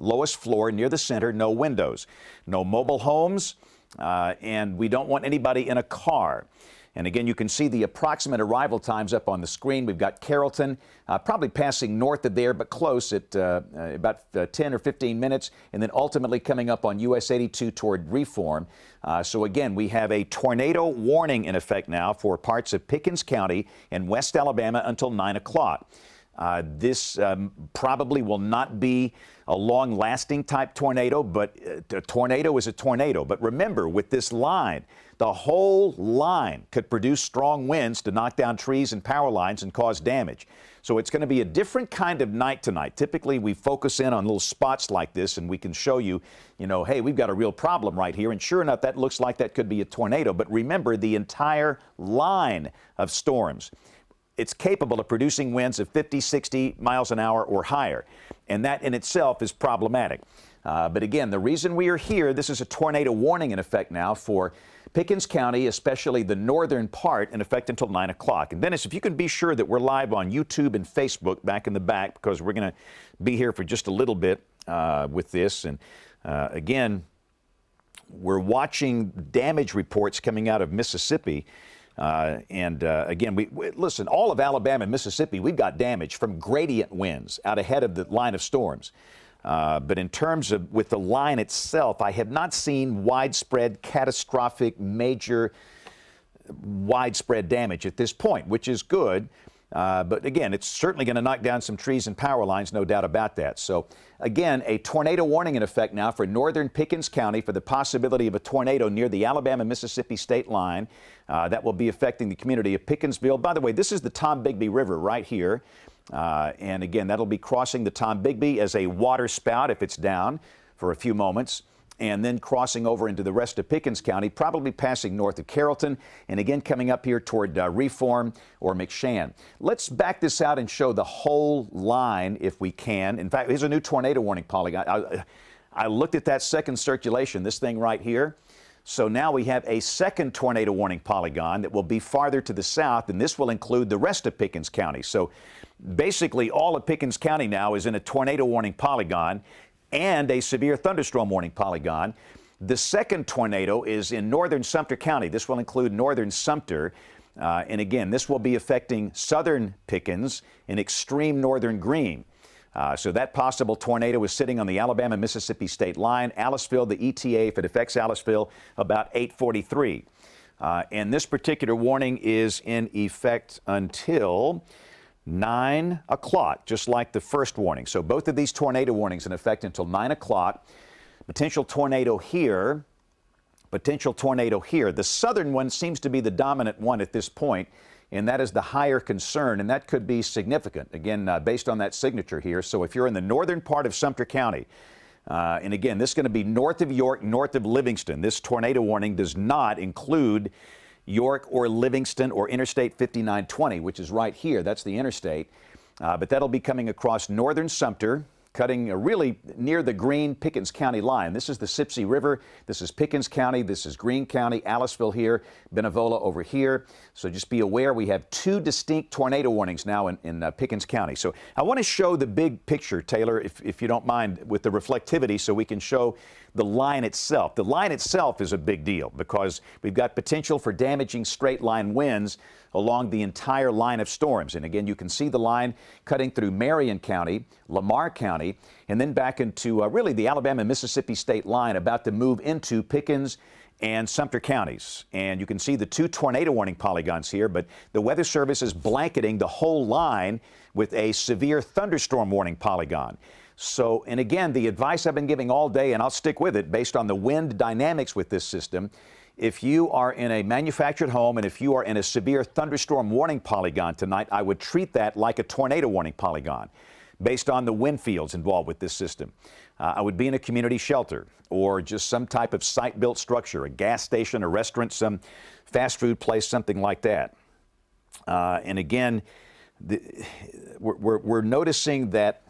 lowest floor near the center, no windows, no mobile homes, and we don't want anybody in a car. And again, you can see the approximate arrival times up on the screen. We've got Carrollton, probably passing north of there, but close at about 10 or 15 minutes, and then ultimately coming up on US 82 toward Reform. So again, we have a tornado warning in effect now for parts of Pickens County and West Alabama until 9 o'clock. This probably will not be a long-lasting type tornado, but a tornado is a tornado. But remember, with this line, the whole line could produce strong winds to knock down trees and power lines and cause damage. So it's going to be a different kind of night tonight. Typically, we focus in on little spots like this, and we can show you, hey, we've got a real problem right here. And sure enough, that looks like that could be a tornado. But remember, the entire line of storms, it's capable of producing winds of 50, 60 miles an hour or higher. And that in itself is problematic. But again, the reason we are here, this is a tornado warning in effect now for Pickens County, especially the northern part, in effect until 9 o'clock. And Dennis, if you can be sure that we're live on YouTube and Facebook back in the back, because we're going to be here for just a little bit with this. And again, we're watching damage reports coming out of Mississippi. Again, listen, all of Alabama and Mississippi, we've got damage from gradient winds out ahead of the line of storms. But in terms of with the line itself, I have not seen widespread, catastrophic, major, widespread damage at this point, which is good. But again, it's certainly going to knock down some trees and power lines, no doubt about that. So again, a tornado warning in effect now for northern Pickens County for the possibility of a tornado near the Alabama-Mississippi state line. That will be affecting the community of Pickensville. By the way, this is the Tombigbee River right here. And again, that'll be crossing the Tombigbee as a water spout if it's down for a few moments, and then crossing over into the rest of Pickens County, probably passing north of Carrollton, and again coming up here toward Reform or McShann. Let's back this out and show the whole line if we can. In fact, here's a new tornado warning polygon. I looked at that second circulation, this thing right here. So now we have a second tornado warning polygon that will be farther to the south, and this will include the rest of Pickens County. So basically all of Pickens County now is in a tornado warning polygon and a severe thunderstorm warning polygon. The second tornado is in northern Sumter County. This will include northern Sumter. And again, this will be affecting southern Pickens in extreme northern green. So that possible tornado is sitting on the Alabama-Mississippi state line. Aliceville, the ETA, if it affects Aliceville, about 8:43. And this particular warning is in effect until 9 o'clock, just like the first warning. So both of these tornado warnings in effect until 9 o'clock. Potential tornado here, potential tornado here. The southern one seems to be the dominant one at this point, and that is the higher concern, and that could be significant, again, based on that signature here. So if you're in the northern part of Sumter County, and again, this is going to be north of York, north of Livingston. This tornado warning does not include York or Livingston or Interstate 5920, which is right here. That's the interstate. But that'll be coming across northern Sumter, cutting really near the Greene Pickens County line. This is the Sipsey River. This is Pickens County. This is Greene County, Aliceville here, Benevola over here. So just be aware we have two distinct tornado warnings now in Pickens County. So I want to show the big picture, Taylor, if you don't mind, with the reflectivity so we can show the line itself. The line itself is a big deal because we've got potential for damaging straight line winds along the entire line of storms. And again, you can see the line cutting through Marion County, Lamar County, and then back into really the Alabama-Mississippi state line, about to move into Pickens and Sumter counties. And you can see the two tornado warning polygons here, but the Weather Service is blanketing the whole line with a severe thunderstorm warning polygon. So, and again, the advice I've been giving all day, and I'll stick with it based on the wind dynamics with this system, if you are in a manufactured home and if you are in a severe thunderstorm warning polygon tonight, I would treat that like a tornado warning polygon based on the wind fields involved with this system. I would be in a community shelter or just some type of site-built structure, a gas station, a restaurant, some fast food place, something like that. And again, we're noticing that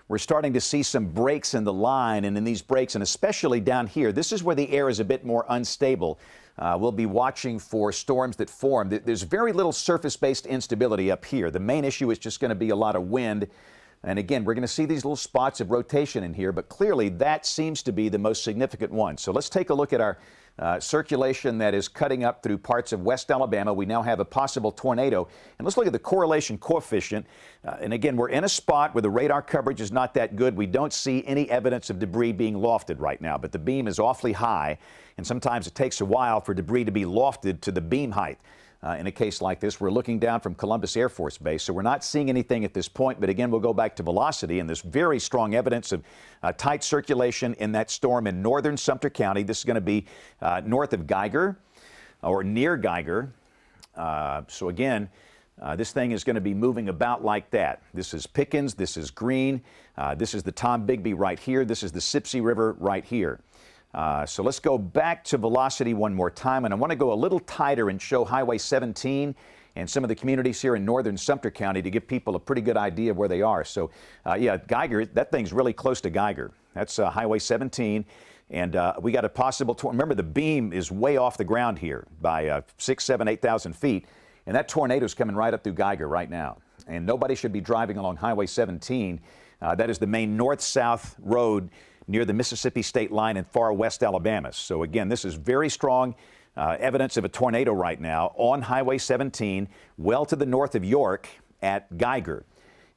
we're starting to see some breaks in the line, and in these breaks, and especially down here, this is where the air is a bit more unstable. We'll be watching for storms that form. There's very little surface-based instability up here. The main issue is just going to be a lot of wind And again, we're going to see these little spots of rotation in here, but clearly that seems to be the most significant one. So let's take a look at our circulation that is cutting up through parts of West Alabama. We now have a possible tornado. And let's look at the correlation coefficient. And again, we're in a spot where the radar coverage is not that good. We don't see any evidence of debris being lofted right now, but the beam is awfully high. And sometimes it takes a while for debris to be lofted to the beam height. In a case like this, we're looking down from Columbus Air Force Base, so we're not seeing anything at this point. But again, we'll go back to velocity, and there's very strong evidence of tight circulation in that storm in northern Sumter County. This is going to be north of Geiger or near Geiger. So again, this thing is going to be moving about like that. This is Pickens, this is Green, this is the Tom Bigby right here, this is the Sipsey River right here. So let's go back to velocity one more time, and I want to go a little tighter and show Highway 17 and some of the communities here in northern Sumter County to give people a pretty good idea of where they are. So yeah, Geiger, that thing's really close to Geiger. That's Highway 17, and we got a possible, remember the beam is way off the ground here by 6,000, 7,000, 8,000 feet, and that tornado's coming right up through Geiger right now. And nobody should be driving along Highway 17. That is the main north-south road near the Mississippi state line in far west Alabama. So again, this is very strong evidence of a tornado right now on Highway 17, well to the north of York at Geiger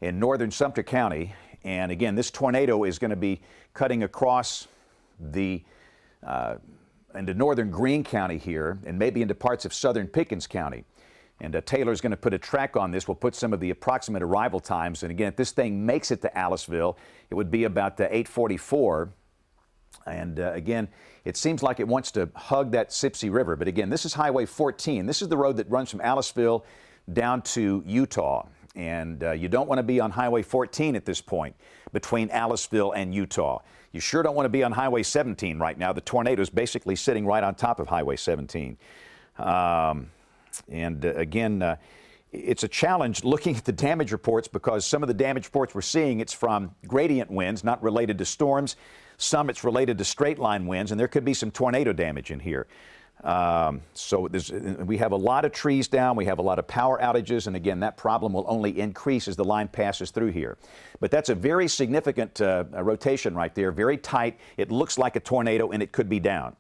in northern Sumter County. And again, this tornado is going to be cutting across into northern Greene County here and maybe into parts of southern Pickens County. And Taylor's going to put a track on this. We'll put some of the approximate arrival times. And again, if this thing makes it to Aliceville, it would be about 8:44. And again, it seems like it wants to hug that Sipsey River. But again, this is Highway 14. This is the road that runs from Aliceville down to Utah. And you don't want to be on Highway 14 at this point between Aliceville and Utah. You sure don't want to be on Highway 17 right now. The tornado is basically sitting right on top of Highway 17. Again, it's a challenge looking at the damage reports because some of the damage reports we're seeing, it's from gradient winds, not related to storms. Some it's related to straight line winds, and there could be some tornado damage in here. So we have a lot of trees down, we have a lot of power outages, and again, that problem will only increase as the line passes through here. But that's a very significant rotation right there, very tight. It looks like a tornado, and it could be down.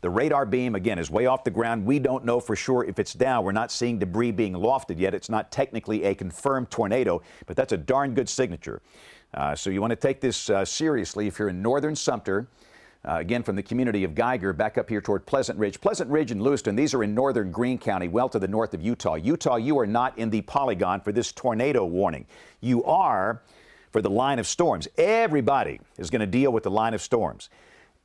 The radar beam, again, is way off the ground. We don't know for sure if it's down. We're not seeing debris being lofted yet. It's not technically a confirmed tornado, but that's a darn good signature. So you want to take this seriously if you're in northern Sumter. Again, from the community of Geiger back up here toward Pleasant Ridge. Pleasant Ridge and Lewiston, these are in northern Greene County, well to the north of Utah. Utah, you are not in the Polygon for this tornado warning. You are for the line of storms. Everybody is going to deal with the line of storms.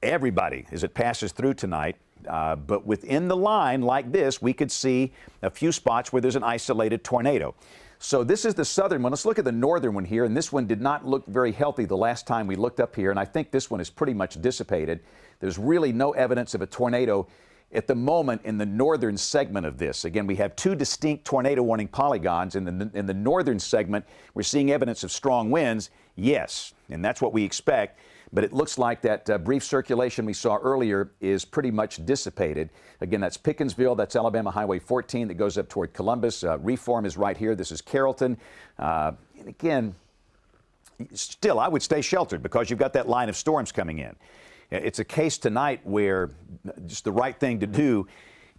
Everybody as it passes through tonight. But within the line like this, we could see a few spots where there's an isolated tornado. So this is the southern one. Let's look at the northern one here. And this one did not look very healthy the last time we looked up here. And I think this one is pretty much dissipated. There's really no evidence of a tornado at the moment in the northern segment of this. Again, we have two distinct tornado warning polygons. In the northern segment, we're seeing evidence of strong winds. Yes, and that's what we expect. But it looks like that brief circulation we saw earlier is pretty much dissipated. Again, that's Pickensville, that's Alabama Highway 14 that goes up toward Columbus. Reform is right here. This is Carrollton. And again, still, I would stay sheltered because you've got that line of storms coming in. It's a case tonight where just the right thing to do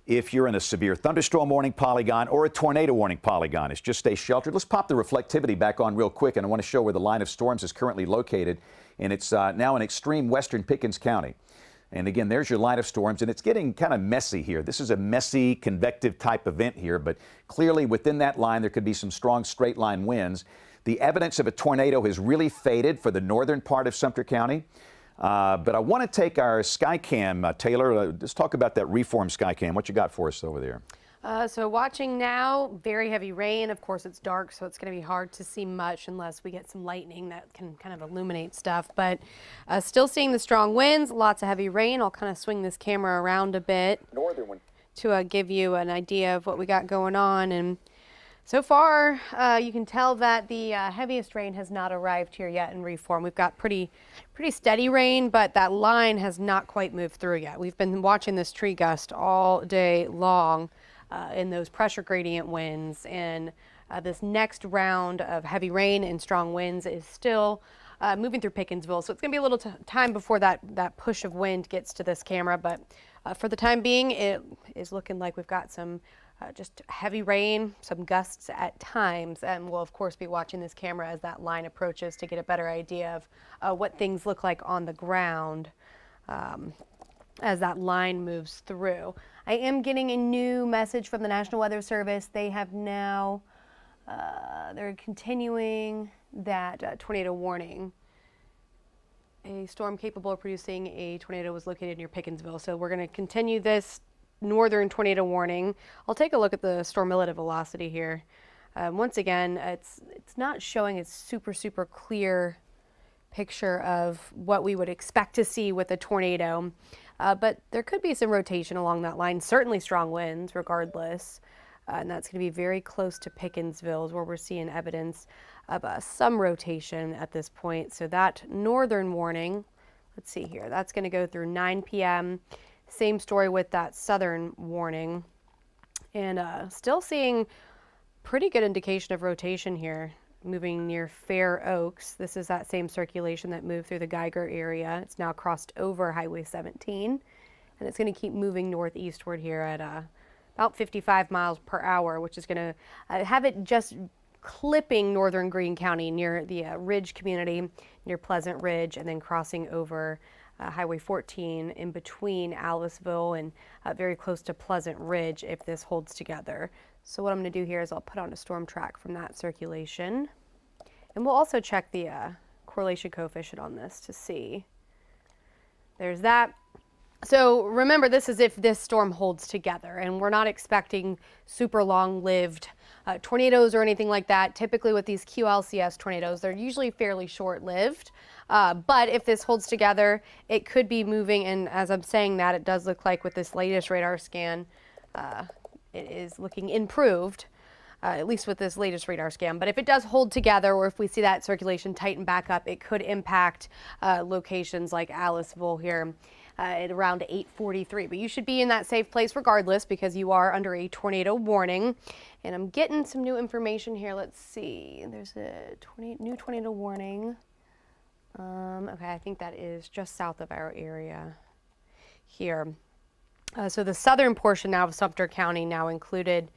if you're in a severe thunderstorm warning polygon or a tornado warning polygon is just stay sheltered. Let's pop the reflectivity back on real quick, and I want to show where the line of storms is currently located. And it's now in extreme western Pickens County. And again, there's your line of storms, and it's getting kind of messy here. This is a messy, convective type event here, but clearly within that line, there could be some strong straight line winds. The evidence of a tornado has really faded for the northern part of Sumter County. But I want to take our Skycam, Taylor, let's talk about that Reform Skycam. What you got for us over there? So watching now, very heavy rain. Of course, it's dark, so it's going to be hard to see much unless we get some lightning that can kind of illuminate stuff. But still seeing the strong winds, lots of heavy rain. I'll kind of swing this camera around a bit to give you an idea of what we got going on. And so far, you can tell that the heaviest rain has not arrived here yet in Reform. We've got pretty steady rain, but that line has not quite moved through yet. We've been watching this tree gust all day long in those pressure gradient winds, and this next round of heavy rain and strong winds is still moving through Pickensville. So it's going to be a little time before that push of wind gets to this camera. But for the time being, it is looking like we've got some just heavy rain, some gusts at times. And we'll, of course, be watching this camera as that line approaches to get a better idea of what things look like on the ground as that line moves through. I am getting a new message from the National Weather Service. They have now, they're continuing that tornado warning. A storm capable of producing a tornado was located near Pickensville. So we're going to continue this northern tornado warning. I'll take a look at the storm relative velocity here. Once again, it's not showing a super clear picture of what we would expect to see with a tornado, but there could be some rotation along that line, certainly strong winds regardless, and that's going to be very close to Pickensville where we're seeing evidence of some rotation at this point. So that northern warning, let's see here, that's going to go through 9 p.m. Same story with that southern warning, and still seeing pretty good indication of rotation here. Moving near Fair Oaks. This is that same circulation that moved through the Geiger area. It's now crossed over Highway 17, and it's going to keep moving northeastward here at about 55 miles per hour, which is going to have it just clipping northern Greene County near the Ridge community, near Pleasant Ridge, and then crossing over Highway 14 in between Aliceville and very close to Pleasant Ridge if this holds together. So what I'm going to do here is I'll put on a storm track from that circulation. And we'll also check the correlation coefficient on this to see. There's that. So remember, this is if this storm holds together, and we're not expecting super long-lived tornadoes or anything like that. Typically with these QLCS tornadoes, they're usually fairly short-lived. But if this holds together, it could be moving, and as I'm saying that, it does look like with this latest radar scan, it is looking improved, at least with this latest radar scan. But if it does hold together, or if we see that circulation tighten back up, it could impact locations like Aliceville here at around 8:43. But you should be in that safe place regardless, because you are under a tornado warning. And I'm getting some new information here. Let's see. There's a new tornado warning. Okay, I think that is just south of our area here. So the southern portion now of Sumter County now included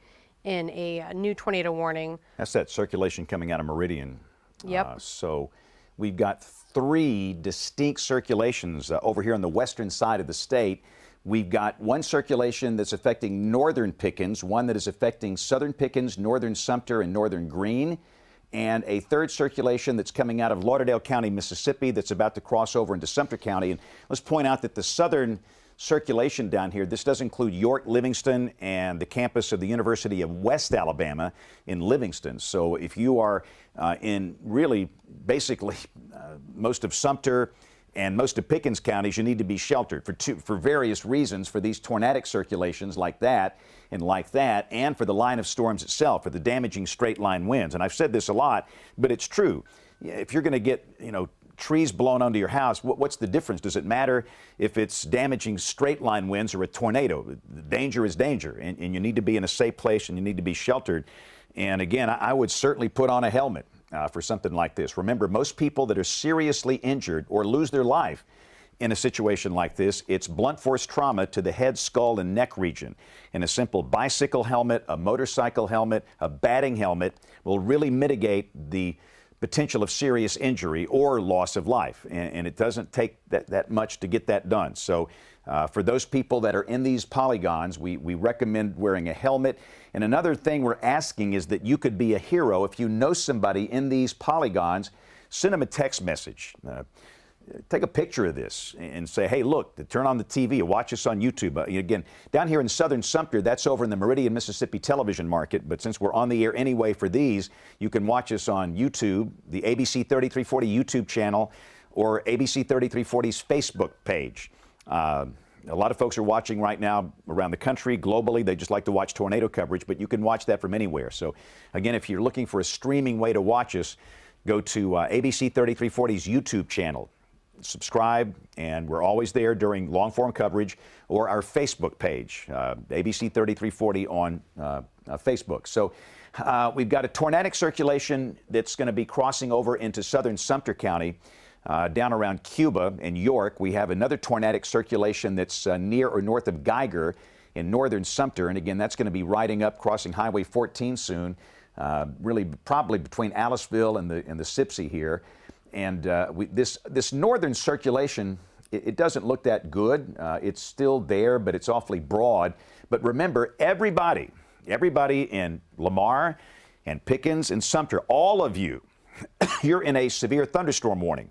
in a new tornado warning. That's that circulation coming out of Meridian. Yep. So we've got 3 distinct circulations over here on the western side of the state. We've got one circulation that's affecting northern Pickens, one that is affecting southern Pickens, northern Sumter, and northern Greene, and a third circulation that's coming out of Lauderdale County, Mississippi, that's about to cross over into Sumter County. And let's point out that the southern circulation down here, this does include York, Livingston, and the campus of the University of West Alabama in Livingston. So if you are in really basically most of Sumter and most of Pickens counties, you need to be sheltered for various reasons, for these tornadic circulations like that, and for the line of storms itself, for the damaging straight line winds. And I've said this a lot, but it's true. If you're going to get, trees blown onto your house, what's the difference? Does it matter if it's damaging straight line winds or a tornado? Danger is danger, and you need to be in a safe place, and you need to be sheltered. And again, I would certainly put on a helmet for something like this. Remember, most people that are seriously injured or lose their life in a situation like this, it's blunt force trauma to the head, skull, and neck region. And a simple bicycle helmet, a motorcycle helmet, a batting helmet will really mitigate the potential of serious injury or loss of life. And it doesn't take that much to get that done. So for those people that are in these polygons, we recommend wearing a helmet. And another thing we're asking is that you could be a hero. If you know somebody in these polygons, send them a text message. Take a picture of this and say, hey, look, turn on the TV or watch us on YouTube. Again, down here in southern Sumter, that's over in the Meridian, Mississippi television market. But since we're on the air anyway for these, you can watch us on YouTube, the ABC 3340 YouTube channel, or ABC 3340's Facebook page. A lot of folks are watching right now around the country, globally. They just like to watch tornado coverage, but you can watch that from anywhere. So again, if you're looking for a streaming way to watch us, go to ABC 3340's YouTube channel. Subscribe, and we're always there during long-form coverage, or our Facebook page, ABC 3340 on Facebook. So We've got a tornadic circulation that's going to be crossing over into southern Sumter County, down around Cuba and York. We have another tornadic circulation that's near or north of Geiger in northern Sumter. And again, that's going to be riding up, crossing Highway 14 soon, really probably between Aliceville and the Sipsey here. And this northern circulation, it doesn't look that good. It's still there, but it's awfully broad. But remember, everybody in Lamar and Pickens and Sumter, all of you, you're in a severe thunderstorm warning.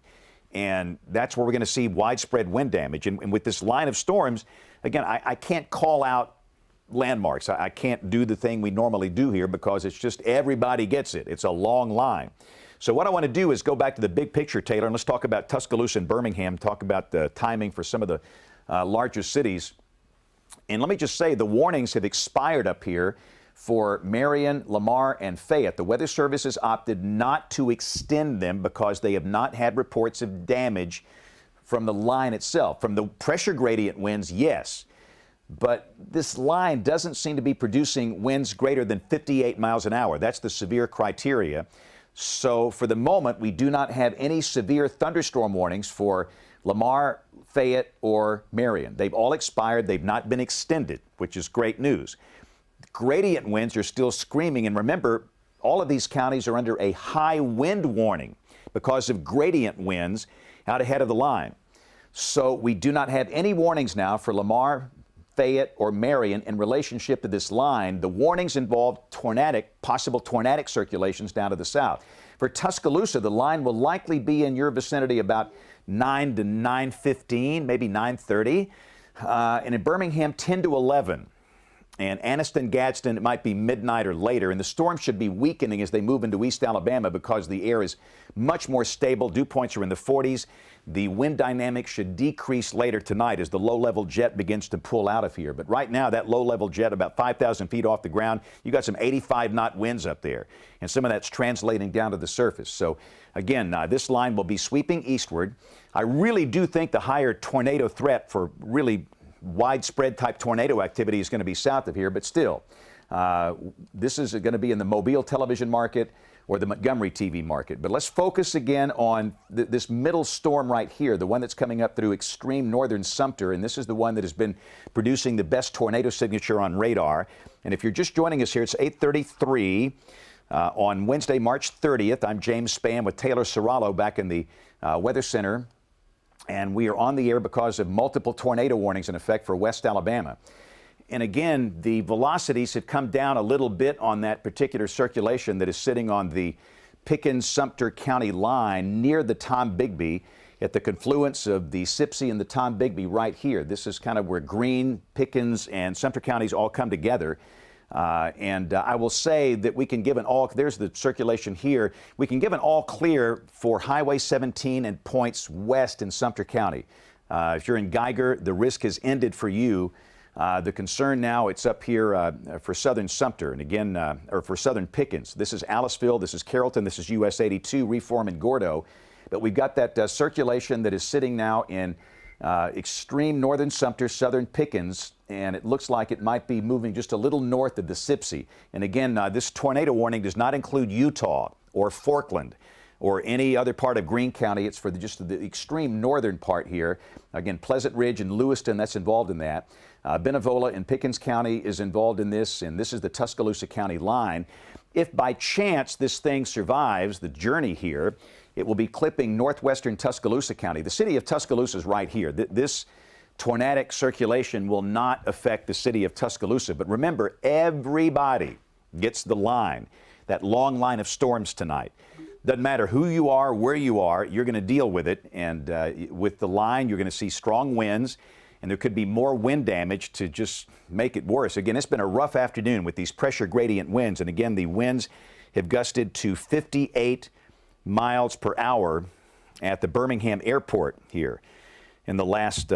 And that's where we're going to see widespread wind damage. And with this line of storms, again, I can't call out landmarks. I can't do the thing we normally do here because it's just everybody gets it. It's a long line. So what I want to do is go back to the big picture, Taylor, and let's talk about Tuscaloosa and Birmingham, talk about the timing for some of the larger cities. And let me just say, the warnings have expired up here for Marion, Lamar, and Fayette. The Weather Service has opted not to extend them because they have not had reports of damage from the line itself. From the pressure gradient winds, yes. But this line doesn't seem to be producing winds greater than 58 miles an hour. That's the severe criteria. So for the moment, we do not have any severe thunderstorm warnings for Lamar, Fayette, or Marion. They've all expired. They've not been extended, which is great news. Gradient winds are still screaming. And remember, all of these counties are under a high wind warning because of gradient winds out ahead of the line. So we do not have any warnings now for Lamar, Fayette, or Marion in relationship to this line. The warnings involve possible tornadic circulations down to the south. For Tuscaloosa, the line will likely be in your vicinity about 9 to 9:15, maybe 9:30. And in Birmingham, 10 to 11. And Anniston, Gadsden, it might be midnight or later. And the storm should be weakening as they move into East Alabama because the air is much more stable. Dew points are in the 40s. The wind dynamics should decrease later tonight as the low-level jet begins to pull out of here. But right now, that low-level jet, about 5,000 feet off the ground, you got some 85-knot winds up there. And some of that's translating down to the surface. So, again, this line will be sweeping eastward. I really do think the higher tornado threat for really widespread type tornado activity is going to be south of here, but still, this is going to be in the Mobile television market or the Montgomery TV market. But let's focus again on this middle storm right here, the one that's coming up through extreme northern Sumter, and this is the one that has been producing the best tornado signature on radar. And if you're just joining us here, it's 8:33 on Wednesday, March 30th. I'm James Spann with Taylor Serralo back in the Weather Center. And we are on the air because of multiple tornado warnings in effect for West Alabama. And again, the velocities have come down a little bit on that particular circulation that is sitting on the Pickens-Sumter County line near the Tombigbee at the confluence of the Sipsey and the Tombigbee right here. This is kind of where Greene, Pickens, and Sumter counties all come together. I will say that we can give there's the circulation here, we can give an all clear for Highway 17 and points west in Sumter County. If you're in Geiger, the risk has ended for you. The concern now, it's up here for southern Sumter, and again, or for southern Pickens. This is Aliceville, this is Carrollton, this is US 82, Reform, and Gordo. But we've got that circulation that is sitting now in extreme northern Sumter, southern Pickens, and it looks like it might be moving just a little north of the Sipsey. And again, this tornado warning does not include Utah or Forkland or any other part of Greene County. It's for just the extreme northern part here. Again, Pleasant Ridge and Lewiston, that's involved in that. Benevola and Pickens County is involved in this, and this is the Tuscaloosa County line. If by chance this thing survives the journey here, it will be clipping northwestern Tuscaloosa County. The city of Tuscaloosa is right here. This tornadic circulation will not affect the city of Tuscaloosa. But remember, everybody gets the line, that long line of storms tonight. Doesn't matter who you are, where you are, you're going to deal with it. And with the line, you're going to see strong winds, and there could be more wind damage to just make it worse. Again, it's been a rough afternoon with these pressure gradient winds. And again, the winds have gusted to 58 miles per hour at the Birmingham airport here in the last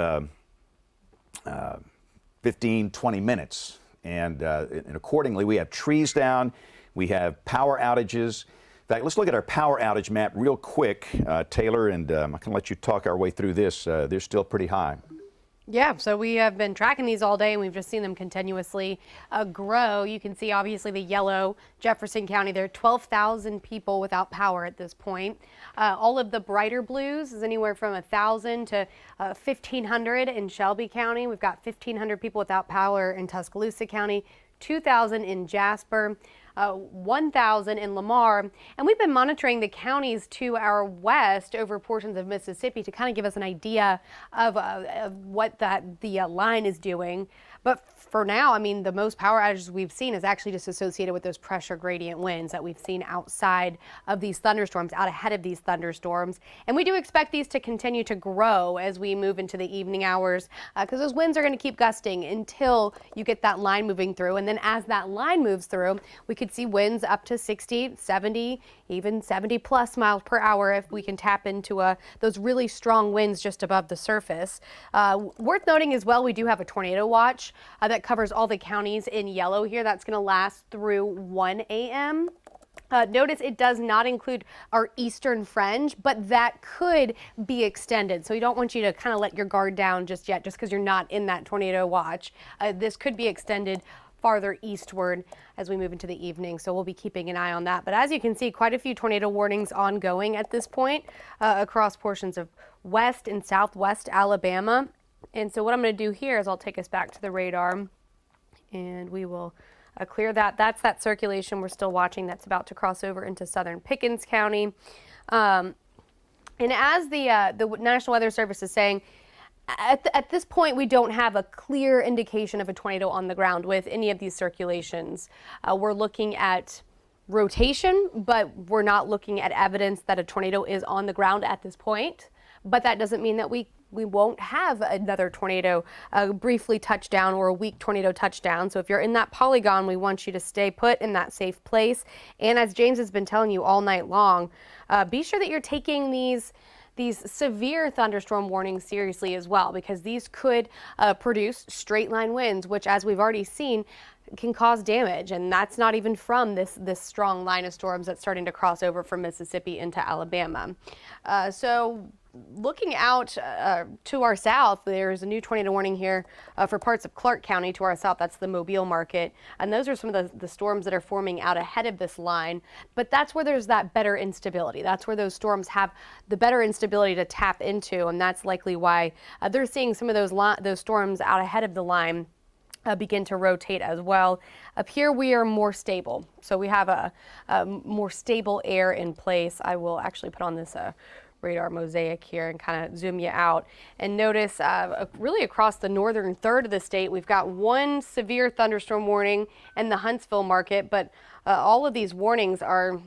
15, 20 minutes. And accordingly, we have trees down, we have power outages. In fact, let's look at our power outage map real quick, Taylor, and I can let you talk our way through this. They're still pretty high. Yeah, so we have been tracking these all day and we've just seen them continuously grow. You can see obviously the yellow, Jefferson County, there are 12,000 people without power at this point. All of the brighter blues is anywhere from 1,000 to 1,500 in Shelby County. We've got 1,500 people without power in Tuscaloosa County, 2,000 in Jasper. 1,000 in Lamar, and we've been monitoring the counties to our west over portions of Mississippi to kind of give us an idea of what the line is doing. But for now, I mean, the most power outages we've seen is actually just associated with those pressure gradient winds that we've seen outside of these thunderstorms, out ahead of these thunderstorms. And we do expect these to continue to grow as we move into the evening hours because those winds are going to keep gusting until you get that line moving through. And then as that line moves through, we could see winds up to 60, 70, even 70 plus miles per hour if we can tap into those really strong winds just above the surface. Worth noting as well, we do have a tornado watch that covers all the counties in yellow here. That's going to last through 1 a.m. Notice it does not include our eastern fringe, but that could be extended. So we don't want you to kind of let your guard down just yet, just because you're not in that tornado watch. This could be extended farther eastward as we move into the evening. So we'll be keeping an eye on that. But as you can see, quite a few tornado warnings ongoing at this point across portions of west and southwest Alabama. And so what I'm going to do here is I'll take us back to the radar and we will clear that. That's that circulation we're still watching that's about to cross over into southern Pickens County. And as the National Weather Service is saying, at this point, we don't have a clear indication of a tornado on the ground with any of these circulations. We're looking at rotation, but we're not looking at evidence that a tornado is on the ground at this point. But that doesn't mean that we won't have another tornado briefly touchdown or a weak tornado touchdown. So if you're in that polygon, we want you to stay put in that safe place. And as James has been telling you all night long, be sure that you're taking these severe thunderstorm warnings seriously as well, because these could produce straight line winds, which, as we've already seen, can cause damage. And that's not even from this strong line of storms that's starting to cross over from Mississippi into Alabama. So looking out to our south, there's a new tornado warning here for parts of Clark County to our south. That's the Mobile market. And those are some of the storms that are forming out ahead of this line. But that's where there's that better instability. That's where those storms have the better instability to tap into. And that's likely why they're seeing some of those storms out ahead of the line begin to rotate as well. Up here we are more stable. So we have a more stable air in place. I will actually put on this radar mosaic here and kind of zoom you out and notice really across the northern third of the state we've got one severe thunderstorm warning in the Huntsville market, but all of these warnings are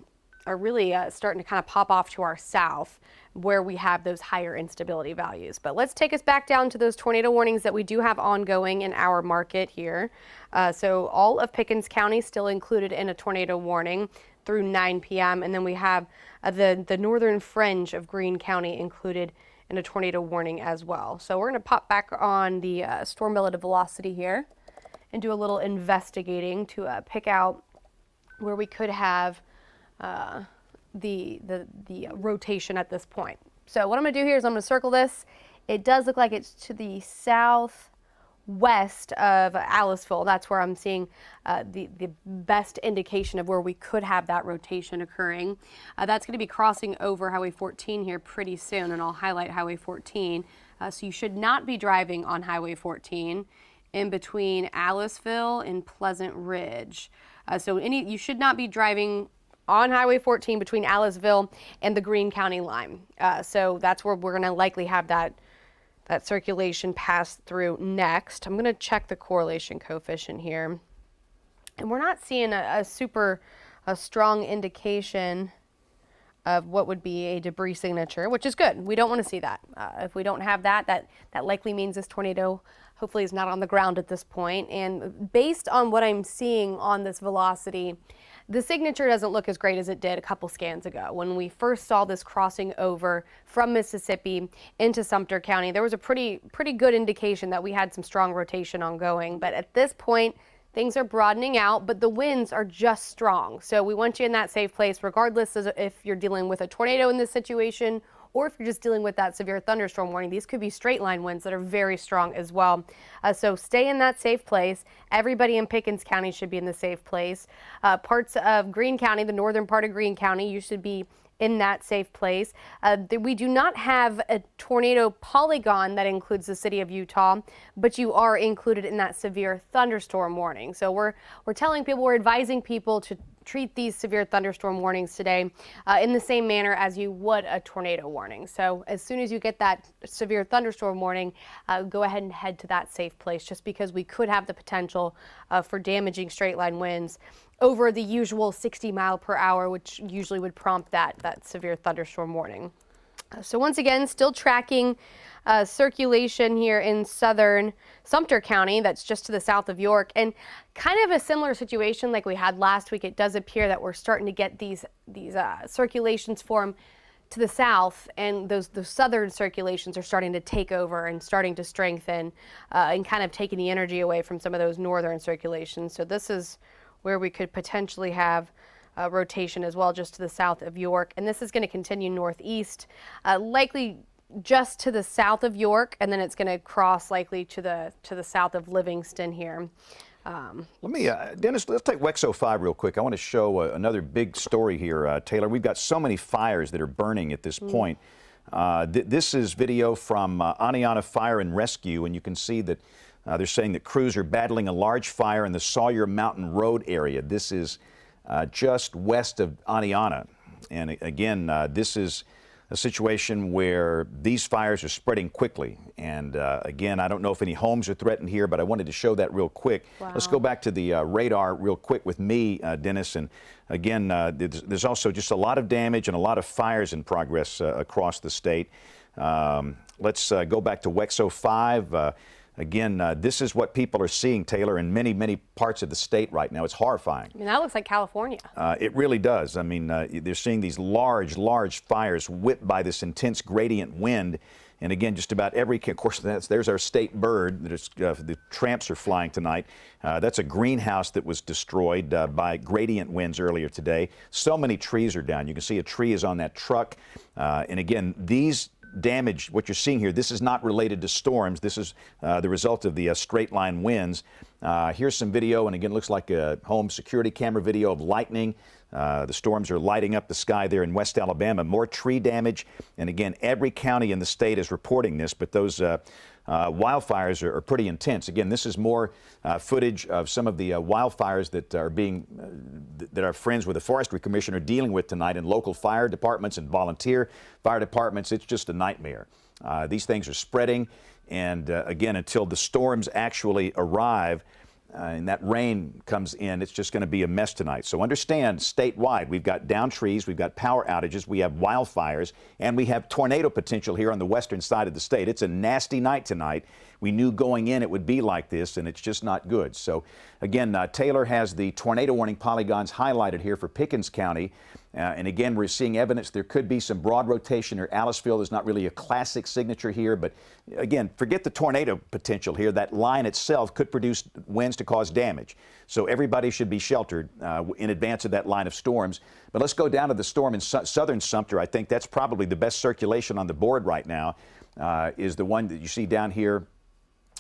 really starting to kind of pop off to our south where we have those higher instability values. But let's take us back down to those tornado warnings that we do have ongoing in our market here. So all of Pickens County still included in a tornado warning through 9 p.m. And then we have the northern fringe of Greene County included in a tornado warning as well. So we're going to pop back on the storm relative velocity here and do a little investigating to pick out where we could have the rotation at this point. So what I'm going to do here is I'm going to circle this. It does look like it's to the southwest of Aliceville. That's where I'm seeing the best indication of where we could have that rotation occurring. That's going to be crossing over Highway 14 here pretty soon, and I'll highlight Highway 14. So you should not be driving on Highway 14 in between Aliceville and Pleasant Ridge. You should not be driving on Highway 14 between Aliceville and the Greene County line. So that's where we're going to likely have that circulation pass through next. I'm going to check the correlation coefficient here. And we're not seeing a strong indication of what would be a debris signature, which is good. We don't want to see that. If we don't have that likely means this tornado hopefully is not on the ground at this point. And based on what I'm seeing on this velocity, the signature doesn't look as great as it did a couple scans ago. When we first saw this crossing over from Mississippi into Sumter County, there was a pretty good indication that we had some strong rotation ongoing. But at this point, things are broadening out, but the winds are just strong. So we want you in that safe place, regardless of if you're dealing with a tornado in this situation or if you're just dealing with that severe thunderstorm warning, these could be straight line winds that are very strong as well. So stay in that safe place. Everybody in Pickens County should be in the safe place. Parts of Greene County, the northern part of Greene County, you should be in that safe place. We do not have a tornado polygon that includes the city of Utah, but you are included in that severe thunderstorm warning. So we're telling people, we're advising people to treat these severe thunderstorm warnings today in the same manner as you would a tornado warning. So as soon as you get that severe thunderstorm warning, go ahead and head to that safe place, just because we could have the potential for damaging straight line winds over the usual 60 mile per hour, which usually would prompt that severe thunderstorm warning. So once again, still tracking circulation here in southern Sumter County, that's just to the south of York, and kind of a similar situation like we had last week. It does appear that we're starting to get these circulations form to the south, and those southern circulations are starting to take over and starting to strengthen and kind of taking the energy away from some of those northern circulations. So this is where we could potentially have rotation as well, just to the south of York, and this is going to continue northeast, likely just to the south of York, and then it's going to cross likely to the south of Livingston here. Let me, Dennis, let's take WEX 05 real quick. I want to show another big story here, Taylor. We've got so many fires that are burning at this point. This is video from Aniana Fire and Rescue, and you can see that they're saying that crews are battling a large fire in the Sawyer Mountain Road area. This is just west of Aniana. And again, this is a situation where these fires are spreading quickly. And again, I don't know if any homes are threatened here, but I wanted to show that real quick. Wow. Let's go back to the radar real quick with me, Dennis. And again, there's also just a lot of damage and a lot of fires in progress across the state. Let's go back to WEX 05. Again, this is what people are seeing, Taylor, in many, many parts of the state right now. It's horrifying. I mean, that looks like California. It really does. I mean, they're seeing these large, large fires whipped by this intense gradient wind. And again, just about every, of course, there's our state bird. The tramps are flying tonight. That's a greenhouse that was destroyed by gradient winds earlier today. So many trees are down. You can see a tree is on that truck. And again, these damage, what you're seeing here, this is not related to storms. This is the result of the straight line winds. Here's some video, and again, it looks like a home security camera video of lightning. The storms are lighting up the sky there in West Alabama. More tree damage, and again, every county in the state is reporting this, but those wildfires are pretty intense. Again, this is more footage of some of the wildfires that are that our friends with the Forestry Commission are dealing with tonight in local fire departments and volunteer fire departments. It's just a nightmare. These things are spreading, and again, until the storms actually arrive and that rain comes in, it's just going to be a mess tonight. So understand, statewide, we've got down trees, we've got power outages, we have wildfires, and we have tornado potential here on the western side of the state. It's a nasty night tonight. We knew going in it would be like this, and it's just not good. So again, Taylor has the tornado warning polygons highlighted here for Pickens County. And again, we're seeing evidence there could be some broad rotation near Aliceville. There's not really a classic signature here, but again, forget the tornado potential here. That line itself could produce winds to cause damage. So everybody should be sheltered in advance of that line of storms. But let's go down to the storm in southern Sumter. I think that's probably the best circulation on the board right now, is the one that you see down here.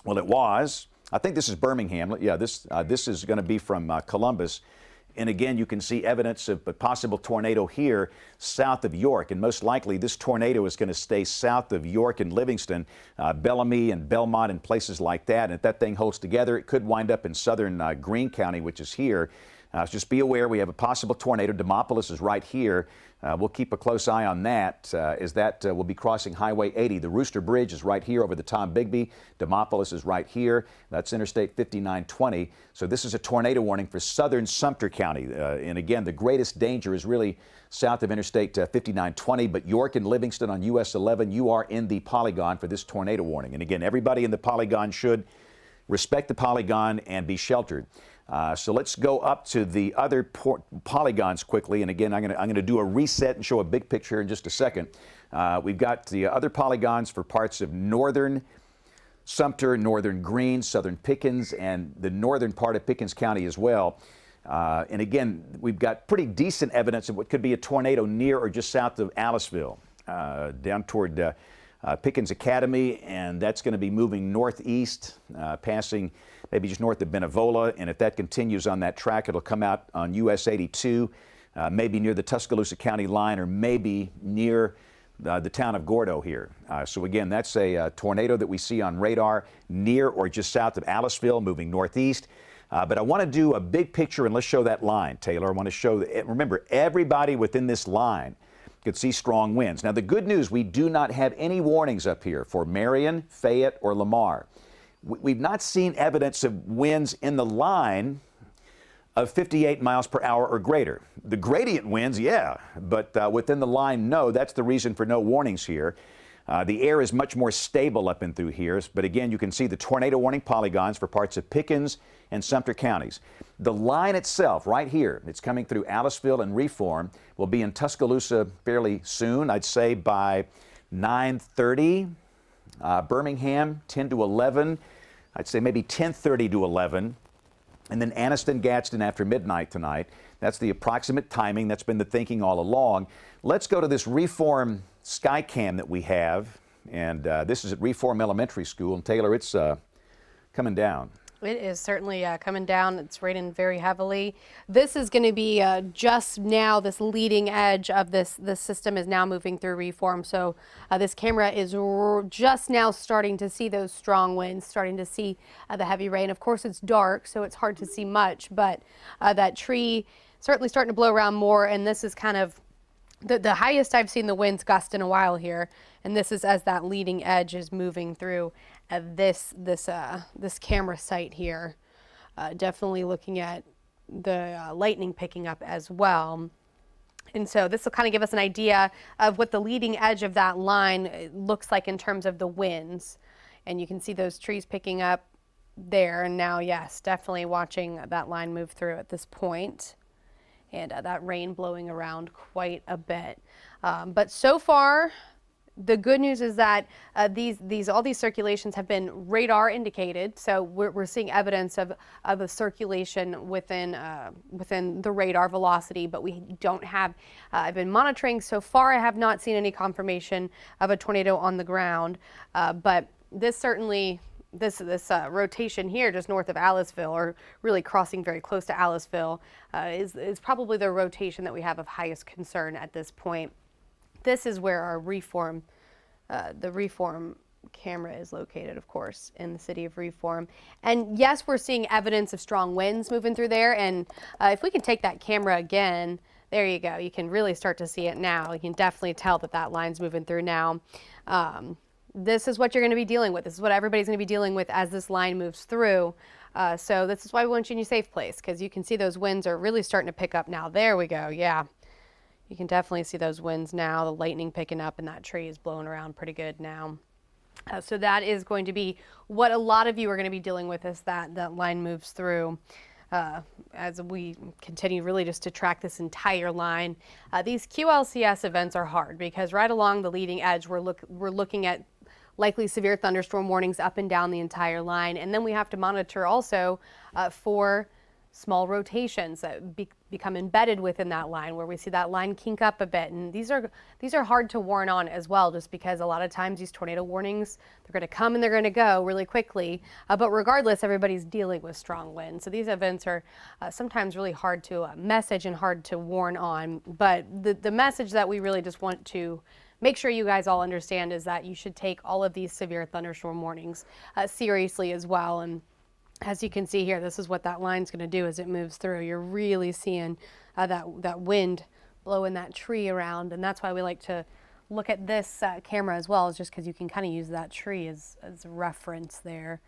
Well, it was. I think this is Birmingham. Yeah, this is going to be from Columbus. And again, you can see evidence of a possible tornado here south of York. And most likely, this tornado is going to stay south of York and Livingston, Bellamy and Belmont and places like that. And if that thing holds together, it could wind up in southern Greene County, which is here. Just be aware, we have a possible tornado. Demopolis is right here. We'll keep a close eye on that as that will be crossing Highway 80. The Rooster Bridge is right here over the Tom Bigby. Demopolis is right here. That's Interstate 5920. So this is a tornado warning for southern Sumter County. And again, the greatest danger is really south of Interstate 5920. But York and Livingston on US 11, you are in the Polygon for this tornado warning. And again, everybody in the Polygon should respect the Polygon and be sheltered. So let's go up to the other polygons quickly. And again, I'm going to do a reset and show a big picture in just a second. We've got the other polygons for parts of northern Sumter, northern Greene, southern Pickens, and the northern part of Pickens County as well. And again, we've got pretty decent evidence of what could be a tornado near or just south of Aliceville. down toward Pickens Academy, and that's going to be moving northeast, passing maybe just north of Benevola, and if that continues on that track, it'll come out on US 82, maybe near the Tuscaloosa County line, or maybe near the town of Gordo here. So again, that's a tornado that we see on radar near or just south of Aliceville, moving northeast. But I want to do a big picture, and let's show that line, Taylor. I want to show, remember, everybody within this line could see strong winds. Now, the good news, we do not have any warnings up here for Marion, Fayette, or Lamar. We've not seen evidence of winds in the line of 58 miles per hour or greater. The gradient winds, yeah, but within the line, no. That's the reason for no warnings here. The air is much more stable up and through here, but again, you can see the tornado warning polygons for parts of Pickens and Sumter counties. The line itself, right here, it's coming through Aliceville and Reform, will be in Tuscaloosa fairly soon, I'd say by 9:30. Birmingham, 10 to 11. I'd say maybe 10:30 to 11. And then Anniston, Gadsden after midnight tonight. That's the approximate timing. That's been the thinking all along. Let's go to this Reform Skycam that we have. And this is at Reform Elementary School. And Taylor, it's coming down. It is certainly coming down. It's raining very heavily. This is going to be just now, this leading edge of this system is now moving through Reform. So this camera is just now starting to see those strong winds, starting to see the heavy rain. Of course, it's dark, so it's hard to see much, but that tree certainly starting to blow around more. And this is kind of the highest I've seen the winds gust in a while here. And this is as that leading edge is moving through this camera site here. Definitely looking at the lightning picking up as well. And so this will kind of give us an idea of what the leading edge of that line looks like in terms of the winds. And you can see those trees picking up there. And now, yes, definitely watching that line move through at this point. And that rain blowing around quite a bit. But so far, the good news is that all these circulations have been radar indicated, so we're seeing evidence of a circulation within the radar velocity, but we don't have. I've been monitoring so far. I have not seen any confirmation of a tornado on the ground, but this certainly. This rotation here just north of Aliceville, or really crossing very close to Aliceville, is probably the rotation that we have of highest concern at this point. This is where our the Reform camera is located, of course, in the city of Reform. And yes, we're seeing evidence of strong winds moving through there. And if we can take that camera again, there you go. You can really start to see it now. You can definitely tell that line's moving through now. This is what you're going to be dealing with. This is what everybody's going to be dealing with as this line moves through. So this is why we want you in your safe place, because you can see those winds are really starting to pick up now. There we go. Yeah. You can definitely see those winds now, the lightning picking up, and that tree is blowing around pretty good now. So that is going to be what a lot of you are going to be dealing with as that line moves through. As we continue really just to track this entire line. These QLCS events are hard because right along the leading edge, we're looking at likely severe thunderstorm warnings up and down the entire line. And then we have to monitor also for small rotations that become embedded within that line, where we see that line kink up a bit. And these are hard to warn on as well, just because a lot of times these tornado warnings, they're going to come and they're going to go really quickly. But regardless, everybody's dealing with strong winds. So these events are sometimes really hard to message and hard to warn on. But the message that we really just want to make sure you guys all understand is that you should take all of these severe thunderstorm warnings seriously as well. And as you can see here, this is what that line's going to do as it moves through. You're really seeing that wind blowing that tree around, and that's why we like to look at this camera as well, is just because you can kind of use that tree as a reference there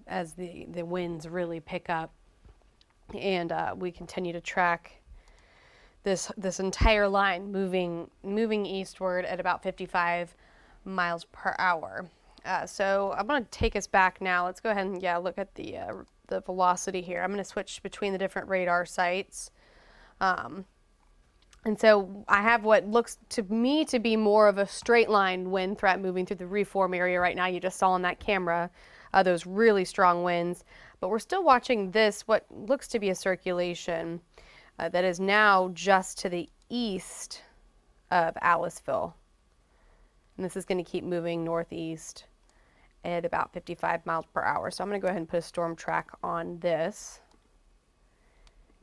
as the winds really pick up. And we continue to track this entire line moving eastward at about 55 miles per hour. So I'm going to take us back now. Let's go ahead and look at the velocity here. I'm going to switch between the different radar sites. And so I have what looks to me to be more of a straight line wind threat moving through the Reform area right now. You just saw on that camera those really strong winds. But we're still watching this, what looks to be a circulation that is now just to the east of Aliceville. And this is going to keep moving northeast at about 55 miles per hour. So I'm going to go ahead and put a storm track on this.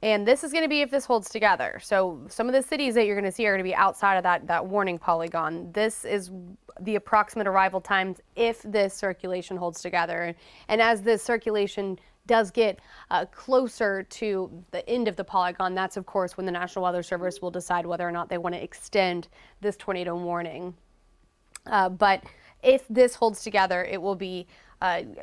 And this is going to be if this holds together. So some of the cities that you're going to see are going to be outside of that warning polygon. This is the approximate arrival times if this circulation holds together. And as this circulation does get closer to the end of the polygon, that's of course when the National Weather Service will decide whether or not they want to extend this tornado warning. But if this holds together, it will be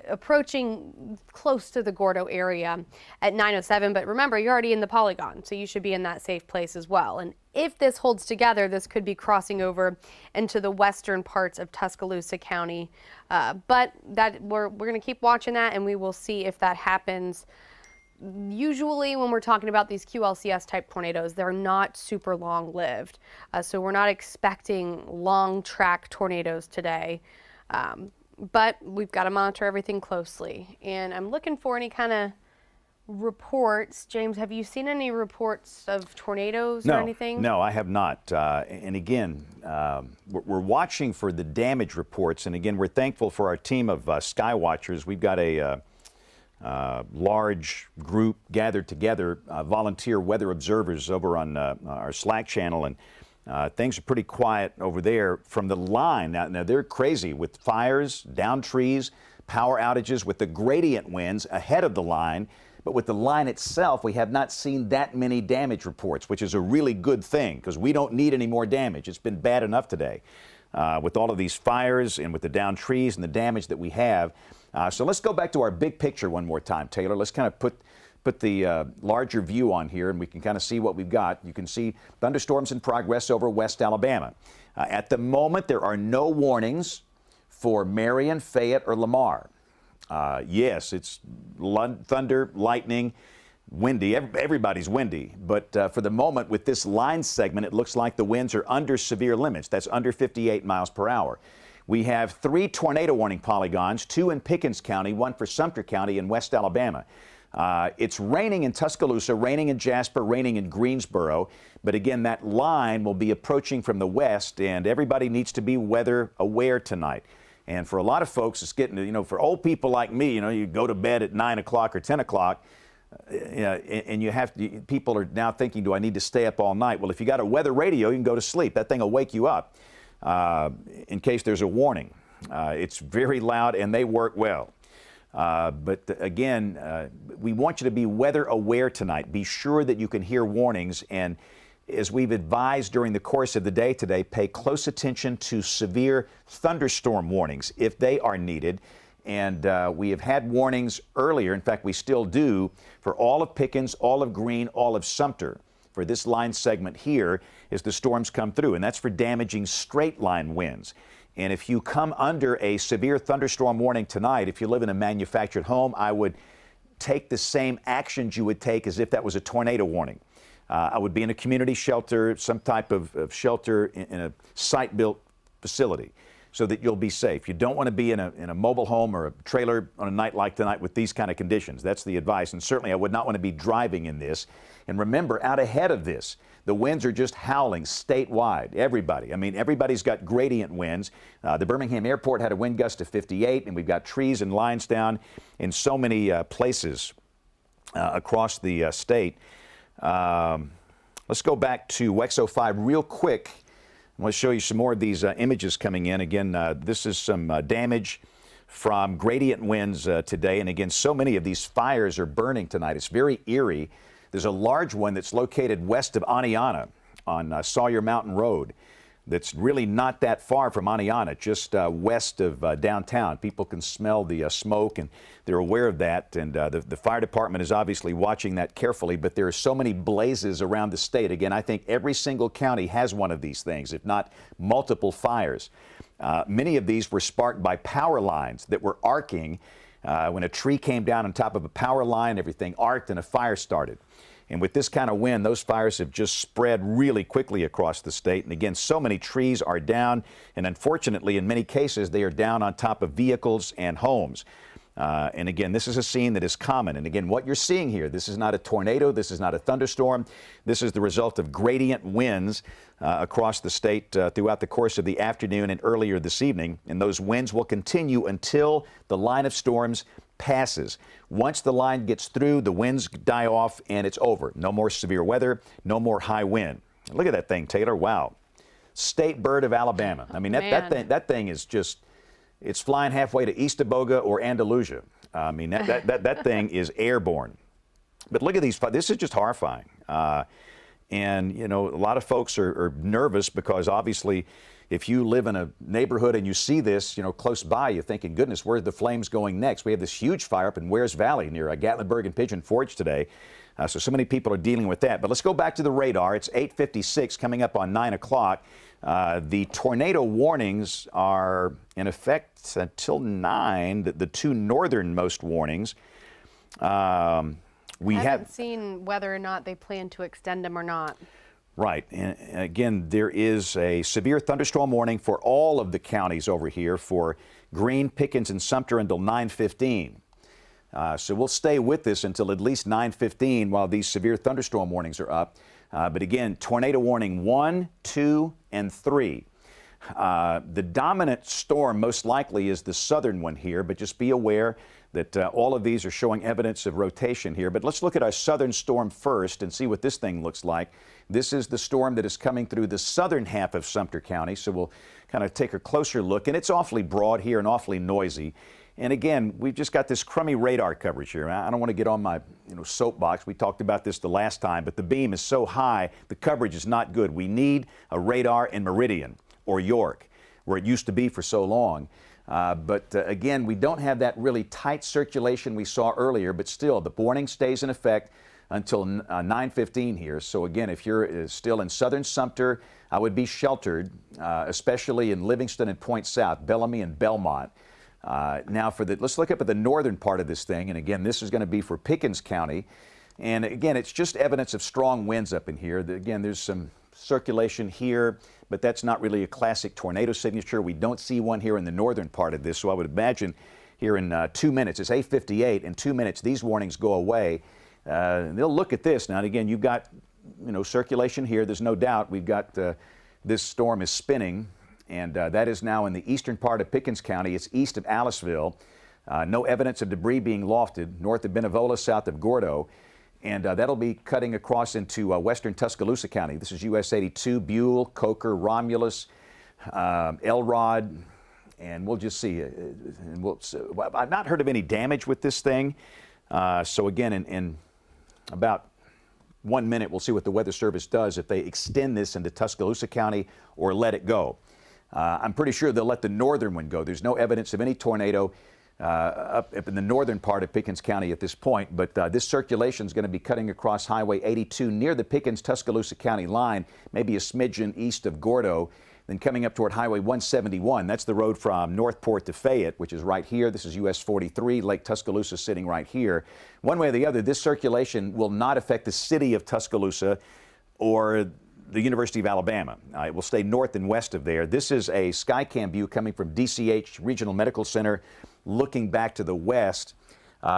approaching close to the Gordo area at 9:07. But remember, you're already in the polygon, so you should be in that safe place as well. And if this holds together, this could be crossing over into the western parts of Tuscaloosa County. But that we're going to keep watching that, and we will see if that happens. Usually when we're talking about these QLCS type tornadoes, they're not super long lived. So we're not expecting long track tornadoes today. But we've got to monitor everything closely. And I'm looking for any kind of reports. James, have you seen any reports of tornadoes or anything? No, I have not. And again, we're watching for the damage reports. And again, we're thankful for our team of sky watchers. We've got a large group gathered together, volunteer weather observers over on our Slack channel. And things are pretty quiet over there from the line. Now they're crazy with fires, down trees, power outages with the gradient winds ahead of the line. But with the line itself, we have not seen that many damage reports, which is a really good thing because we don't need any more damage. It's been bad enough today with all of these fires and with the down trees and the damage that we have. So let's go back to our big picture one more time, Taylor. Let's kind of put the larger view on here, and we can kind of see what we've got. You can see thunderstorms in progress over West Alabama. At the moment, there are no warnings for Marion, Fayette, or Lamar. Yes, it's thunder, lightning, windy. Everybody's windy. But for the moment, with this line segment, it looks like the winds are under severe limits. That's under 58 miles per hour. We have 3 tornado warning polygons, 2 in Pickens County, 1 for Sumter County in West Alabama. It's raining in Tuscaloosa, raining in Jasper, raining in Greensboro. But again, that line will be approaching from the west, and everybody needs to be weather aware tonight. And for a lot of folks, it's getting, for old people like me, you go to bed at 9 o'clock or 10 o'clock, and people are now thinking, do I need to stay up all night? Well, if you got a weather radio, you can go to sleep. That thing will wake you up in case there's a warning. It's very loud, and they work well. But again, we want you to be weather aware tonight. Be sure that you can hear warnings. And as we've advised during the course of the day today, pay close attention to severe thunderstorm warnings if they are needed. And we have had warnings earlier. In fact, we still do for all of Pickens, all of Greene, all of Sumter. For this line segment here as the storms come through. And that's for damaging straight line winds. And if you come under a severe thunderstorm warning tonight, if you live in a manufactured home, I would take the same actions you would take as if that was a tornado warning. I would be in a community shelter, some type of shelter in a site-built facility so that you'll be safe. You don't want to be in a mobile home or a trailer on a night like tonight with these kind of conditions. That's the advice. And certainly I would not want to be driving in this. And remember, out ahead of this, the winds are just howling statewide. Everybody. I mean, everybody's got gradient winds. The Birmingham airport had a wind gust of 58, and we've got trees and lines down in so many places across the state. Let's go back to WEX 05 real quick. I want to show you some more of these images coming in. Again, this is some damage from gradient winds today. And again, so many of these fires are burning tonight. It's very eerie. There's a large one that's located west of Aniana on Sawyer Mountain Road. That's really not that far from Aniana, just west of downtown. People can smell the smoke, and they're aware of that. And the fire department is obviously watching that carefully. But there are so many blazes around the state. Again, I think every single county has one of these things, if not multiple fires. Many of these were sparked by power lines that were arcing. When a tree came down on top of a power line, everything arced and a fire started. And with this kind of wind, those fires have just spread really quickly across the state. And again, so many trees are down. And unfortunately, in many cases, they are down on top of vehicles and homes. And again, this is a scene that is common. And again, what you're seeing here, this is not a tornado, this is not a thunderstorm. This is the result of gradient winds across the state throughout the course of the afternoon and earlier this evening. And those winds will continue until the line of storms passes. Once the line gets through, the winds die off and it's over. No more severe weather, no more high wind. Look at that thing, Taylor. Wow. State bird of Alabama. I mean, that thing is just, it's flying halfway to East Aboga or Andalusia. I mean, that thing is airborne. But look at these. This is just horrifying. And, you know, a lot of folks are nervous because obviously if you live in a neighborhood and you see this, you know, close by, you're thinking, goodness, where's the flames going next? We have this huge fire up in Wares Valley near Gatlinburg and Pigeon Forge today. So many people are dealing with that. But let's go back to the radar. It's 8:56 coming up on 9 o'clock. The tornado warnings are in effect until 9, the two northernmost warnings. We haven't seen whether or not they plan to extend them or not. Right. And again, there is a severe thunderstorm warning for all of the counties over here for Greene, Pickens, and Sumter until 9:15. So we'll stay with this until at least 9:15 while these severe thunderstorm warnings are up. But again, tornado warning 1, 2, and 3. The dominant storm most likely is the southern one here, but just be aware that all of these are showing evidence of rotation here. But let's look at our southern storm first and see what this thing looks like. This is the storm that is coming through the southern half of Sumter County, so we'll kind of take a closer look. And it's awfully broad here and awfully noisy. And again, we've just got this crummy radar coverage here. I don't want to get on my soapbox. We talked about this the last time, but the beam is so high, the coverage is not good. We need a radar in Meridian or York, where it used to be for so long. But again, we don't have that really tight circulation we saw earlier, but still, the warning stays in effect until 9:15 here. So again, if you're still in southern Sumter, I would be sheltered, especially in Livingston and Point South, Bellamy and Belmont. Now, let's look up at the northern part of this thing, and again, this is going to be for Pickens County. And again, it's just evidence of strong winds up in here. Again, there's some circulation here, but that's not really a classic tornado signature. We don't see one here in the northern part of this, so I would imagine here in 2 minutes, it's 8:58, in 2 minutes, these warnings go away. They'll look at this now, and again, you've got circulation here. There's no doubt we've got this storm is spinning. And that is now in the eastern part of Pickens County. It's east of Aliceville. No evidence of debris being lofted, north of Benevola, south of Gordo. And that'll be cutting across into western Tuscaloosa County. This is US 82, Buell, Coker, Romulus, Elrod, and we'll just see. I've not heard of any damage with this thing. So again, in about 1 minute, we'll see what the Weather Service does if they extend this into Tuscaloosa County or let it go. I'm pretty sure they'll let the northern one go. There's no evidence of any tornado up in the northern part of Pickens County at this point, but this circulation is going to be cutting across Highway 82 near the Pickens-Tuscaloosa County line, maybe a smidgen east of Gordo, then coming up toward Highway 171. That's the road from Northport to Fayette, which is right here. This is US 43, Lake Tuscaloosa sitting right here. One way or the other, this circulation will not affect the city of Tuscaloosa or the University of Alabama. It will stay north and west of there. This is a Skycam view coming from DCH Regional Medical Center, looking back to the west.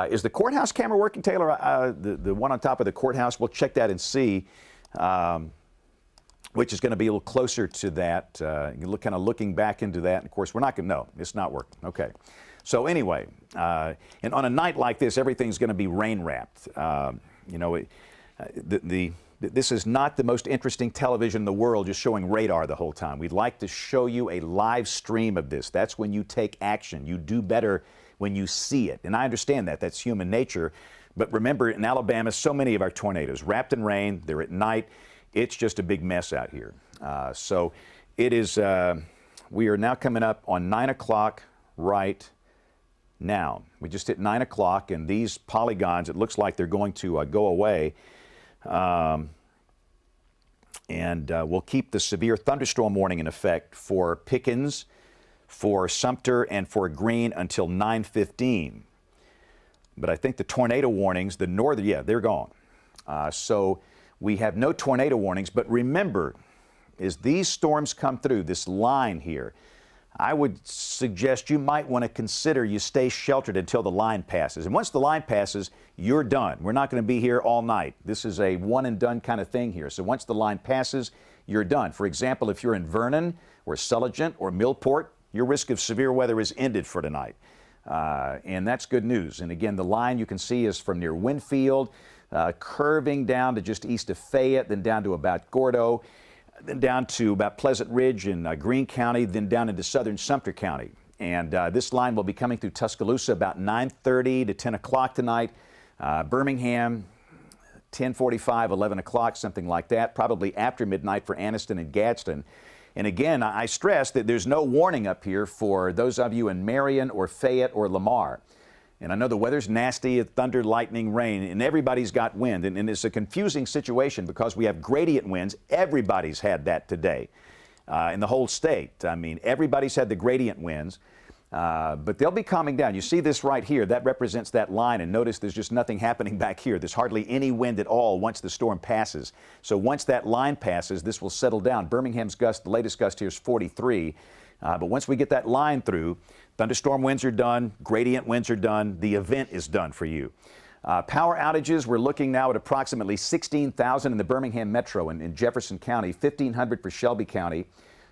Is the courthouse camera working, Taylor? The one on top of the courthouse, we'll check that and see, which is going to be a little closer to that. Kind of looking back into that. And of course, we're not going to know. It's not working. Okay. So anyway, and on a night like this, everything's going to be rain wrapped. This is not the most interesting television in the world, just showing radar the whole time. We'd like to show you a live stream of this. That's when you take action. You do better when you see it. And I understand that. That's human nature. But remember, in Alabama, so many of our tornadoes, wrapped in rain, they're at night. It's just a big mess out here. So it is, we are now coming up on 9 o'clock right now. We just hit 9 o'clock, and these polygons, it looks like they're going to go away. We'll keep the severe thunderstorm warning in effect for Pickens, for Sumter, and for Greene until 9:15. But I think the tornado warnings, the northern, they're gone. So we have no tornado warnings. But remember, as these storms come through, this line here, I would suggest you might want to consider you stay sheltered until the line passes. And once the line passes, you're done. We're not going to be here all night. This is a one and done kind of thing here. So once the line passes, you're done. For example, if you're in Vernon or Sulligent or Millport, your risk of severe weather is ended for tonight. And that's good news. And again, the line you can see is from near Winfield, curving down to just east of Fayette, then down to about Gordo, then down to about Pleasant Ridge in Greene County, then down into southern Sumter County. And this line will be coming through Tuscaloosa about 9:30 to 10 o'clock tonight. Birmingham, 10:45, 11 o'clock, something like that, probably after midnight for Anniston and Gadsden. And again, I stress that there's no warning up here for those of you in Marion or Fayette or Lamar. And I know the weather's nasty, thunder, lightning, rain, and everybody's got wind. And it's a confusing situation because we have gradient winds. Everybody's had that today in the whole state. I mean, everybody's had the gradient winds, but they'll be calming down. You see this right here. That represents that line. And notice there's just nothing happening back here. There's hardly any wind at all once the storm passes. So once that line passes, this will settle down. Birmingham's gust, the latest gust here is 43. But once we get that line through, thunderstorm winds are done, gradient winds are done, the event is done for you. Power outages, we're looking now at approximately 16,000 in the Birmingham Metro and in Jefferson County, 1,500 for Shelby County,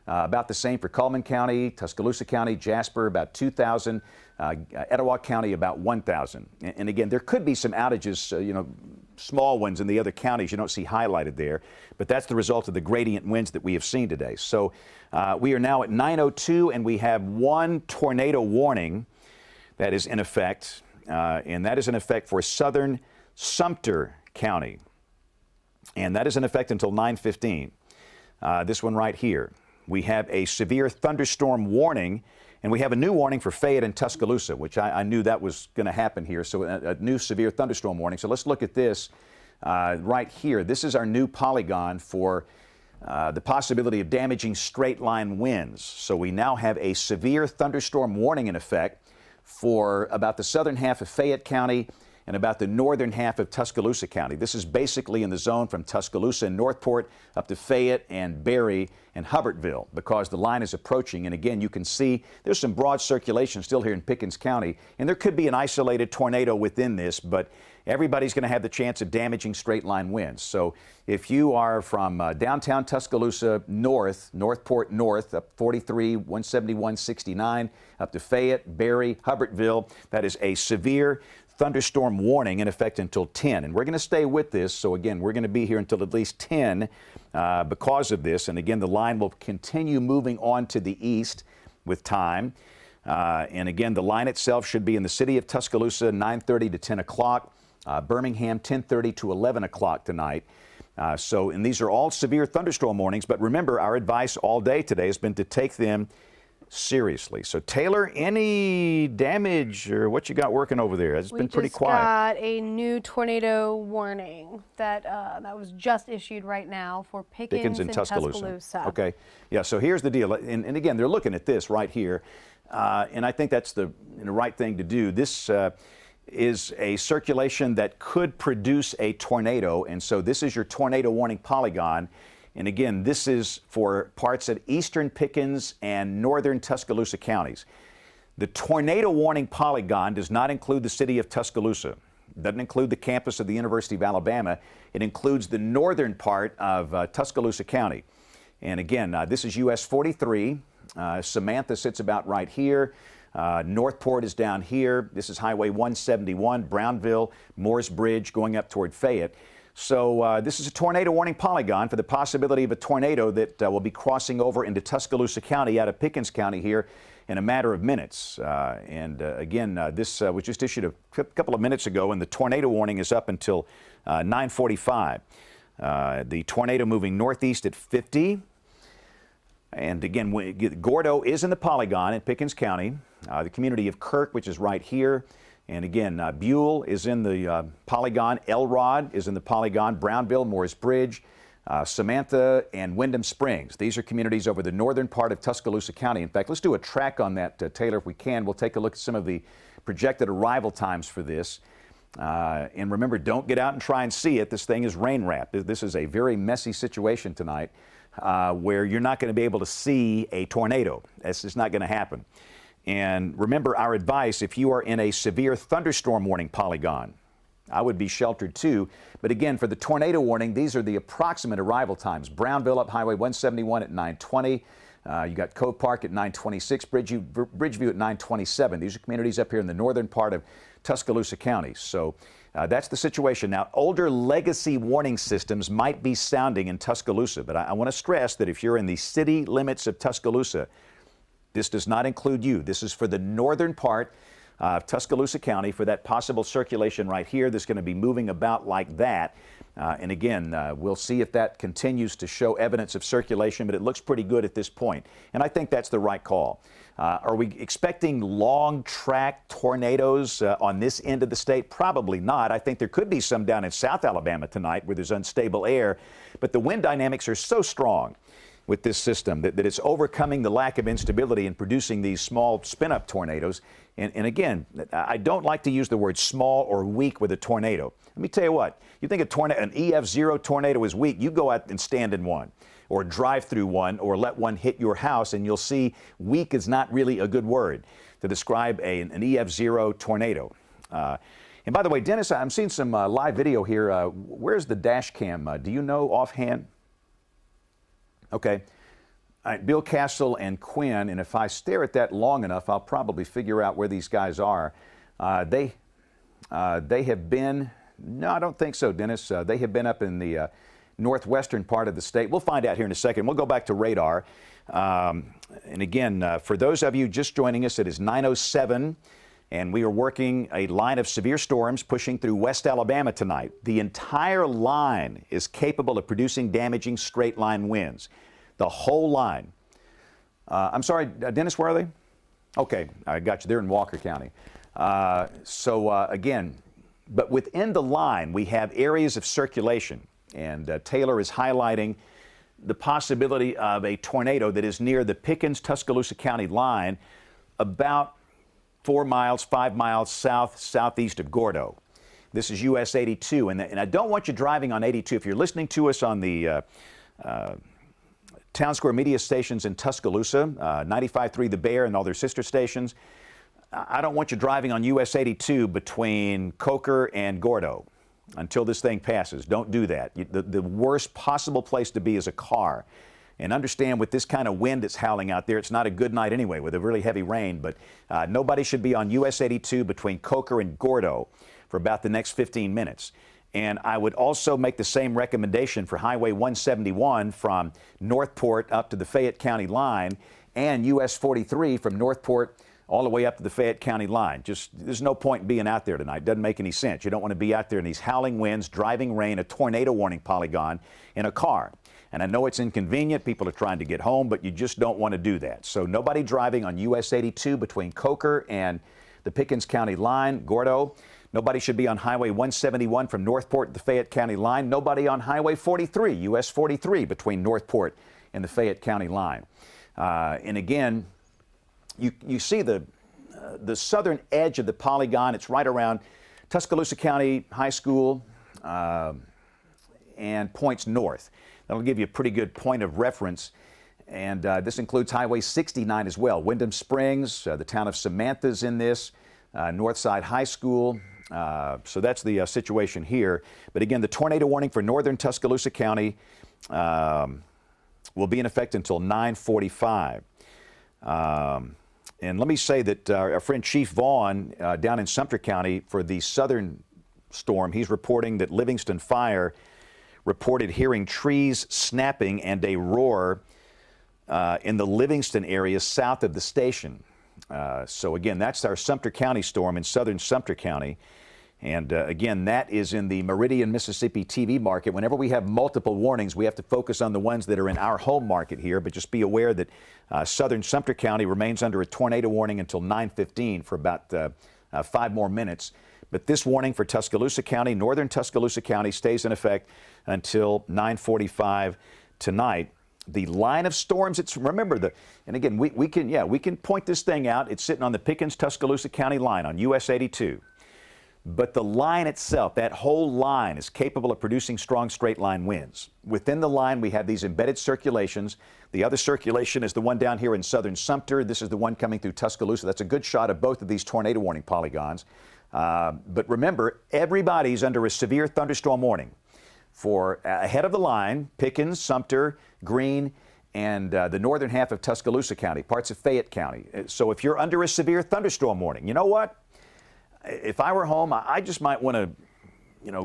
about the same for Cullman County, Tuscaloosa County, Jasper, about 2,000, Etowah County, about 1,000. And again, there could be some outages, small ones in the other counties you don't see highlighted there, but that's the result of the gradient winds that we have seen today. So we are now at 9:02 and we have one tornado warning that is in effect, and that is in effect for southern Sumter County. And that is in effect until 9:15. This one right here. We have a severe thunderstorm warning, and we have a new warning for Fayette and Tuscaloosa, which I knew that was going to happen here. So a new severe thunderstorm warning. So let's look at this right here. This is our new polygon for the possibility of damaging straight line winds. So we now have a severe thunderstorm warning in effect for about the southern half of Fayette County and about the northern half of Tuscaloosa County. This is basically in the zone from Tuscaloosa and Northport up to Fayette and Berry and Hubbardsville because the line is approaching. And again, you can see there's some broad circulation still here in Pickens County, and there could be an isolated tornado within this, but everybody's going to have the chance of damaging straight line winds. So if you are from downtown Tuscaloosa north, Northport north, up 43, 171, 69, up to Fayette, Berry, Hubbardsville, that is a severe thunderstorm warning in effect until 10. And we're going to stay with this. So again, we're going to be here until at least 10 because of this. And again, the line will continue moving on to the east with time. And again, the line itself should be in the city of Tuscaloosa, 9:30 to 10 o'clock. Birmingham, 10:30 to 11 o'clock tonight. And these are all severe thunderstorm warnings. But remember, our advice all day today has been to take them seriously. So Taylor, any damage or what you got working over there? It's been pretty quiet. We just got a new tornado warning that was just issued right now for Pickens and Tuscaloosa. Okay, yeah, so here's the deal. And again, they're looking at this right here. And I think that's the right thing to do. This is a circulation that could produce a tornado. And so this is your tornado warning polygon. And again, this is for parts of eastern Pickens and northern Tuscaloosa counties. The tornado warning polygon does not include the city of Tuscaloosa. It doesn't include the campus of the University of Alabama. It includes the northern part of Tuscaloosa County. And again, this is US 43. Samantha sits about right here. Northport is down here. This is Highway 171, Brownville, Moores Bridge going up toward Fayette. So this is a tornado warning polygon for the possibility of a tornado that will be crossing over into Tuscaloosa County out of Pickens County here in a matter of minutes. Again, this was just issued a couple of minutes ago, and the tornado warning is up until 9:45. The tornado moving northeast at 50. And again, Gordo is in the polygon in Pickens County. The community of Kirk, which is right here. And again, Buell is in the polygon. Elrod is in the polygon. Brownville, Moores Bridge, Samantha, and Wyndham Springs. These are communities over the northern part of Tuscaloosa County. In fact, let's do a track on that, Taylor, if we can. We'll take a look at some of the projected arrival times for this. And remember, don't get out and try and see it. This thing is rain wrapped. This is a very messy situation tonight. where you're not going to be able to see a tornado. That's just not going to happen. And remember our advice, if you are in a severe thunderstorm warning polygon, I would be sheltered too. But again, for the tornado warning, these are the approximate arrival times. Brownville up Highway 171 at 9:20. You got Cove Park at 9:26, Bridgeview at 9:27. These are communities up here in the northern part of Tuscaloosa County. So that's the situation. Now, older legacy warning systems might be sounding in Tuscaloosa, but I want to stress that if you're in the city limits of Tuscaloosa, this does not include you. This is for the northern part of Tuscaloosa County, for that possible circulation right here that's going to be moving about like that. And again, we'll see if that continues to show evidence of circulation, but it looks pretty good at this point. And I think that's the right call. Are we expecting long track tornadoes on this end of the state? Probably not. I think there could be some down in South Alabama tonight where there's unstable air, but the wind dynamics are so strong with this system that it's overcoming the lack of instability and producing these small spin-up tornadoes. And again, I don't like to use the word small or weak with a tornado. Let me tell you what, you think an EF0 tornado is weak, you go out and stand in one, or drive through one, or let one hit your house, and you'll see weak is not really a good word to describe an EF0 tornado. And by the way, Dennis, I'm seeing some live video here. Where's the dash cam? Do you know offhand? Okay. All right, Bill Castle and Quinn, and if I stare at that long enough, I'll probably figure out where these guys are. They have been, no, I don't think so, Dennis. They have been up in the northwestern part of the state. We'll find out here in a second. We'll go back to radar. And again, for those of you just joining us, it is 9:07, and we are working a line of severe storms pushing through West Alabama tonight. The entire line is capable of producing damaging straight line winds. The whole line. I'm sorry, Dennis, where are they? Okay, I got you. They're in Walker County. Again, but within the line, we have areas of circulation, and Taylor is highlighting the possibility of a tornado that is near the Pickens-Tuscaloosa County line, about 4 miles, 5 miles southeast of Gordo. This is US 82, and I don't want you driving on 82. If you're listening to us on the Town Square media stations in Tuscaloosa, 95.3 The Bear and all their sister stations, I don't want you driving on US 82 between Coker and Gordo until this thing passes. Don't do that. The worst possible place to be is a car. And understand, with this kind of wind that's howling out there, it's not a good night anyway with a really heavy rain, but nobody should be on US 82 between Coker and Gordo for about the next 15 minutes. And I would also make the same recommendation for Highway 171 from Northport up to the Fayette County line, and US 43 from Northport all the way up to the Fayette County line. Just, there's no point in being out there tonight. Doesn't make any sense. You don't want to be out there in these howling winds, driving rain, a tornado warning polygon in a car. And I know it's inconvenient. People are trying to get home, but you just don't want to do that. So nobody driving on US 82 between Coker and the Pickens County line, Gordo. Nobody should be on Highway 171 from Northport to the Fayette County line. Nobody on Highway 43, US 43, between Northport and the Fayette County line. And again, you see the southern edge of the polygon. It's right around Tuscaloosa County High School and points north. That'll give you a pretty good point of reference. And this includes Highway 69 as well. Wyndham Springs, the town of Samantha's in this, Northside High School. So that's the situation here. But again, the tornado warning for northern Tuscaloosa County will be in effect until 9:45. And let me say that our friend Chief Vaughn down in Sumter County for the southern storm, he's reporting that Livingston Fire reported hearing trees snapping and a roar in the Livingston area south of the station. So again, that's our Sumter County storm in southern Sumter County. And again, that is in the Meridian, Mississippi TV market. Whenever we have multiple warnings, we have to focus on the ones that are in our home market here. But just be aware that southern Sumter County remains under a tornado warning until 9:15 for about 5 more minutes. But this warning for Tuscaloosa County, northern Tuscaloosa County, stays in effect until 9:45 tonight. The line of storms, remember, and again, we can point this thing out. It's sitting on the Pickens-Tuscaloosa County line on US 82. But the line itself, that whole line, is capable of producing strong straight line winds. Within the line, we have these embedded circulations. The other circulation is the one down here in southern Sumter. This is the one coming through Tuscaloosa. That's a good shot of both of these tornado warning polygons. But remember, everybody's under a severe thunderstorm warning for ahead of the line, Pickens, Sumter, Greene, and the northern half of Tuscaloosa County, parts of Fayette County. So if you're under a severe thunderstorm warning, you know what? If I were home, I just might want to,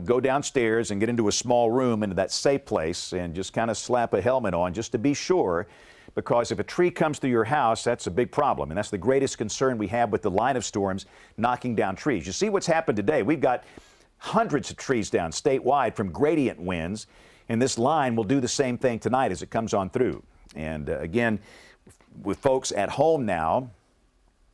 go downstairs and get into a small room, into that safe place, and just kind of slap a helmet on just to be sure, because if a tree comes through your house, that's a big problem, and that's the greatest concern we have with the line of storms knocking down trees. You see what's happened today. We've got hundreds of trees down statewide from gradient winds, and this line will do the same thing tonight as it comes on through. And again, with folks at home now,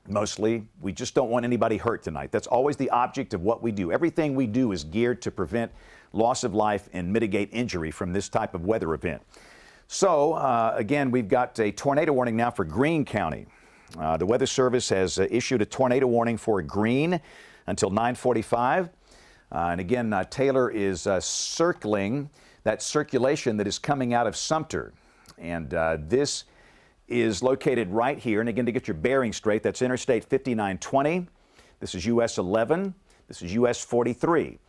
mostly, we just don't want anybody hurt tonight. That's always the object of what we do. Everything we do is geared to prevent loss of life and mitigate injury from this type of weather event. So, again, we've got a tornado warning now for Greene County. The Weather Service has issued a tornado warning for Greene until 9:45. And again, Taylor is circling that circulation that is coming out of Sumter. And this is located right here. And again, to get your bearing straight, that's Interstate 5920. This is US 11. This is US 43.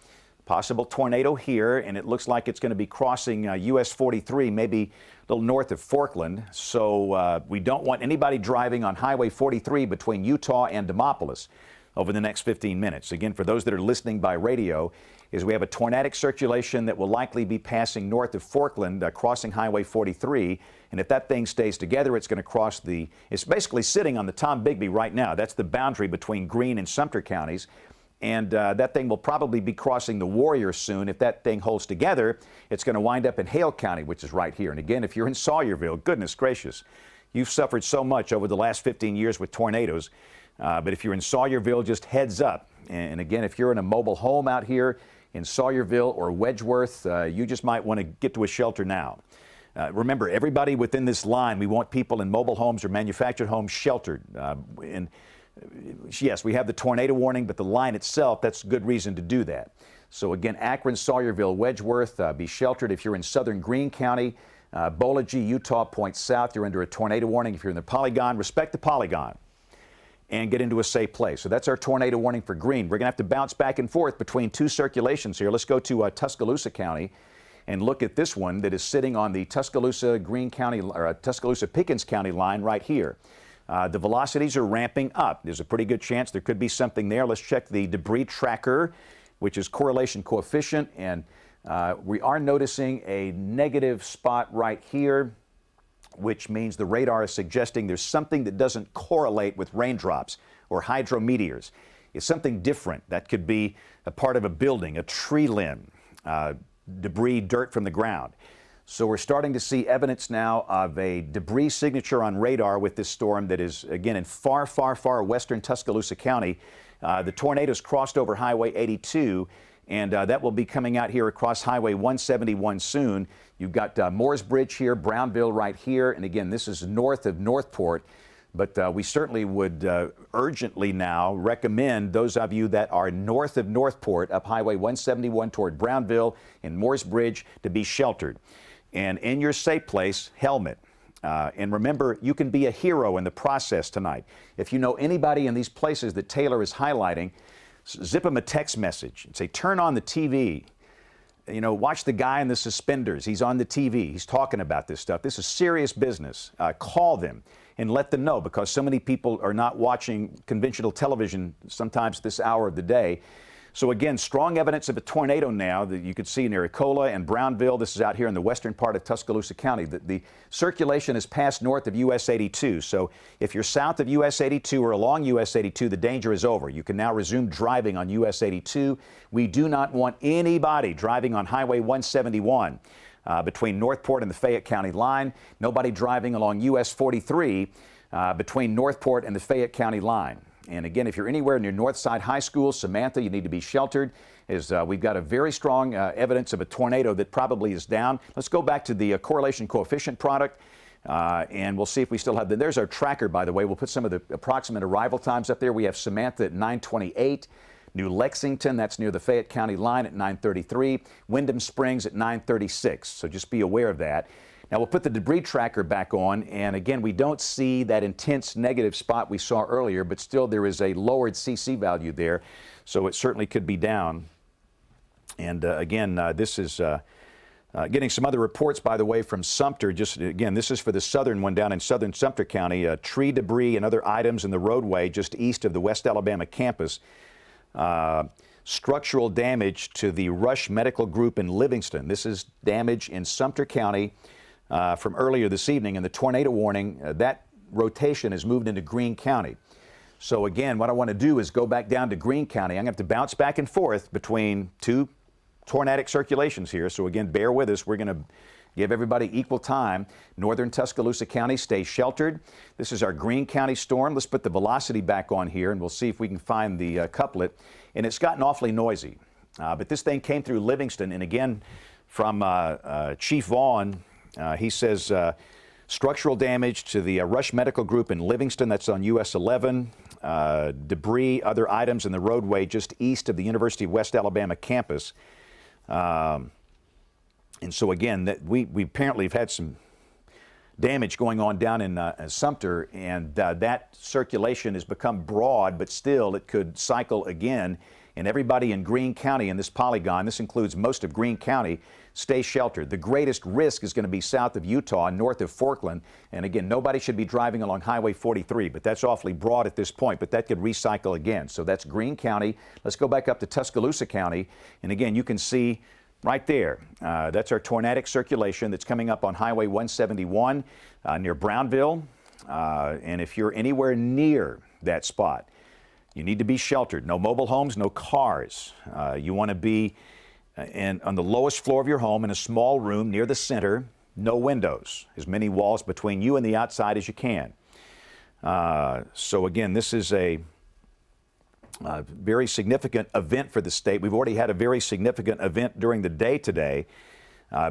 Possible tornado here, and it looks like it's going to be crossing US 43, maybe a little north of Forkland. So we don't want anybody driving on Highway 43 between Utah and Demopolis over the next 15 minutes. Again, for those that are listening by radio, is we have a tornadic circulation that will likely be passing north of Forkland, crossing Highway 43. And if that thing stays together, it's going to cross it's basically sitting on the Tom Bigby right now. That's the boundary between Greene and Sumter counties. And that thing will probably be crossing the Warrior soon. If that thing holds together, it's going to wind up in Hale County, which is right here. And again, if you're in Sawyerville, goodness gracious, you've suffered so much over the last 15 years with tornadoes. But if you're in Sawyerville, just heads up. And again, if you're in a mobile home out here in Sawyerville or Wedgeworth, you just might want to get to a shelter now. Remember, everybody within this line, we want people in mobile homes or manufactured homes sheltered. Yes, we have the tornado warning, but the line itself, that's good reason to do that. So again, Akron, Sawyerville, Wedgeworth, be sheltered. If you're in southern Greene County, Bolagie, Utah, point south, you're under a tornado warning. If you're in the Polygon, respect the Polygon and get into a safe place. So that's our tornado warning for Greene. We're going to have to bounce back and forth between two circulations here. Let's go to Tuscaloosa County and look at this one that is sitting on the Tuscaloosa Greene County or Tuscaloosa Pickens County line right here. The velocities are ramping up. There's a pretty good chance there could be something there. Let's check the debris tracker, which is correlation coefficient, and we are noticing a negative spot right here, which means the radar is suggesting there's something that doesn't correlate with raindrops or hydrometeors. It's something different. That could be a part of a building, a tree limb, debris, dirt from the ground. So we're starting to see evidence now of a debris signature on radar with this storm that is, again, in far, far, far western Tuscaloosa County. The tornadoes crossed over Highway 82, and that will be coming out here across Highway 171 soon. You've got Moores Bridge here, Brownville right here, and again, this is north of Northport. But we certainly would urgently now recommend those of you that are north of Northport up Highway 171 toward Brownville and Moores Bridge to be sheltered. And in your safe place, helmet. And remember, you can be a hero in the process tonight. If you know anybody in these places that Taylor is highlighting, zip them a text message and say, turn on the TV. You know, watch the guy in the suspenders. He's on the TV. He's talking about this stuff. This is serious business. Call them and let them know, because so many people are not watching conventional television sometimes this hour of the day. So again, strong evidence of a tornado now that you could see near Ecola and Brownville. This is out here in the western part of Tuscaloosa County. The circulation is passed north of US 82. So if you're south of US 82 or along US 82, the danger is over. You can now resume driving on US 82. We do not want anybody driving on Highway 171 between Northport and the Fayette County line. Nobody driving along US 43 between Northport and the Fayette County line. And again, if you're anywhere near Northside High School, Samantha, you need to be sheltered, as we've got a very strong evidence of a tornado that probably is down. Let's go back to the correlation coefficient product, and we'll see if we still have there's our tracker, by the way. We'll put some of the approximate arrival times up there. We have Samantha at 9:28, New Lexington, that's near the Fayette County line at 9:33. Wyndham Springs at 9:36. So just be aware of that. Now we'll put the debris tracker back on, and again, we don't see that intense negative spot we saw earlier, but still there is a lowered CC value there, so it certainly could be down. And again, this is getting some other reports, by the way, from Sumter. Just again, this is for the southern one down in southern Sumter County. Tree debris and other items in the roadway just east of the West Alabama campus. Structural damage to the Rush Medical Group in Livingston. This is damage in Sumter County from earlier this evening, and the tornado warning, that rotation has moved into Greene County. So again, what I want to do is go back down to Greene County. I'm going to have to bounce back and forth between two tornadic circulations here. So again, bear with us. We're going to give everybody equal time. Northern Tuscaloosa County, stay sheltered. This is our Greene County storm. Let's put the velocity back on here, and we'll see if we can find the couplet. And it's gotten awfully noisy. But this thing came through Livingston, and again, from Chief Vaughn, he says structural damage to the Rush Medical Group in Livingston, that's on US 11. Debris, other items in the roadway just east of the University of West Alabama campus. And so again, we apparently have had some damage going on down in Sumter, and that circulation has become broad, but still it could cycle again. And everybody in Greene County in this polygon, this includes most of Greene County, stay sheltered. The greatest risk is going to be south of Utah, north of Forkland. And again, nobody should be driving along Highway 43, but that's awfully broad at this point, but that could recycle again. So that's Greene County. Let's go back up to Tuscaloosa County. And again, you can see right there, that's our tornadic circulation that's coming up on Highway 171 near Brownville. And if you're anywhere near that spot, you need to be sheltered. No mobile homes, no cars. You want to be on the lowest floor of your home in a small room near the center, no windows, as many walls between you and the outside as you can. So again, this is a very significant event for the state. We've already had a very significant event during the day today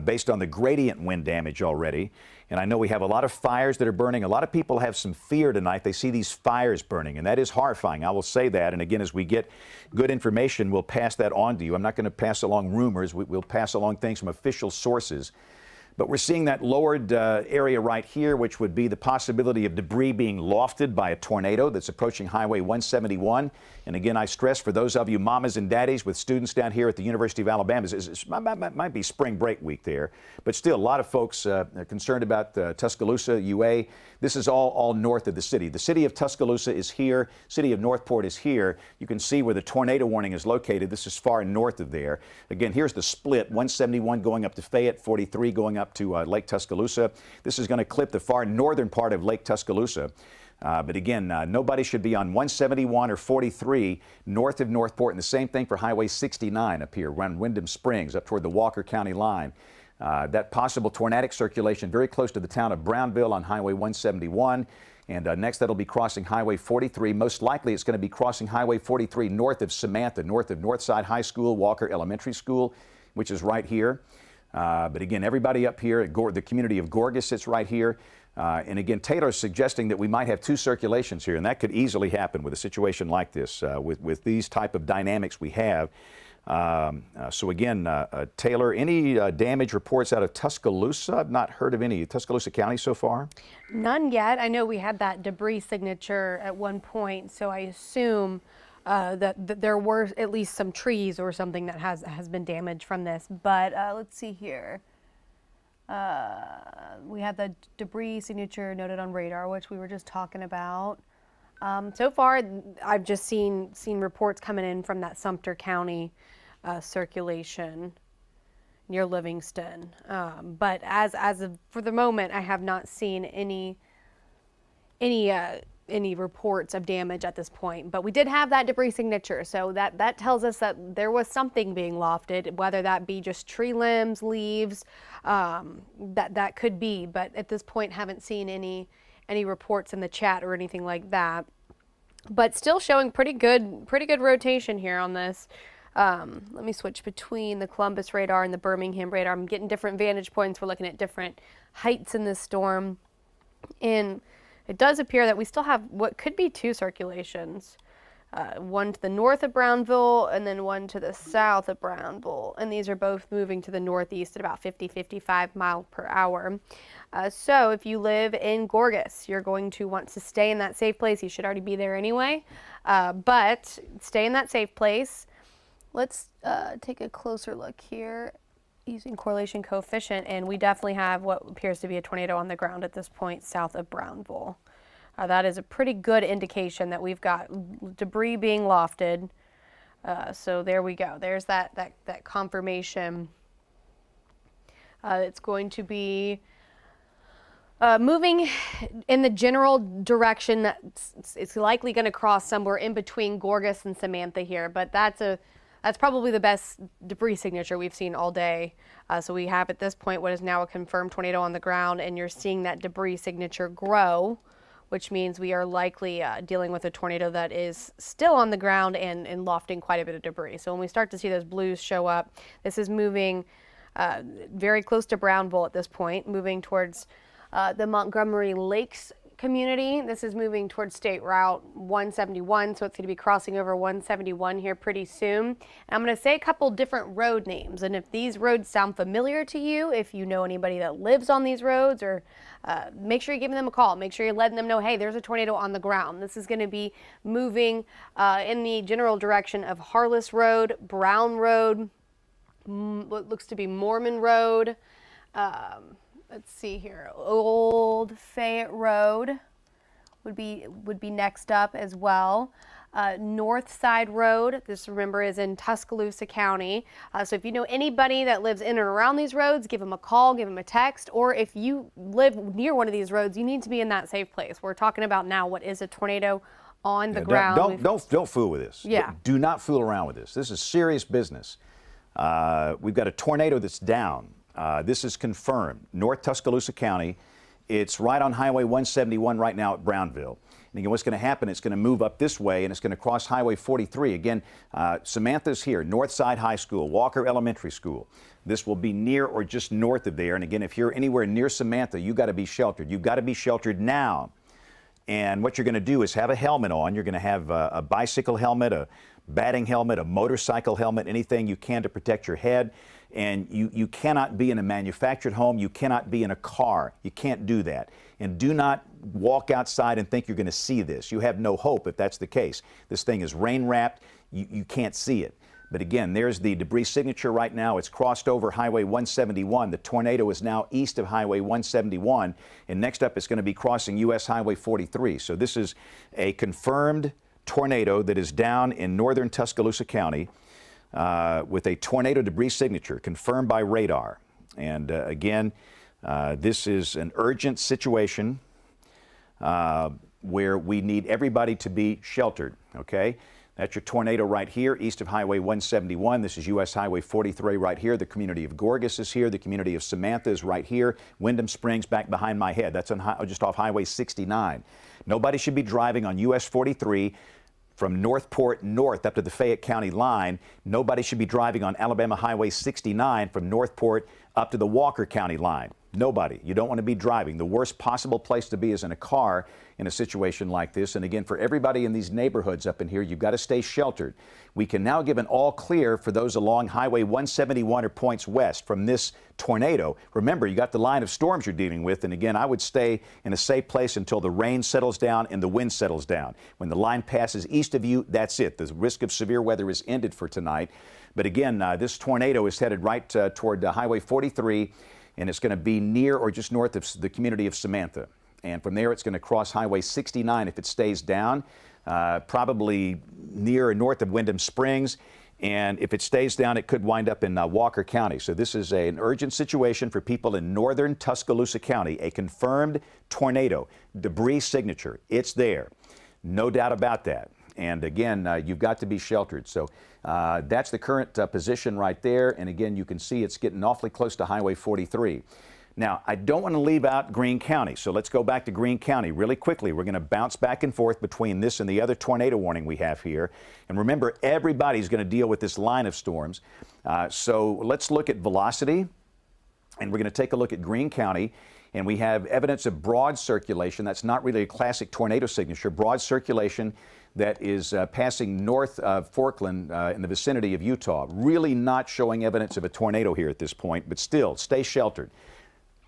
based on the gradient wind damage already. And I know we have a lot of fires that are burning. A lot of people have some fear tonight. They see these fires burning, and that is horrifying. I will say that. And again, as we get good information, we'll pass that on to you. I'm not going to pass along rumors. We'll pass along things from official sources. But we're seeing that lowered area right here, which would be the possibility of debris being lofted by a tornado that's approaching Highway 171. And again, I stress for those of you mamas and daddies with students down here at the University of Alabama, it might be spring break week there, but still a lot of folks are concerned about Tuscaloosa, UA. This is all north of the city. The city of Tuscaloosa is here. City of Northport is here. You can see where the tornado warning is located. This is far north of there. Again, here's the split, 171 going up to Fayette, 43 going up to Lake Tuscaloosa. This is going to clip the far northern part of Lake Tuscaloosa. But again, nobody should be on 171 or 43 north of Northport, and the same thing for Highway 69 up here around Wyndham Springs up toward the Walker County line. That possible tornadic circulation very close to the town of Brownville on Highway 171. And next, that'll be crossing Highway 43. Most likely, it's going to be crossing Highway 43 north of Samantha, north of Northside High School, Walker Elementary School, which is right here. But again, everybody up here, the community of Gorgas sits right here. And again, Taylor's suggesting that we might have two circulations here, and that could easily happen with a situation like this, with these type of dynamics we have. So again, Taylor, any damage reports out of Tuscaloosa? I've not heard of any. Tuscaloosa County so far? None yet. I know we had that debris signature at one point, so I assume that there were at least some trees or something that has been damaged from this. But let's see here. We have the debris signature noted on radar, which we were just talking about. So far, I've just seen reports coming in from that Sumter County circulation near Livingston. But as of for the moment, I have not seen any reports of damage at this point. But we did have that debris signature, so that tells us that there was something being lofted, whether that be just tree limbs, leaves, that could be. But at this point, haven't seen any reports in the chat or anything like that. But still showing pretty good rotation here on this. Let me switch between the Columbus radar and the Birmingham radar. I'm getting different vantage points. We're looking at different heights in this storm. And it does appear that we still have what could be two circulations. one to the north of Brownville, and then one to the south of Brownville. And these are both moving to the northeast at about 50-55 miles per hour. So if you live in Gorgas, you're going to want to stay in that safe place. You should already be there anyway, but stay in that safe place. Let's take a closer look here using correlation coefficient, and we definitely have what appears to be a tornado on the ground at this point south of Brownville. That is a pretty good indication that we've got debris being lofted. So there we go. There's that confirmation. It's going to be moving in the general direction that it's likely going to cross somewhere in between Gorgas and Samantha here, but that's probably the best debris signature we've seen all day. So we have at this point what is now a confirmed tornado on the ground, and you're seeing that debris signature grow, which means we are likely dealing with a tornado that is still on the ground and lofting quite a bit of debris. So when we start to see those blues show up, this is moving very close to Brownville at this point, moving towards the Montgomery Lakes community. This is moving towards State Route 171, so it's going to be crossing over 171 here pretty soon. And I'm going to say a couple different road names, and if these roads sound familiar to you, if you know anybody that lives on these roads, or make sure you're giving them a call. Make sure you're letting them know, hey, there's a tornado on the ground. This is going to be moving in the general direction of Harless Road, Brown Road, what looks to be Mormon Road. Let's see here. Old Fayette Road would be next up as well. North Side Road, this remember is in Tuscaloosa County. So if you know anybody that lives in and around these roads, give them a call, give them a text, or if you live near one of these roads, you need to be in that safe place. We're talking about now what is a tornado on the ground. Don't fool with this. Yeah. Do not fool around with this. This is serious business. We've got a tornado that's down. This is confirmed. North Tuscaloosa County. It's right on Highway 171 right now at Brownville. And again, what's going to happen, it's going to move up this way, and it's going to cross Highway 43. Again, Samantha's here, Northside High School, Walker Elementary School. This will be near or just north of there. And again, if you're anywhere near Samantha, you've got to be sheltered. You've got to be sheltered now. And what you're going to do is have a helmet on. You're going to have a bicycle helmet, a batting helmet, a motorcycle helmet, anything you can to protect your head. And you cannot be in a manufactured home. You cannot be in a car. You can't do that. And do not walk outside and think you're going to see this. You have no hope if that's the case. This thing is rain wrapped. You can't see it. But again, there's the debris signature right now. It's crossed over Highway 171. The tornado is now east of Highway 171. And next up, it's going to be crossing U.S. Highway 43. So this is a confirmed tornado that is down in northern Tuscaloosa County with a tornado debris signature confirmed by radar. And again, this is an urgent situation where we need everybody to be sheltered, okay? That's your tornado right here, east of Highway 171. This is U.S. Highway 43 right here. The community of Gorgas is here. The community of Samantha is right here. Wyndham Springs back behind my head. That's on just off Highway 69. Nobody should be driving on U.S. 43 from Northport north up to the Fayette County line. Nobody should be driving on Alabama Highway 69 from Northport up to the Walker County line. Nobody. You don't want to be driving. The worst possible place to be is in a car in a situation like this. And again, for everybody in these neighborhoods up in here, you've got to stay sheltered. We can now give an all clear for those along Highway 171 or points west from this tornado. Remember, you got the line of storms you're dealing with. And again, I would stay in a safe place until the rain settles down and the wind settles down. When the line passes east of you, that's it. The risk of severe weather is ended for tonight. But again, this tornado is headed right toward Highway 43. And it's going to be near or just north of the community of Samantha. And from there, it's going to cross Highway 69 if it stays down, probably near or north of Wyndham Springs. And if it stays down, it could wind up in Walker County. So this is an urgent situation for people in northern Tuscaloosa County, a confirmed tornado, debris signature. It's there. No doubt about that. And again, you've got to be sheltered. So that's the current position right there. And again, you can see it's getting awfully close to Highway 43. Now, I don't want to leave out Greene County. So let's go back to Greene County really quickly. We're going to bounce back and forth between this and the other tornado warning we have here. And remember, everybody's going to deal with this line of storms. So let's look at velocity. And we're going to take a look at Greene County. And we have evidence of broad circulation. That's not really a classic tornado signature. Broad circulation. that is passing north of Forkland in the vicinity of Utah. Really not showing evidence of a tornado here at this point, but still, stay sheltered.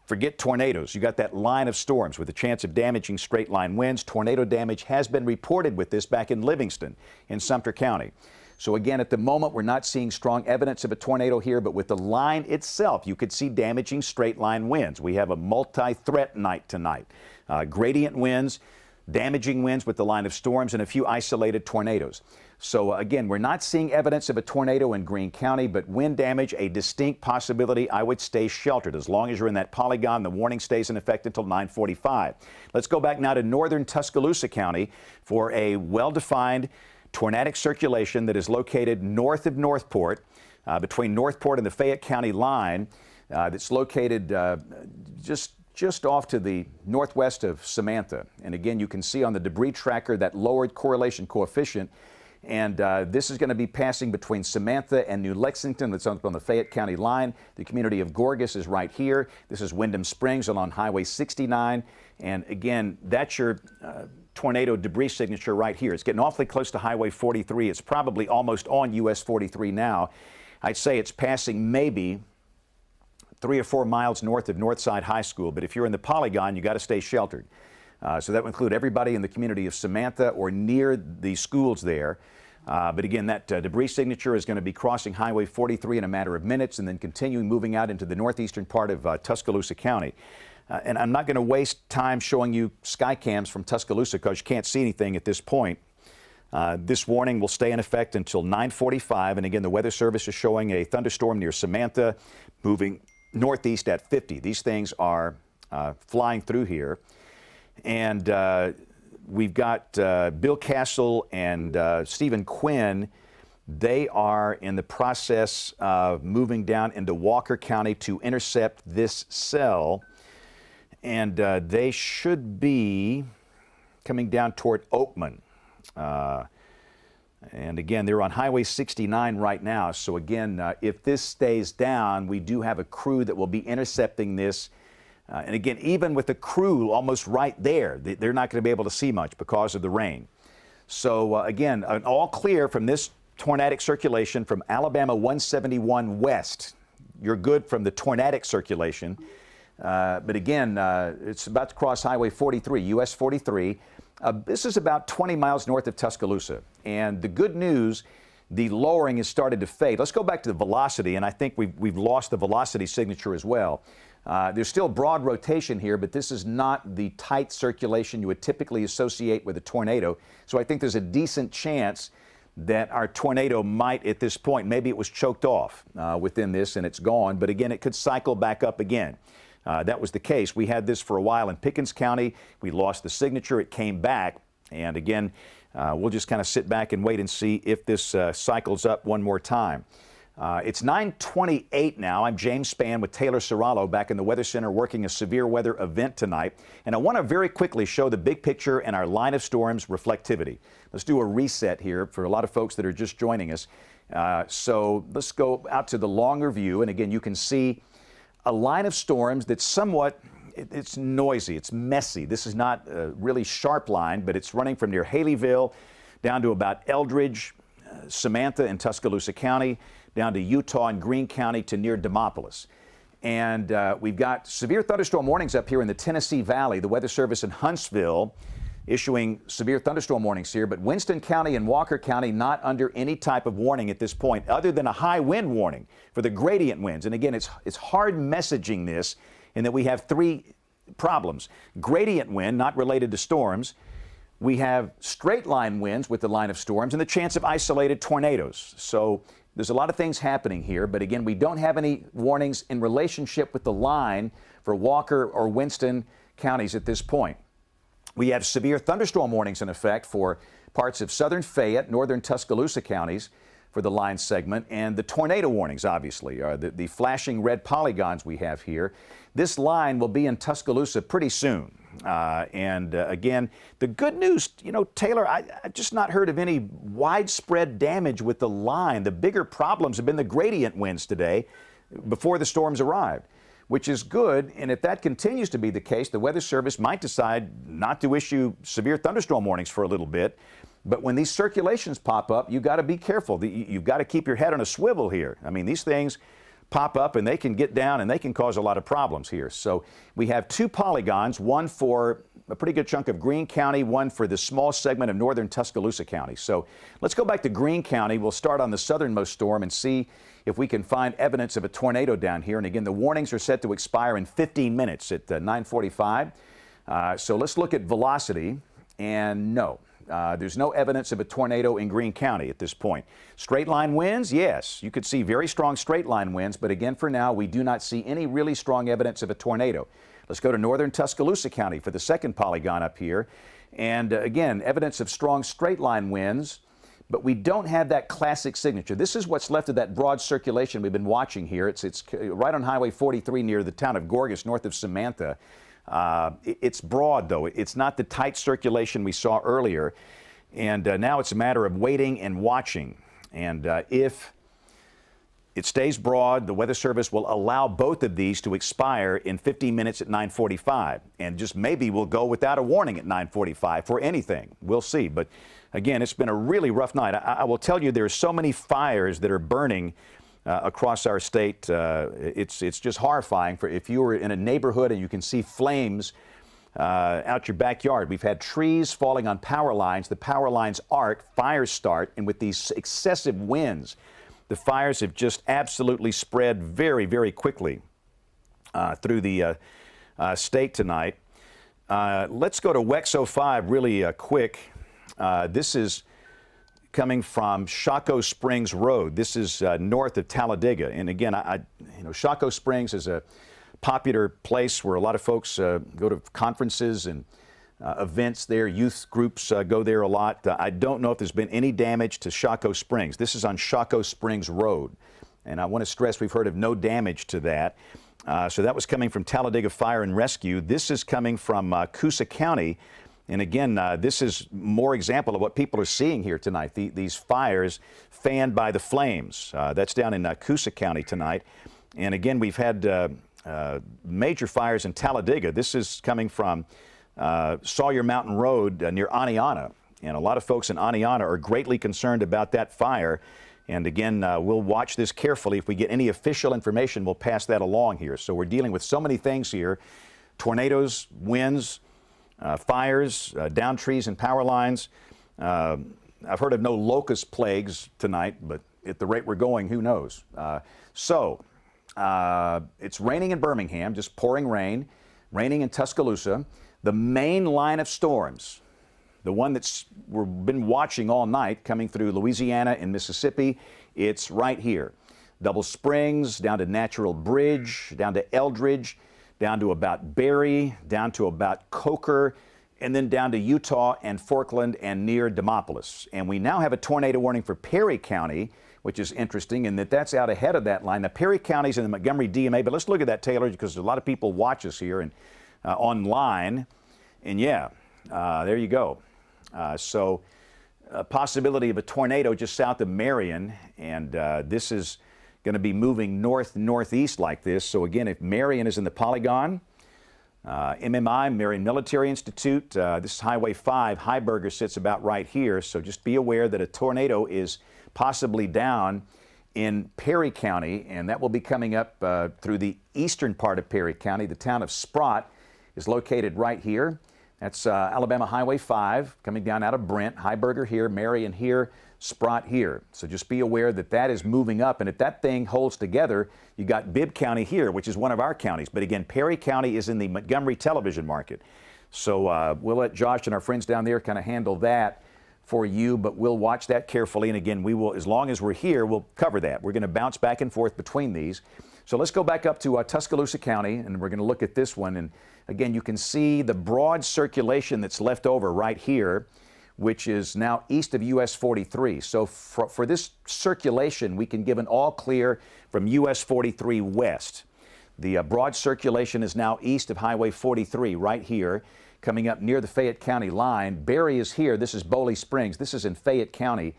Forget tornadoes. You got that line of storms with a chance of damaging straight line winds. Tornado damage has been reported with this back in Livingston in Sumter County. So again, at the moment, we're not seeing strong evidence of a tornado here, but with the line itself, you could see damaging straight line winds. We have a multi-threat night tonight. Gradient winds, damaging winds with the line of storms, and a few isolated tornadoes. So again, we're not seeing evidence of a tornado in Greene County, but wind damage, a distinct possibility. I would stay sheltered. As long as you're in that polygon, the warning stays in effect until 9:45. Let's go back now to northern Tuscaloosa County for a well-defined tornadic circulation that is located north of Northport, between Northport and the Fayette County line. That's located just off to the northwest of Samantha. And again, you can see on the debris tracker that lowered correlation coefficient. And this is going to be passing between Samantha and New Lexington. That's on the Fayette County line. The community of Gorgas is right here. This is Wyndham Springs along Highway 69. And again, that's your tornado debris signature right here. It's getting awfully close to Highway 43. It's probably almost on US 43 now. I'd say it's passing maybe 3 or 4 miles north of Northside High School. But if you're in the Polygon, you got to stay sheltered. So that would include everybody in the community of Samantha or near the schools there. But again, that debris signature is going to be crossing Highway 43 in a matter of minutes and then continuing moving out into the northeastern part of Tuscaloosa County. And I'm not going to waste time showing you sky cams from Tuscaloosa because you can't see anything at this point. This warning will stay in effect until 9:45. And again, the Weather Service is showing a thunderstorm near Samantha moving northeast at 50. These things are flying through here. And we've got Bill Castle and Stephen Quinn. They are in the process of moving down into Walker County to intercept this cell. And they should be coming down toward Oakman. And again, they're on Highway 69 right now. So again, if this stays down, we do have a crew that will be intercepting this. And again, even with the crew almost right there, they're not going to be able to see much because of the rain. So again, an all clear from this tornadic circulation from Alabama 171 west. You're good from the tornadic circulation. But again, it's about to cross Highway 43, US 43. This is about 20 miles north of Tuscaloosa. And the good news, the lowering has started to fade. Let's go back to the velocity, and I think we've lost the velocity signature as well. There's still broad rotation here, but this is not the tight circulation you would typically associate with a tornado. So I think there's a decent chance that our tornado might, at this point, maybe it was choked off within this and it's gone, but again, it could cycle back up again. That was the case. We had this for a while in Pickens County. We lost the signature. It came back. And again, we'll just kind of sit back and wait and see if this cycles up one more time. It's 9:28 now. I'm James Spann with Taylor Serralo back in the Weather Center working a severe weather event tonight. And I want to very quickly show the big picture and our line of storms reflectivity. Let's do a reset here for a lot of folks that are just joining us. So let's go out to the longer view. And again, you can see a line of storms that's somewhat, it's noisy, it's messy. This is not a really sharp line, but it's running from near Haleyville down to about Eldridge, Samantha and Tuscaloosa County, down to Utah and Greene County to near Demopolis. And we've got severe thunderstorm warnings up here in the Tennessee Valley. The Weather Service in Huntsville issuing severe thunderstorm warnings here, but Winston County and Walker County not under any type of warning at this point, other than a high wind warning for the gradient winds. And again, it's hard messaging this in that we have three problems. Gradient wind, not related to storms. We have straight line winds with the line of storms and the chance of isolated tornadoes. So there's a lot of things happening here, but again, we don't have any warnings in relationship with the line for Walker or Winston counties at this point. We have severe thunderstorm warnings in effect for parts of southern Fayette, northern Tuscaloosa counties for the line segment, and the tornado warnings, obviously, are the flashing red polygons we have here. This line will be in Tuscaloosa pretty soon. Again, the good news, you know, Taylor, I've just not heard of any widespread damage with the line. The bigger problems have been the gradient winds today before the storms arrived, which is good. And if that continues to be the case, the Weather Service might decide not to issue severe thunderstorm warnings for a little bit. But when these circulations pop up, you've got to be careful. You've got to keep your head on a swivel here. I mean, these things pop up and they can get down and they can cause a lot of problems here. So we have two polygons, one for a pretty good chunk of Greene County, one for the small segment of northern Tuscaloosa County. So let's go back to Greene County. We'll start on the southernmost storm and see if we can find evidence of a tornado down here. And again, the warnings are set to expire in 15 minutes at 9:45. So let's look at velocity, and no. There's no evidence of a tornado in Greene County at this point. Straight line winds, yes, you could see very strong straight line winds, but again, for now, we do not see any really strong evidence of a tornado. Let's go to northern Tuscaloosa County for the second polygon up here. And again, evidence of strong straight line winds, but we don't have that classic signature. This is what's left of that broad circulation we've been watching here. It's right on Highway 43 near the town of Gorgas, north of Samantha. It's broad, though. It's not the tight circulation we saw earlier. And now it's a matter of waiting and watching. And if it stays broad, the Weather Service will allow both of these to expire in 15 minutes at 9:45. And just maybe we'll go without a warning at 9:45 for anything. We'll see. But again, it's been a really rough night. I will tell you, there are so many fires that are burning across our state. It's just horrifying. For if you were in a neighborhood and you can see flames out your backyard. We've had trees falling on power lines. The power lines arc, fires start, and with these excessive winds, the fires have just absolutely spread very, very quickly through the state tonight. Let's go to WEX 05 really quick. This is coming from Chaco Springs Road. This is north of Talladega. And again, Chaco Springs is a popular place where a lot of folks go to conferences and events there. Youth groups go there a lot. I don't know if there's been any damage to Chaco Springs. This is on Chaco Springs Road. And I want to stress we've heard of no damage to that. So that was coming from Talladega Fire and Rescue. This is coming from Coosa County. And again, this is more example of what people are seeing here tonight, these fires fanned by the flames. That's down in Coosa County tonight. And again, we've had major fires in Talladega. This is coming from Sawyer Mountain Road near Aniana. And a lot of folks in Aniana are greatly concerned about that fire. And again, we'll watch this carefully. If we get any official information, we'll pass that along here. So we're dealing with so many things here: tornadoes, winds, fires, down trees and power lines. I've heard of no locust plagues tonight, but at the rate we're going, who knows? It's raining in Birmingham, just pouring rain, raining in Tuscaloosa. The main line of storms, the one we've been watching all night, coming through Louisiana and Mississippi, it's right here. Double Springs, down to Natural Bridge, down to Eldridge, down to about Berry, down to about Coker, and then down to Utah and Forkland and near Demopolis. And we now have a tornado warning for Perry County, which is interesting in that that's out ahead of that line. Now, Perry County's in the Montgomery DMA, but let's look at that, Taylor, because a lot of people watch us here and online. And yeah, there you go. So a possibility of a tornado just south of Marion, and this is going to be moving north-northeast like this. So again, if Marion is in the Polygon, MMI, Marion Military Institute, this is Highway 5, Heiberger sits about right here. So just be aware that a tornado is possibly down in Perry County, and that will be coming up through the eastern part of Perry County. The town of Sprott is located right here. That's Alabama Highway 5 coming down out of Brent, Heiberger here, Marion here, Sprott here. So just be aware that that is moving up, and if that thing holds together, you got Bibb County here, which is one of our counties. But again, Perry County is in the Montgomery television market. So we'll let Josh and our friends down there kind of handle that for you, but we'll watch that carefully. And again, we will, as long as we're here, we'll cover that. We're going to bounce back and forth between these. So let's go back up to Tuscaloosa County, and we're going to look at this one. And again, you can see the broad circulation that's left over right here, which is now east of US 43. So for this circulation, we can give an all clear from US 43 west. The broad circulation is now east of Highway 43 right here, coming up near the Fayette County line. Berry is here. This is Boley Springs. This is in Fayette County.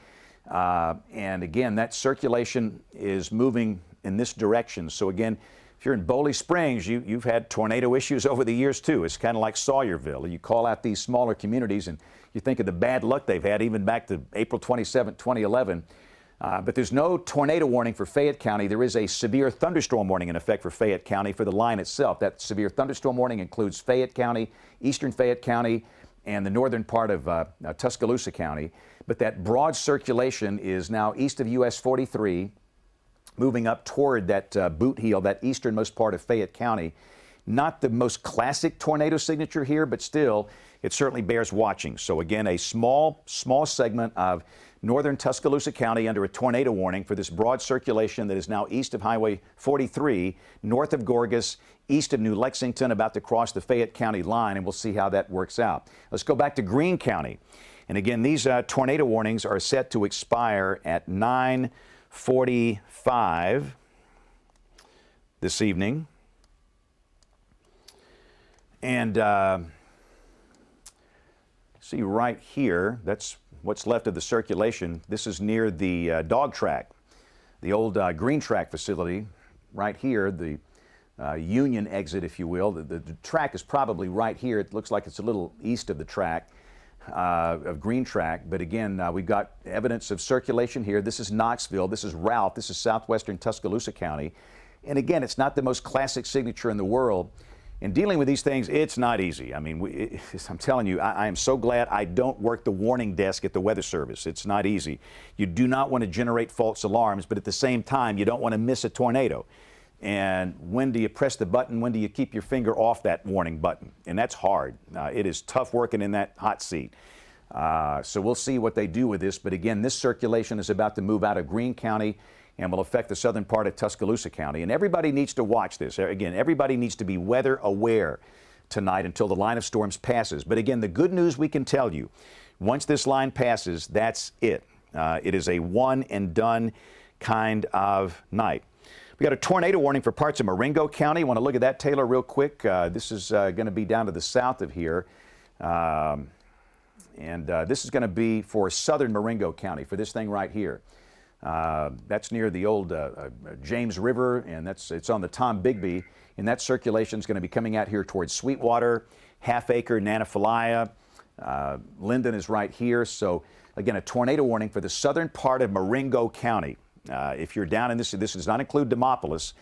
And again, that circulation is moving in this direction. So again, if you're in Bowley Springs, you've had tornado issues over the years too. It's kind of like Sawyerville. You call out these smaller communities and you think of the bad luck they've had even back to April 27, 2011. But there's no tornado warning for Fayette County. There is a severe thunderstorm warning in effect for Fayette County for the line itself. That severe thunderstorm warning includes Fayette County, eastern Fayette County, and the northern part of Tuscaloosa County. But that broad circulation is now east of US 43, moving up toward that boot heel, that easternmost part of Fayette County. Not the most classic tornado signature here, but still, it certainly bears watching. So again, a small segment of northern Tuscaloosa County under a tornado warning for this broad circulation that is now east of Highway 43, north of Gorgas, east of New Lexington, about to cross the Fayette County line, and we'll see how that works out. Let's go back to Greene County. And again, these tornado warnings are set to expire at 9:45 this evening. And see right here, that's what's left of the circulation. This is near the dog track, the old green track facility right here, the Union exit, if you will. The track is probably right here. It looks like it's a little east of the track of Green Track. But again, we've got evidence of circulation here. This is Knoxville. This is Ralph. This is southwestern Tuscaloosa County. And again, it's not the most classic signature in the world. In dealing with these things, it's not easy. I mean, I'm telling you, I am so glad I don't work the warning desk at the Weather Service. It's not easy. You do not want to generate false alarms, but at the same time, you don't want to miss a tornado. And when do you press the button? When do you keep your finger off that warning button? And that's hard. It is tough working in that hot seat. So we'll see what they do with this. But again, this circulation is about to move out of Greene County and will affect the southern part of Tuscaloosa County. And everybody needs to watch this. Again, everybody needs to be weather aware tonight until the line of storms passes. But again, the good news we can tell you, once this line passes, that's it. It is a one and done kind of night. We got a tornado warning for parts of Moringo County. Want to look at that, Taylor, real quick? This is going to be down to the south of here. This is going to be for southern Moringo County, for this thing right here. That's near the old James River, and it's on the Tom Bigby, and that circulation is going to be coming out here towards Sweetwater, Half Acre, Nanophilia. Linden is right here. So again, a tornado warning for the southern part of Moringo County. If you're down in this does not include Demopolis.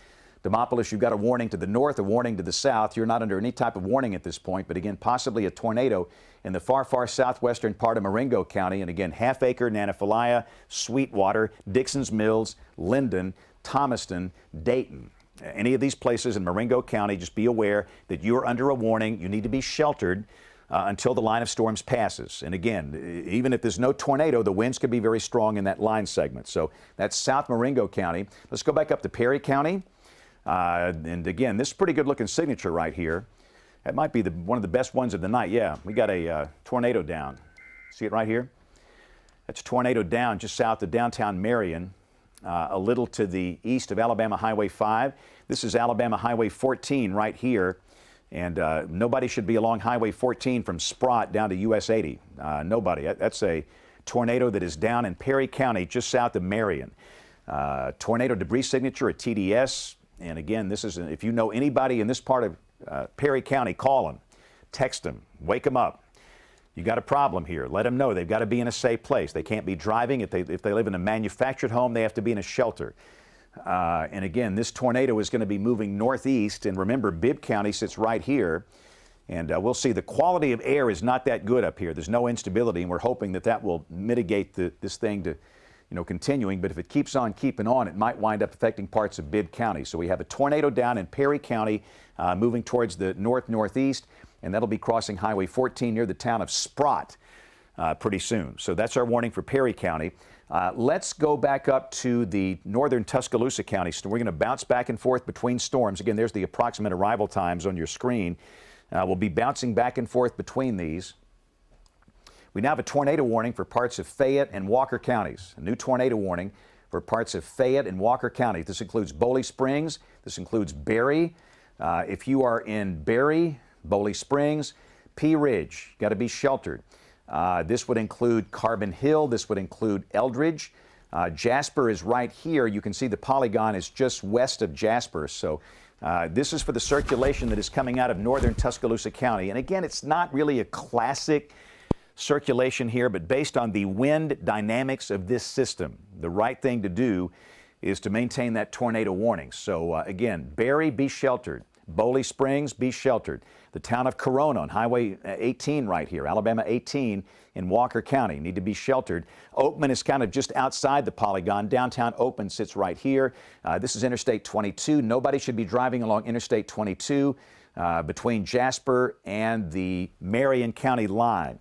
Demopolis, you've got a warning to the north, a warning to the south. You're not under any type of warning at this point, but again, possibly a tornado in the far, far southwestern part of Moringo County. And again, Half Acre, Nanophilia, Sweetwater, Dixon's Mills, Linden, Thomaston, Dayton. Any of these places in Moringo County, just be aware that you're under a warning. You need to be sheltered until the line of storms passes. And again, even if there's no tornado, the winds could be very strong in that line segment. So that's South Moringo County. Let's go back up to Perry County. And again, this is a pretty good looking signature right here. That might be one of the best ones of the night. Yeah, we got a tornado down. See it right here? That's a tornado down just south of downtown Marion, a little to the east of Alabama Highway 5. This is Alabama Highway 14 right here. And nobody should be along Highway 14 from Sprott down to US 80. Nobody. That's a tornado that is down in Perry County, just south of Marion. Tornado debris signature, a TDS. And again, this is, if you know anybody in this part of Perry County, call them, text them, wake them up. You got a problem here. Let them know they've got to be in a safe place. They can't be driving. If they live in a manufactured home, they have to be in a shelter. And again, this tornado is going to be moving northeast. And remember, Bibb County sits right here. And we'll see. The quality of air is not that good up here. There's no instability, and we're hoping that that will mitigate this thing to, continuing. But if it keeps on keeping on, it might wind up affecting parts of Bibb County. So we have a tornado down in Perry County, moving towards the north-northeast, and that'll be crossing Highway 14 near the town of Sprott pretty soon. So that's our warning for Perry County. Let's go back up to the northern Tuscaloosa County. So we're going to bounce back and forth between storms. Again, there's the approximate arrival times on your screen. We'll be bouncing back and forth between these. We now have a tornado warning for parts of Fayette and Walker counties. A new tornado warning for parts of Fayette and Walker County. This includes Bowley Springs. This includes Berry. If you are in Berry, Bowley Springs, Pea Ridge, got to be sheltered. This would include Carbon Hill. This would include Eldridge. Jasper is right here. You can see the Polygon is just west of Jasper. So This is for the circulation that is coming out of northern Tuscaloosa County. And again, it's not really a classic circulation here, but based on the wind dynamics of this system, the right thing to do is to maintain that tornado warning. So again, Berry, be sheltered. Boley Springs, be sheltered. The town of Corona on Highway 18 right here, Alabama 18 in Walker County, need to be sheltered. Oakman is kind of just outside the Polygon. Downtown Oakman sits right here. This is Interstate 22. Nobody should be driving along Interstate 22 between Jasper and the Marion County line.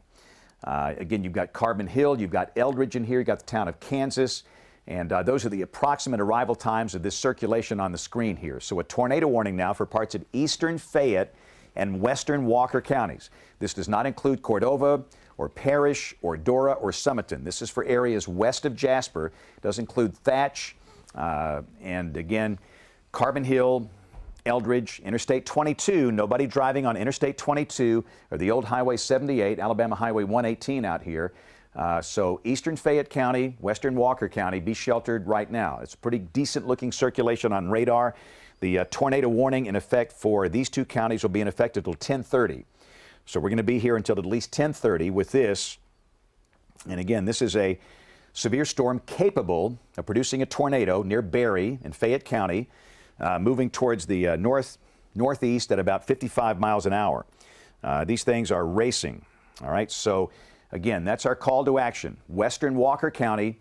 Again, you've got Carbon Hill, you've got Eldridge in here, you've got the town of Kansas, and those are the approximate arrival times of this circulation on the screen here. So a tornado warning now for parts of eastern Fayette and western Walker counties. This does not include Cordova or Parrish or Dora or Summerton. This is for areas west of Jasper. It does include Thatch, and again, Carbon Hill, Eldridge, Interstate 22, nobody driving on Interstate 22 or the old Highway 78, Alabama Highway 118 out here. So eastern Fayette County, western Walker County, be sheltered right now. It's a pretty decent looking circulation on radar. The tornado warning in effect for these two counties will be in effect until 10:30. So we're going to be here until at least 10:30 with this. And again, this is a severe storm capable of producing a tornado near Berry in Fayette County, moving towards the northeast at about 55 miles an hour. These things are racing. All right, so again, that's our call to action. Western Walker County,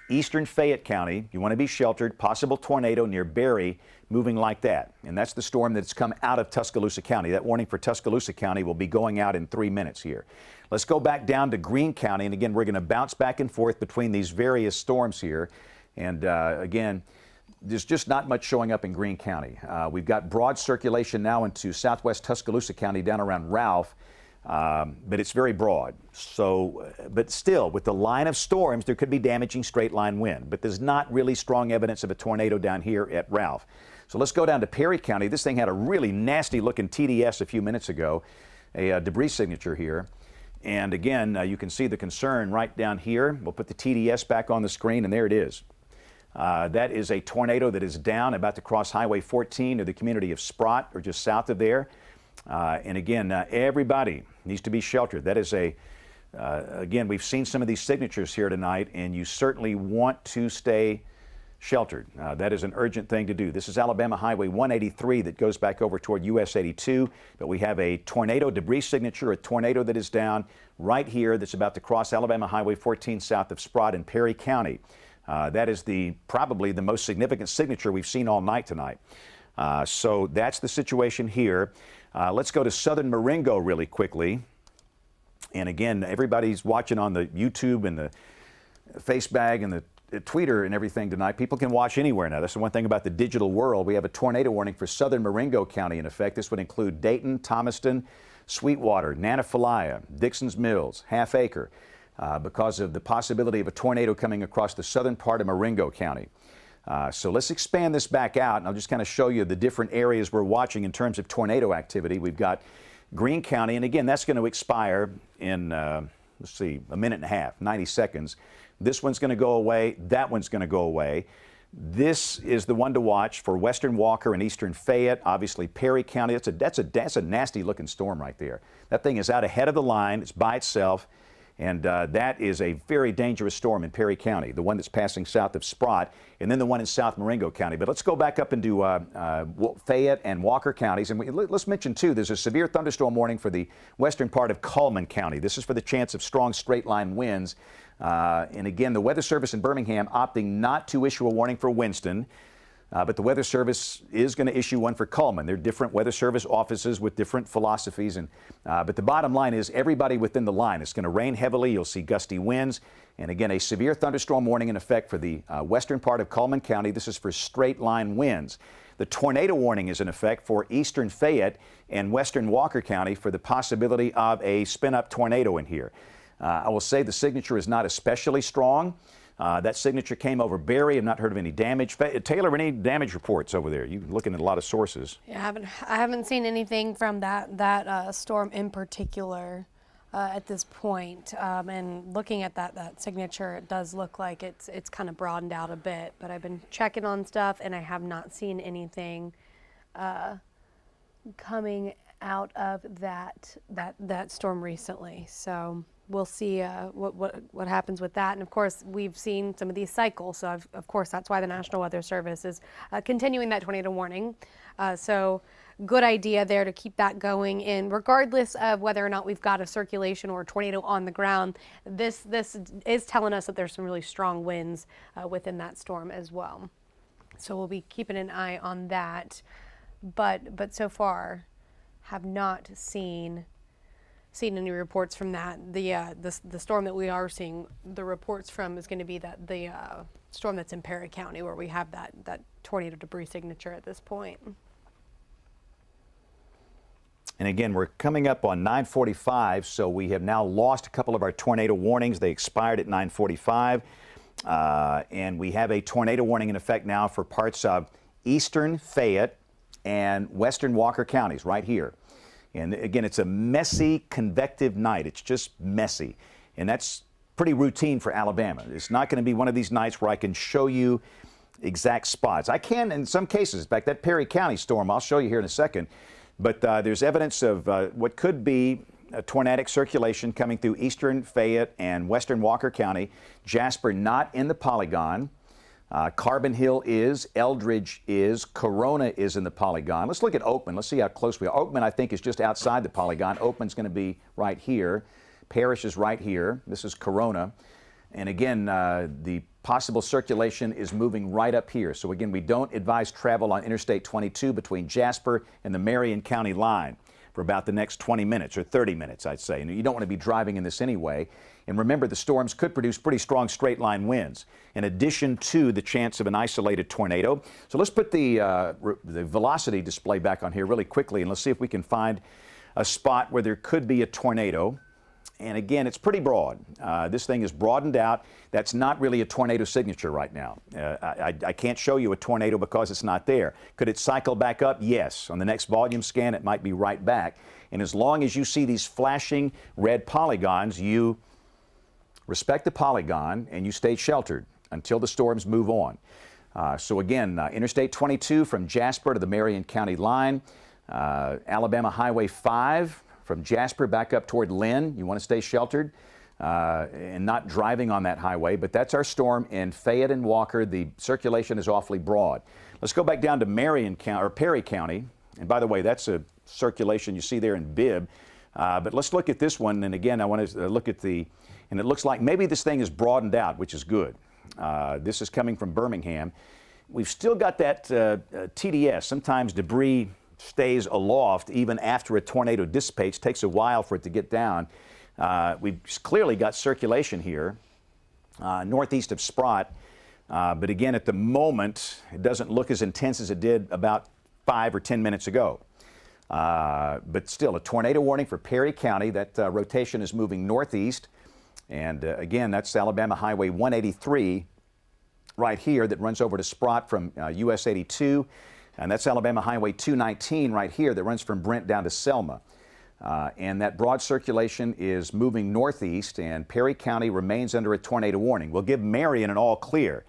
eastern Fayette County, you want to be sheltered. Possible tornado near Berry, moving like that. And that's the storm that's come out of Tuscaloosa County. That warning for Tuscaloosa County will be going out in 3 minutes here. Let's go back down to Greene County. And again, we're going to bounce back and forth between these various storms here. And again, there's just not much showing up in Greene County. We've got broad circulation now into southwest Tuscaloosa County down around Ralph. But it's very broad. So, but still, with the line of storms, there could be damaging straight line wind. But there's not really strong evidence of a tornado down here at Ralph. So let's go down to Perry County. This thing had a really nasty looking TDS a few minutes ago, a debris signature here. And again, you can see the concern right down here. We'll put the TDS back on the screen, and there it is. That is a tornado that is down, about to cross Highway 14 to the community of Sprott, or just south of there. And again, everybody needs to be sheltered. That is again, we've seen some of these signatures here tonight, and you certainly want to stay sheltered. That is an urgent thing to do. This is Alabama Highway 183 that goes back over toward US 82, but we have a tornado debris signature, a tornado that is down right here that's about to cross Alabama Highway 14 south of Sprott in Perry County. That is probably the most significant signature we've seen all night tonight. So that's the situation here. Let's go to southern Moringo really quickly. And again, everybody's watching on the YouTube and the Facebag and the Twitter and everything tonight. People can watch anywhere now. That's the one thing about the digital world. We have a tornado warning for southern Moringo County in effect. This would include Dayton, Thomaston, Sweetwater, Nanophilia, Dixon's Mills, Half Acre, because of the possibility of a tornado coming across the southern part of Moringo County. So let's expand this back out, and I'll just kind of show you the different areas we're watching in terms of tornado activity. We've got Greene County, and again, that's going to expire in, let's see, a minute and a half, 90 seconds. This one's going to go away. That one's going to go away. This is the one to watch for western Walker and eastern Fayette. Obviously, Perry County. That's a nasty-looking storm right there. That thing is out ahead of the line. It's by itself. And that is a very dangerous storm in Perry County, the one that's passing south of Sprott, and then the one in South Moringo County. But let's go back up into Fayette and Walker counties. And let's mention, too, there's a severe thunderstorm warning for the western part of Cullman County. This is for the chance of strong straight-line winds. And again, the Weather Service in Birmingham opting not to issue a warning for Winston. But the Weather Service is going to issue one for Cullman. They're different Weather Service offices with different philosophies. But the bottom line is everybody within the line. It's going to rain heavily. You'll see gusty winds. And again, a severe thunderstorm warning in effect for the western part of Cullman County. This is for straight line winds. The tornado warning is in effect for eastern Fayette and western Walker County for the possibility of a spin-up tornado in here. I will say the signature is not especially strong. That signature came over Berry. I've not heard of any damage. Taylor, any damage reports over there? You're looking at a lot of sources. Yeah, I haven't seen anything from that storm in particular at this point. And looking at that signature, it does look like it's kind of broadened out a bit. But I've been checking on stuff, and I have not seen anything coming out of that storm recently. So we'll see what happens with that. And of course, we've seen some of these cycles. So of course, that's why the National Weather Service is continuing that tornado warning. So good idea there to keep that going in, regardless of whether or not we've got a circulation or a tornado on the ground. This is telling us that there's some really strong winds within that storm as well. So we'll be keeping an eye on that. But so far, have not seen any reports from that. The storm that we are seeing the reports from is going to be the storm that's in Perry County, where we have that tornado debris signature at this point. And again, we're coming up on 9:45, so we have now lost a couple of our tornado warnings. They expired at 9:45, and we have a tornado warning in effect now for parts of eastern Fayette and western Walker counties right here. And again, it's a messy, convective night. It's just messy. And that's pretty routine for Alabama. It's not going to be one of these nights where I can show you exact spots. I can in some cases. In fact, that Perry County storm, I'll show you here in a second. But there's evidence of what could be a tornadic circulation coming through eastern Fayette and western Walker County. Jasper not in the Polygon. Carbon Hill is, Eldridge is, Corona is in the Polygon. Let's look at Oakman. Let's see how close we are. Oakman, I think, is just outside the Polygon. Oakman's going to be right here. Parrish is right here. This is Corona. And again, the possible circulation is moving right up here. So again, we don't advise travel on Interstate 22 between Jasper and the Marion County line for about the next 20 minutes or 30 minutes, I'd say. And you don't want to be driving in this anyway. And remember, the storms could produce pretty strong straight line winds, in addition to the chance of an isolated tornado. So let's put the velocity display back on here really quickly, and let's see if we can find a spot where there could be a tornado. And again, it's pretty broad. This thing is broadened out. That's not really a tornado signature right now. I can't show you a tornado because it's not there. Could it cycle back up? Yes. On the next volume scan, it might be right back. And as long as you see these flashing red polygons, you respect the polygon and you stay sheltered until the storms move on. So again, Interstate 22 from Jasper to the Marion County line, Alabama Highway 5 from Jasper back up toward Lynn. You want to stay sheltered and not driving on that highway, but that's our storm in Fayette and Walker. The circulation is awfully broad. Let's go back down to Marion County, or Perry County. And by the way, that's a circulation you see there in Bibb. But let's look at this one. And again, I want to look at and it looks like maybe this thing is broadened out, which is good. This is coming from Birmingham. We've still got that TDS. Sometimes debris stays aloft even after a tornado dissipates. Takes a while for it to get down. We've clearly got circulation here, northeast of Sprott. But again, at the moment, it doesn't look as intense as it did about 5 or 10 minutes ago. But still, a tornado warning for Perry County. That rotation is moving northeast. And again, that's Alabama Highway 183 right here that runs over to Sprott from US 82. And that's Alabama Highway 219 right here that runs from Brent down to Selma. And that broad circulation is moving northeast, and Perry County remains under a tornado warning. We'll give Marion an all clear.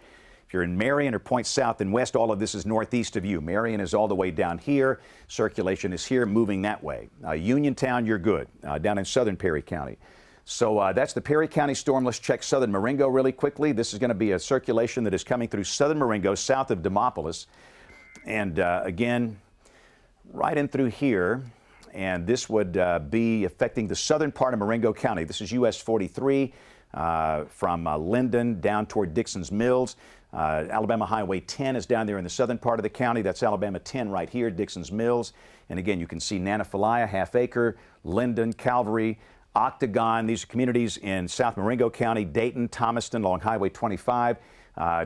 If you're in Marion or points south and west, all of this is northeast of you. Marion is all the way down here. Circulation is here, moving that way. Uniontown, you're good, down in southern Perry County. So that's the Perry County storm. Let's check southern Moringo really quickly. This is going to be a circulation that is coming through southern Moringo, south of Demopolis. And again, right in through here. And this would be affecting the southern part of Moringo County. This is US 43 from Linden down toward Dixon's Mills. Alabama Highway 10 is down there in the southern part of the county. That's Alabama 10 right here, Dixon's Mills. And again, you can see Nanophilia, Half Acre, Linden, Calvary, Octagon. These are communities in South Moringo County, Dayton, Thomaston along Highway 25.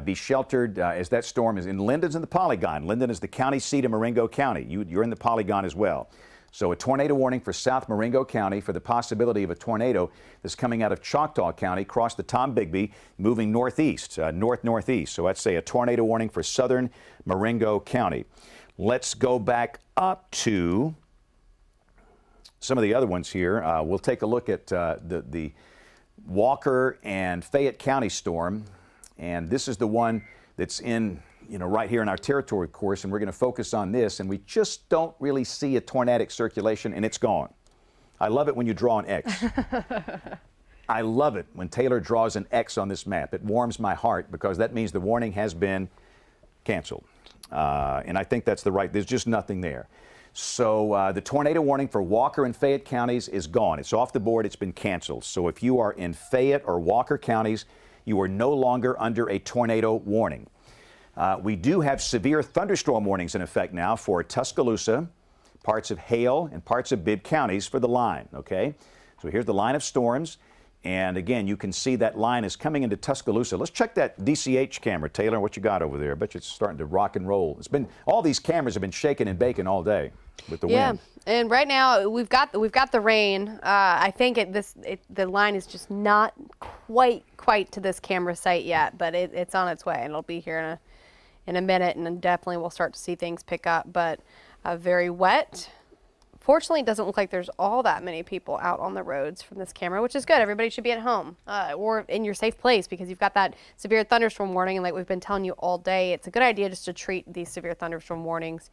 Be sheltered as that storm is in. Linden's in the Polygon. Linden is the county seat of Moringo County. You're in the Polygon as well. So a tornado warning for South Moringo County for the possibility of a tornado that's coming out of Choctaw County, across the Tom Bigby, moving northeast, north-northeast. So let's say a tornado warning for southern Moringo County. Let's go back up to some of the other ones here. We'll take a look at the Walker and Fayette County storm. And this is the one that's in right here in our territory course, and we're going to focus on this, and we just don't really see a tornadic circulation, and it's gone. I love it when you draw an X. I love it when Taylor draws an X on this map. It warms my heart because that means the warning has been canceled. And I think that's there's just nothing there. So the tornado warning for Walker and Fayette counties is gone. It's off the board. It's been canceled. So if you are in Fayette or Walker counties, you are no longer under a tornado warning. We do have severe thunderstorm warnings in effect now for Tuscaloosa, parts of Hale, and parts of Bibb counties for the line, okay? So here's the line of storms. And again, you can see that line is coming into Tuscaloosa. Let's check that DCH camera, Taylor, what you got over there. I bet you it's starting to rock and roll. All these cameras have been shaking and baking all day with the wind. Yeah, and right now we've got the rain. I think the line is just not quite to this camera site yet, but it's on its way, and it'll be here in a minute, and then definitely we'll start to see things pick up. But very wet. Fortunately, it doesn't look like there's all that many people out on the roads from this camera, which is good. Everybody should be at home or in your safe place because you've got that severe thunderstorm warning. And like we've been telling you all day, it's a good idea just to treat these severe thunderstorm warnings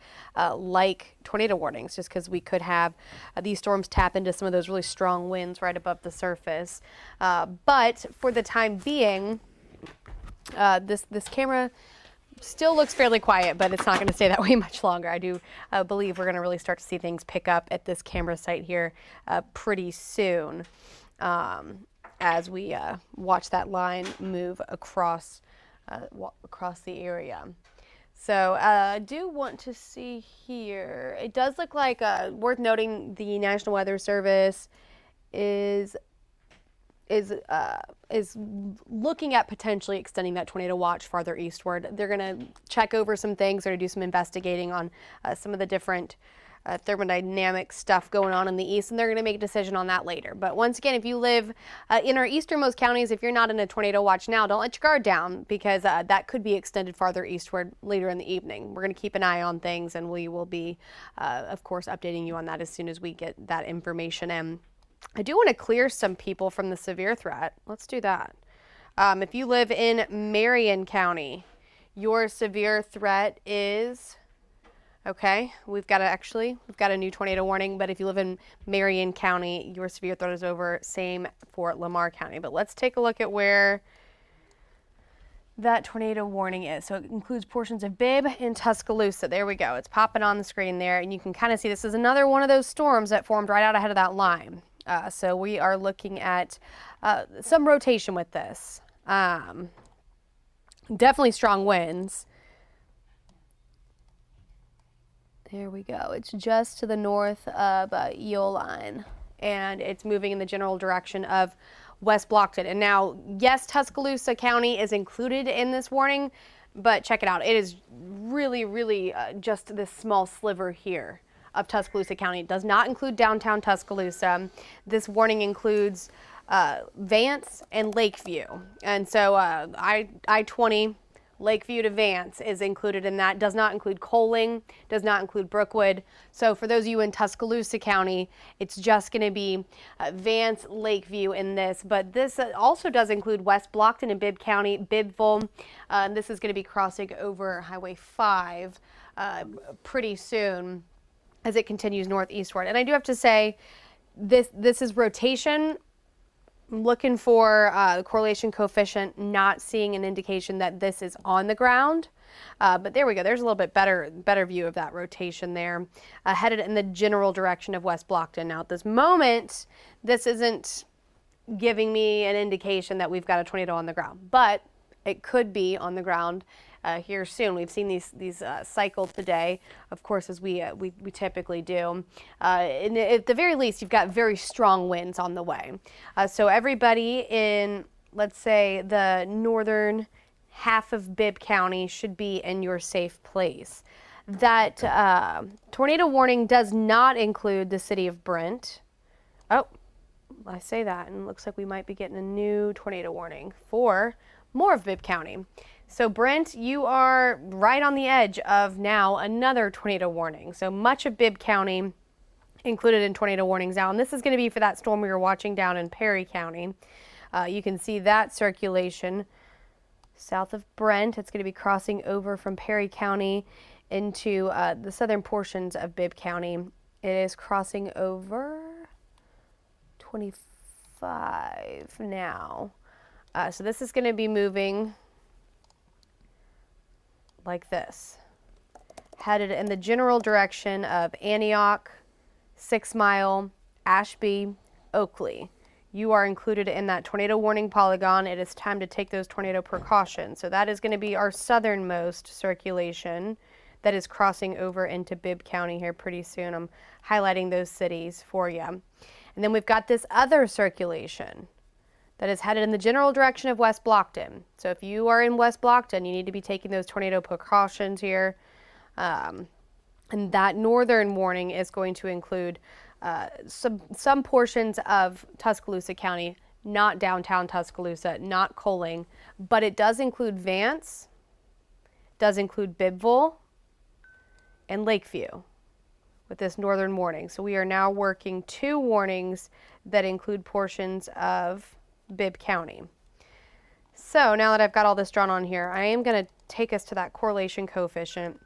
like tornado warnings, just because we could have these storms tap into some of those really strong winds right above the surface. But for the time being, this camera still looks fairly quiet, but it's not going to stay that way much longer. I do believe we're going to really start to see things pick up at this camera site here pretty soon as we watch that line move across the area. So I do want to see here. It does look like worth noting the National Weather Service is looking at potentially extending that tornado watch farther eastward. They're going to check over some things. They're going to do some investigating on some of the different thermodynamic stuff going on in the east, and they're going to make a decision on that later. But once again, if you live in our easternmost counties, if you're not in a tornado watch now, don't let your guard down because that could be extended farther eastward later in the evening. We're going to keep an eye on things, and we will be, of course, updating you on that as soon as we get that information in. I do want to clear some people from the severe threat. Let's do that. If you live in Marion County, your severe threat is, okay, we've got a new tornado warning, but if you live in Marion County, your severe threat is over. Same for Lamar County. But let's take a look at where that tornado warning is. So it includes portions of Bibb and Tuscaloosa. There we go. It's popping on the screen there, and you can kind of see this is another one of those storms that formed right out ahead of that line. So we are looking at some rotation with this. Definitely strong winds. There we go. It's just to the north of Eel Line, and it's moving in the general direction of West Blockton. And now, yes, Tuscaloosa County is included in this warning, but check it out. It is really just this small sliver here of Tuscaloosa County. It does not include downtown Tuscaloosa. This warning includes Vance and Lakeview. And so I-20, Lakeview to Vance is included in that. Does not include Coaling, does not include Brookwood. So for those of you in Tuscaloosa County, it's just going to be Vance, Lakeview in this. But this also does include West Blockton and Bibb County, Bibbville. This is going to be crossing over Highway 5 pretty soon as it continues northeastward. And I do have to say, this is rotation. I'm looking for the correlation coefficient, not seeing an indication that this is on the ground. But there we go. There's a little bit better view of that rotation there, headed in the general direction of West Blockton. Now at this moment, this isn't giving me an indication that we've got a tornado on the ground, but it could be on the ground here soon. We've seen these cycle today, of course, as we typically do. And at the very least, you've got very strong winds on the way. So everybody in, let's say, the northern half of Bibb County should be in your safe place. That tornado warning does not include the city of Brent. Oh, I say that, and it looks like we might be getting a new tornado warning for more of Bibb County. So Brent, you are right on the edge of now another tornado warning. So much of Bibb County included in tornado warnings now, and this is going to be for that storm we were watching down in Perry County. You can see that circulation south of Brent. It's going to be crossing over from Perry County into the southern portions of Bibb County. It is crossing over 25 now. So this is going to be moving like this, headed in the general direction of Antioch, 6 Mile, Ashby, Oakley. You are included in that tornado warning polygon. It is time to take those tornado precautions. So that is going to be our southernmost circulation that is crossing over into Bibb County here pretty soon. I'm highlighting those cities for you. And then we've got this other circulation that is headed in the general direction of West Blockton. So if you are in West Blockton, you need to be taking those tornado precautions here. And that northern warning is going to include some portions of Tuscaloosa County, not downtown Tuscaloosa, not Coaling, but it does include Vance, does include Bibbville, and Lakeview with this northern warning. So we are now working 2 warnings that include portions of Bibb County. So now that I've got all this drawn on here, I am going to take us to that correlation coefficient.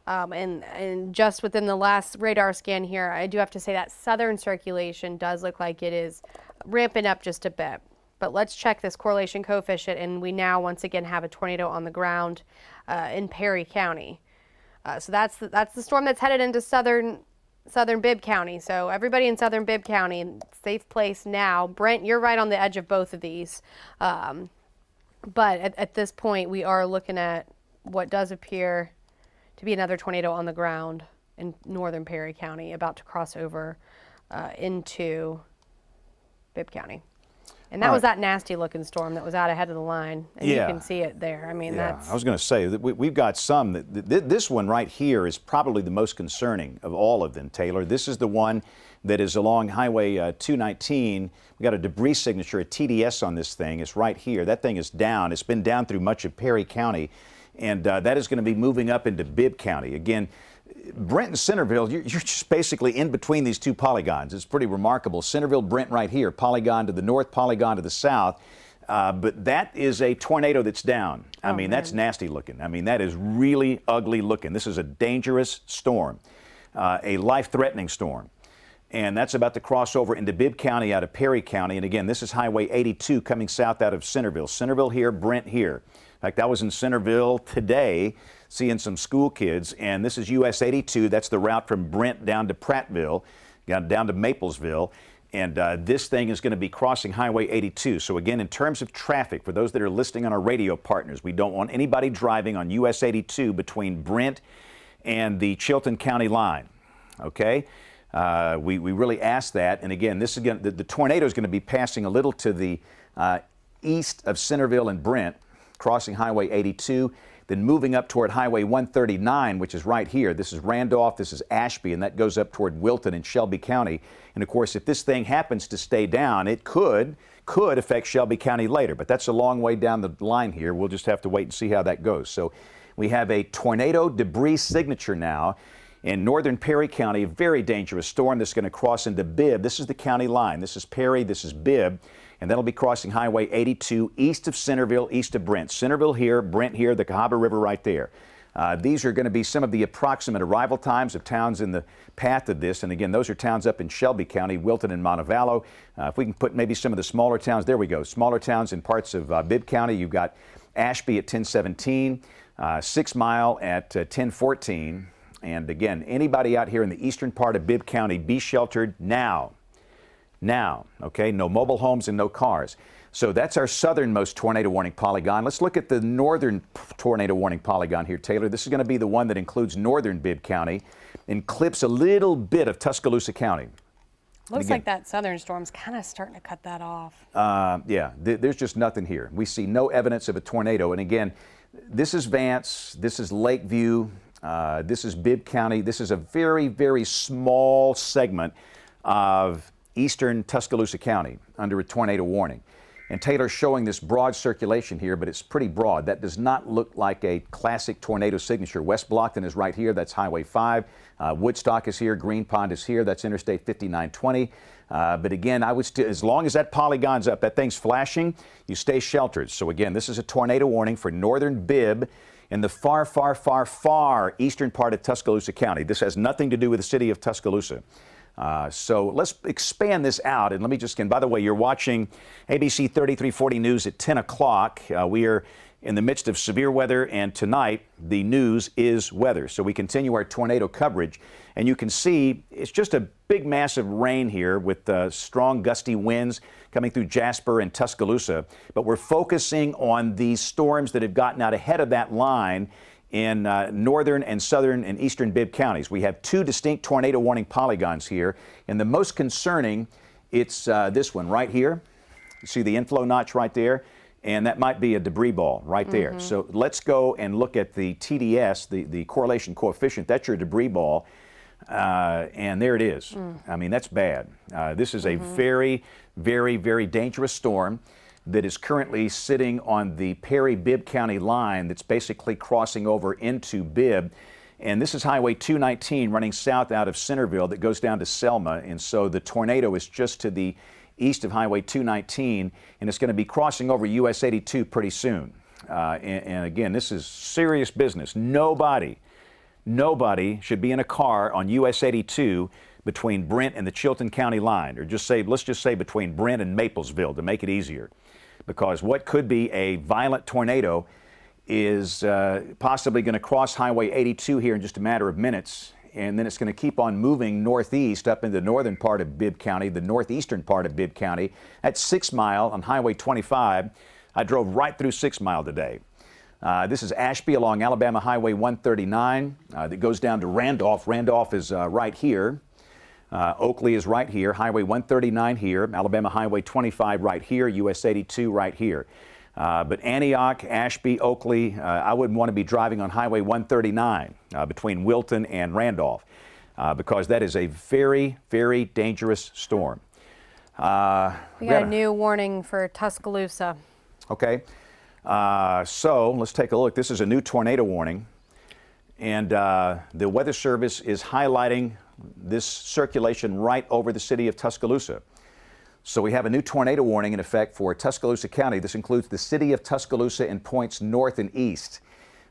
And just within the last radar scan here, I do have to say that southern circulation does look like it is ramping up just a bit. But let's check this correlation coefficient, and we now once again have a tornado on the ground in Perry County. So that's the storm that's headed into southern Bibb County. So everybody in southern Bibb County, safe place now. Brent, you're right on the edge of both of these. But at this point, we are looking at what does appear to be another tornado on the ground in northern Perry County, about to cross over into Bibb County. And that was that nasty looking storm that was out ahead of the line. And you can see it there. I mean, that's... I was going to say, that we've got some, this one right here is probably the most concerning of all of them, Taylor. This is the one that is along Highway 219. We got a debris signature, a TDS on this thing. It's right here. That thing is down. It's been down through much of Perry County. And that is going to be moving up into Bibb County. Again, Brent and Centerville, you're just basically in between these 2 polygons. It's pretty remarkable. Centerville, Brent right here, polygon to the north, polygon to the south. But that is a tornado that's down. I mean, that's nasty looking. I mean, that is really ugly looking. This is a dangerous storm, a life-threatening storm. And that's about to cross over into Bibb County out of Perry County. And again, this is Highway 82 coming south out of Centerville. Centerville here, Brent here. In fact, I was in Centerville today seeing some school kids, and this is US 82. That's the route from Brent down to Prattville, down to Maplesville. And this thing is going to be crossing Highway 82. So again, in terms of traffic, for those that are listening on our radio partners, we don't want anybody driving on US 82 between Brent and the Chilton County line. Okay? We really ask that. And again, this is the tornado is going to be passing a little to the east of Centerville and Brent, crossing Highway 82, then moving up toward Highway 139, which is right here. This is Randolph, this is Ashby, and that goes up toward Wilton and Shelby County. And of course, if this thing happens to stay down, it could affect Shelby County later, but that's a long way down the line here. We'll just have to wait and see how that goes. So we have a tornado debris signature now in northern Perry County, a very dangerous storm that's going to cross into Bibb. This is the county line. This is Perry, this is Bibb. And that'll be crossing Highway 82 east of Centerville, east of Brent. Centerville here, Brent here, the Cahaba River right there. These are going to be some of the approximate arrival times of towns in the path of this. And again, those are towns up in Shelby County, Wilton and Montevallo. If we can put maybe some of the smaller towns, there we go. Smaller towns in parts of Bibb County. You've got Ashby at 1017, 6 Mile at 1014. And again, anybody out here in the eastern part of Bibb County, be sheltered now. Now, okay, no mobile homes and no cars. So that's our southernmost tornado warning polygon. Let's look at the northern tornado warning polygon here, Taylor. This is going to be the one that includes northern Bibb County and clips a little bit of Tuscaloosa County. Looks like that southern storm's kind of starting to cut that off. There's just nothing here. We see no evidence of a tornado. And again, this is Vance, this is Lakeview, this is Bibb County. This is a very, very small segment of eastern Tuscaloosa County under a tornado warning. And Taylor's showing this broad circulation here, but it's pretty broad. That does not look like a classic tornado signature. West Blockton is right here. That's Highway 5. Woodstock is here. Green Pond is here. That's Interstate 5920. But again, I would still, as long as that polygon's up, that thing's flashing, you stay sheltered. So again, this is a tornado warning for northern Bibb in the far, far, far, far eastern part of Tuscaloosa County. This has nothing to do with the city of Tuscaloosa. So let's expand this out. And let me just, and by the way, you're watching ABC 3340 News at 10 o'clock. We are in the midst of severe weather, and tonight the news is weather. So we continue our tornado coverage, and you can see it's just a big mass of rain here with strong gusty winds coming through Jasper and Tuscaloosa. But we're focusing on these storms that have gotten out ahead of that line in northern and southern and eastern Bibb counties. We have two distinct tornado warning polygons here, and the most concerning, it's this one right here. You see the inflow notch right there? And that might be a debris ball right there. So let's go and look at the TDS, the correlation coefficient. That's your debris ball. And there it is. I mean, that's bad. This is a very, very, very dangerous storm that is currently sitting on the Perry-Bibb County line that's basically crossing over into Bibb. And this is Highway 219 running south out of Centerville that goes down to Selma. And so the tornado is just to the east of Highway 219, and it's going to be crossing over US 82 pretty soon. And again, this is serious business. Nobody should be in a car on US 82 between Brent and the Chilton County line, or let's just say between Brent and Maplesville to make it easier. Because what could be a violent tornado is possibly going to cross Highway 82 here in just a matter of minutes, and then it's going to keep on moving northeast up into the northern part of Bibb County, the northeastern part of Bibb County. At 6 Mile on Highway 25, I drove right through 6 Mile today. This is Ashby along Alabama Highway 139 that goes down to Randolph. Randolph is right here. Oakley is right here. Highway 139 here. Alabama Highway 25 right here. US 82 right here. But Antioch, Ashby, Oakley, I wouldn't want to be driving on Highway 139 between Wilton and Randolph because that is a very, very dangerous storm. We got a new warning for Tuscaloosa. Okay. So let's take a look. This is a new tornado warning. And the Weather Service is highlighting this circulation right over the city of Tuscaloosa. So we have a new tornado warning in effect for Tuscaloosa County. This includes the city of Tuscaloosa and points north and east.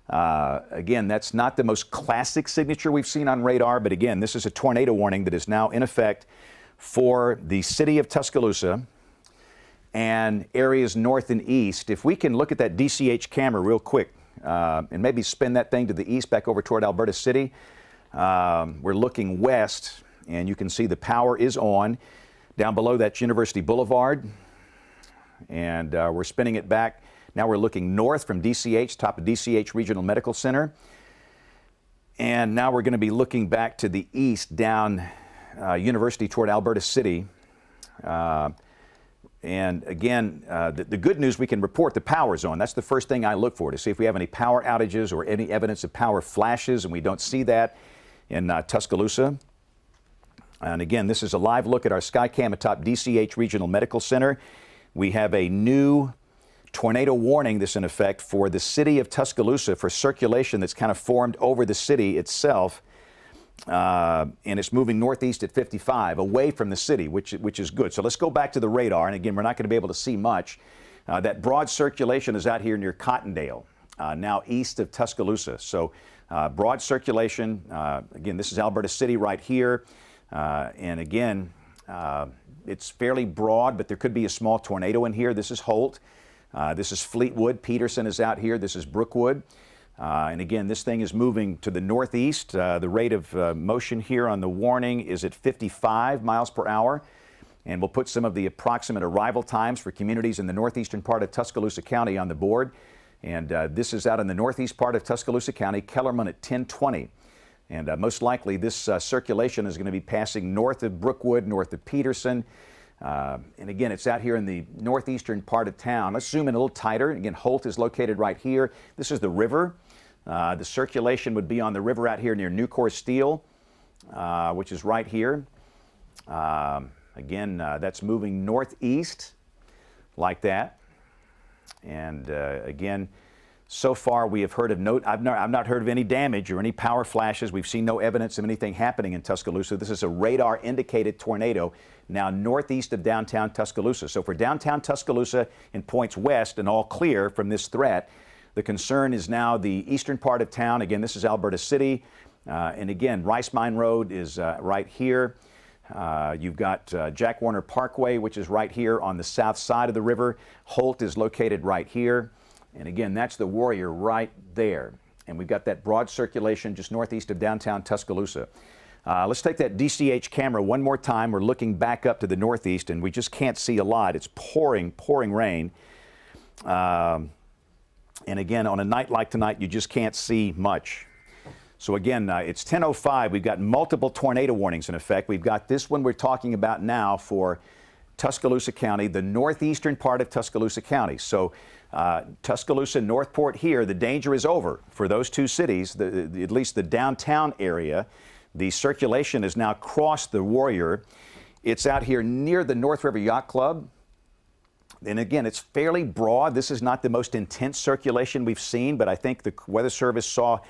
Again, that's not the most classic signature we've seen on radar, but again, this is a tornado warning that is now in effect for the city of Tuscaloosa and areas north and east. If we can look at that DCH camera real quick and maybe spin that thing to the east back over toward Alberta City, we're looking west, and you can see the power is on. Down below, that's University Boulevard, and we're spinning it back. Now we're looking north from DCH, top of DCH Regional Medical Center. And now we're going to be looking back to the east, down University toward Alberta City. And again, the good news, we can report the power's on. That's the first thing I look for, to see if we have any power outages or any evidence of power flashes, and we don't see that in Tuscaloosa. And again, this is a live look at our Skycam atop DCH Regional Medical Center. We have a new tornado warning that's in effect for the city of Tuscaloosa for circulation that's kind of formed over the city itself. And it's moving northeast at 55, away from the city, which is good. So let's go back to the radar. And again, we're not going to be able to see much. That broad circulation is out here near Cottondale, now east of Tuscaloosa. So broad circulation. Again, this is Alberta City right here. And again, it's fairly broad, but there could be a small tornado in here. This is Holt. This is Fleetwood. Peterson is out here. This is Brookwood. And again, this thing is moving to the northeast. The rate of motion here on the warning is at 55 miles per hour. And we'll put some of the approximate arrival times for communities in the northeastern part of Tuscaloosa County on the board. And this is out in the northeast part of Tuscaloosa County, Kellerman at 10:20. And most likely this circulation is going to be passing north of Brookwood, north of Peterson. And again, it's out here in the northeastern part of town. Let's zoom in a little tighter. Again, Holt is located right here. This is the river. The circulation would be on the river out here near Nucor Steel, which is right here. Again, that's moving northeast. like that. And again, so far we have heard of I've not heard of any damage or any power flashes. We've seen no evidence of anything happening in Tuscaloosa. This is a radar indicated tornado now northeast of downtown Tuscaloosa. So for downtown Tuscaloosa and points west and all clear from this threat, the concern is now the eastern part of town. Again, this is Alberta City. And again, Rice Mine Road is right here. You've got Jack Warner Parkway, which is right here on the south side of the river. Holt is located right here. And again, that's the Warrior right there. And we've got that broad circulation just northeast of downtown Tuscaloosa. Let's take that DCH camera one more time. We're looking back up to the northeast, and we just can't see a lot. It's pouring rain. And again, on a night like tonight, you just can't see much. So again, it's 10:05. We've got multiple tornado warnings in effect. We've got this one we're talking about now for Tuscaloosa County, the northeastern part of Tuscaloosa County. So Tuscaloosa, Northport here, the danger is over for those two cities, at least the downtown area. The circulation has now crossed the Warrior. It's out here near the North River Yacht Club. And again, it's fairly broad. This is not the most intense circulation we've seen, but I think the Weather Service saw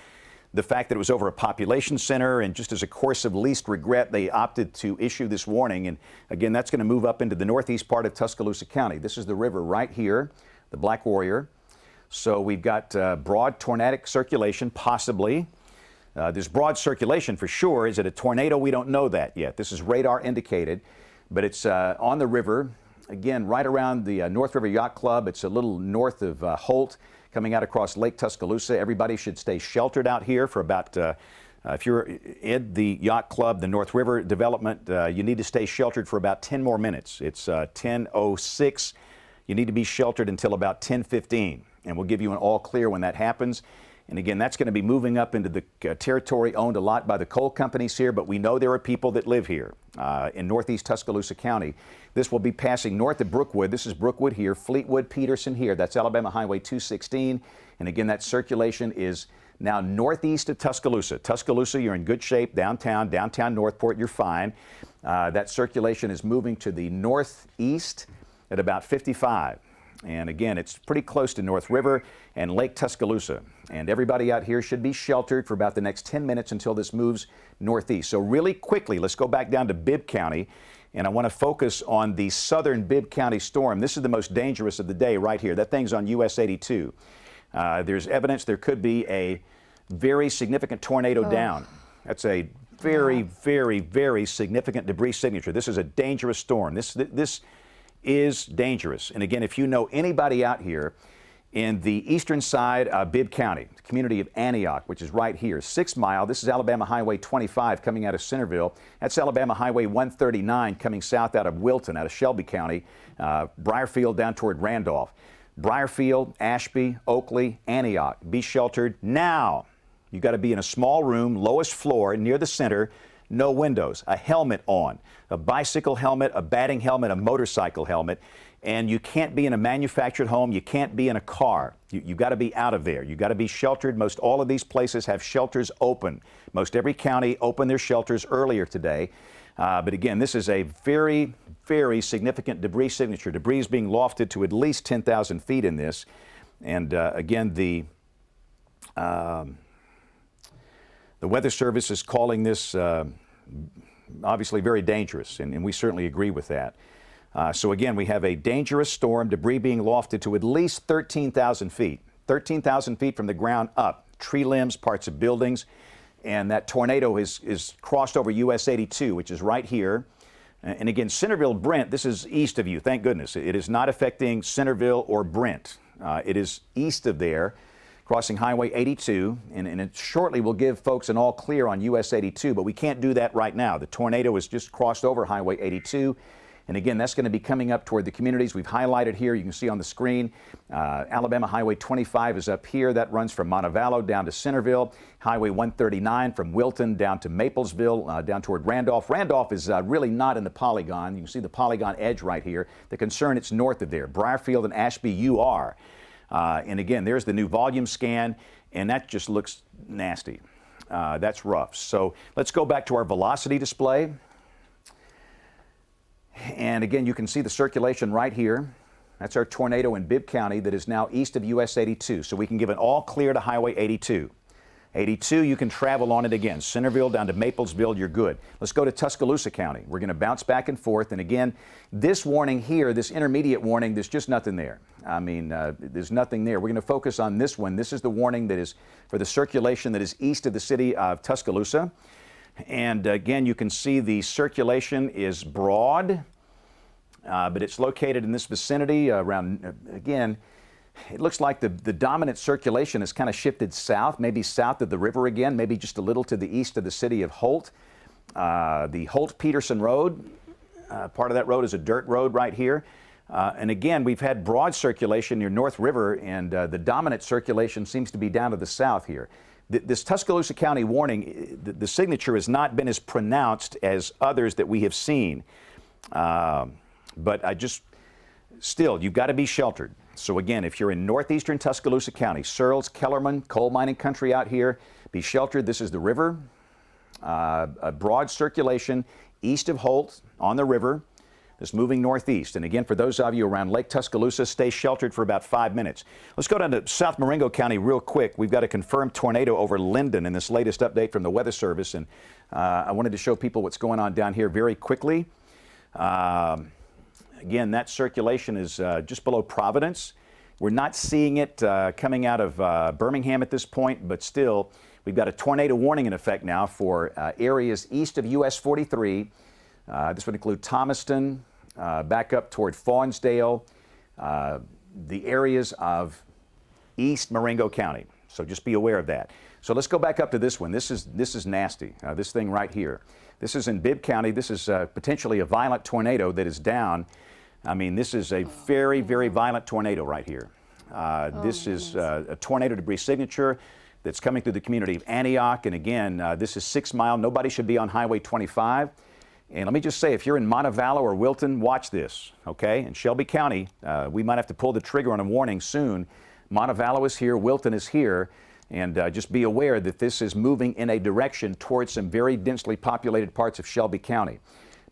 the fact that it was over a population center, and just as a course of least regret, they opted to issue this warning. And again, that's going to move up into the northeast part of Tuscaloosa County. This is the river right here, the Black Warrior. So we've got broad tornadic circulation, possibly. There's broad circulation for sure. Is it a tornado? We don't know that yet. This is radar indicated, but it's on the river. Again, right around the North River Yacht Club. It's a little north of Holt, coming out across Lake Tuscaloosa. Everybody should stay sheltered out here for about, if you're in the yacht club, the North River development, you need to stay sheltered for about 10 more minutes. It's 10:06. You need to be sheltered until about 10:15, and we'll give you an all clear when that happens. And again, that's going to be moving up into the territory owned a lot by the coal companies here, but we know there are people that live here in northeast Tuscaloosa County. This will be passing north of Brookwood. This is Brookwood here, Fleetwood, Peterson here. That's Alabama Highway 216. And again, that circulation is now northeast of Tuscaloosa. Tuscaloosa, you're in good shape. Downtown Northport, you're fine. That circulation is moving to the northeast at about 55. And again, it's pretty close to North River and Lake Tuscaloosa. And everybody out here should be sheltered for about the next 10 minutes until this moves northeast. So really quickly, let's go back down to Bibb County. And I want to focus on the southern Bibb County storm. This is the most dangerous of the day right here. That thing's on US 82. There's evidence there could be a very significant tornado down. That's a very, very, very significant debris signature. This is a dangerous storm. This is dangerous. And again, if you know anybody out here in the eastern side of Bibb County, the community of Antioch, which is right here, 6 Mile. This is Alabama Highway 25 coming out of Centerville. That's Alabama Highway 139 coming south out of Wilton, out of Shelby County, Briarfield down toward Randolph. Briarfield, Ashby, Oakley, Antioch. Be sheltered now. You got to be in a small room, lowest floor, near the center. No windows, a helmet on, a bicycle helmet, a batting helmet, a motorcycle helmet, and you can't be in a manufactured home, you can't be in a car. You got to be out of there. You got to be sheltered. Most all of these places have shelters open. Most every county opened their shelters earlier today. But again, this is a very, very significant debris signature. Debris is being lofted to at least 10,000 feet in this. And again, the Weather Service is calling this obviously very dangerous, and we certainly agree with that. So again, we have a dangerous storm, debris being lofted to at least 13,000 feet. 13,000 feet from the ground up, tree limbs, parts of buildings, and that tornado is crossed over US 82, which is right here. And again, Centerville, Brent, this is east of you, thank goodness. It is not affecting Centerville or Brent. It is east of there, crossing Highway 82, and it shortly will give folks an all clear on US 82, but we can't do that right now. The tornado has just crossed over Highway 82, and again, that's going to be coming up toward the communities we've highlighted here. You can see on the screen, Alabama Highway 25 is up here. That runs from Montevallo down to Centerville. Highway 139 from Wilton down to Maplesville, down toward Randolph. Randolph is really not in the Polygon. You can see the Polygon edge right here. The concern, it's north of there. Briarfield and Ashby, you are. And again, there's the new volume scan, and that just looks nasty. That's rough. So let's go back to our velocity display. And again, you can see the circulation right here. That's our tornado in Bibb County that is now east of US 82. So we can give an all clear to Highway 82. 82, you can travel on it again. Centerville down to Maplesville, you're good. Let's go to Tuscaloosa County. We're going to bounce back and forth. And again, this warning here, this intermediate warning, there's just nothing there. I mean, there's nothing there. We're going to focus on this one. This is the warning that is for the circulation that is east of the city of Tuscaloosa. And again, you can see the circulation is broad, but it's located in this vicinity around, again, it looks like the dominant circulation has kind of shifted south, maybe south of the river again, maybe just a little to the east of the city of Holt. The Holt-Peterson Road, part of that road is a dirt road right here. And again, we've had broad circulation near North River, and the dominant circulation seems to be down to the south here. This Tuscaloosa County warning, the signature has not been as pronounced as others that we have seen. But still, you've got to be sheltered. So again, if you're in northeastern Tuscaloosa County, Searles, Kellerman, coal mining country out here, be sheltered. This is the river, a broad circulation east of Holt on the river. It's moving northeast. And again, for those of you around Lake Tuscaloosa, stay sheltered for about 5 minutes. Let's go down to South Moringo County real quick. We've got a confirmed tornado over Linden in this latest update from the Weather Service. And I wanted to show people what's going on down here very quickly. Again, that circulation is just below Providence. We're not seeing it coming out of Birmingham at this point, but still, we've got a tornado warning in effect now for areas east of US 43. This would include Thomaston, back up toward Faunsdale, the areas of East Moringo County. So just be aware of that. So let's go back up to this one. This is nasty. This thing right here. This is in Bibb County. This is potentially a violent tornado that is down. I mean, this is a very, very violent tornado right here. This is a tornado debris signature that's coming through the community of Antioch. And again, this is 6 Mile. Nobody should be on Highway 25. And let me just say, if you're in Montevallo or Wilton, watch this, okay? In Shelby County, we might have to pull the trigger on a warning soon. Montevallo is here, Wilton is here, and just be aware that this is moving in a direction towards some very densely populated parts of Shelby County.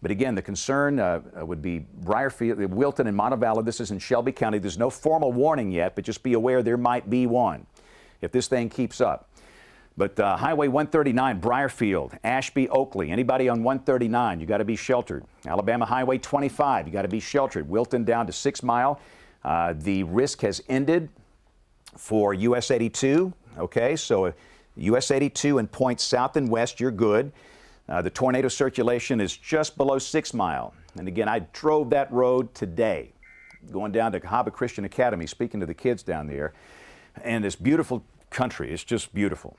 But again, the concern would be Briarfield, Wilton, and Montevallo. This is in Shelby County. There's no formal warning yet, but just be aware there might be one if this thing keeps up. But Highway 139, Briarfield, Ashby, Oakley, anybody on 139, you got to be sheltered. Alabama Highway 25, you got to be sheltered. Wilton down to 6 Mile. The risk has ended for US 82. Okay, so US 82 and points south and west, you're good. The tornado circulation is just below 6 Mile. And again, I drove that road today, going down to Cahaba Christian Academy, speaking to the kids down there. And it's beautiful country. It's just beautiful.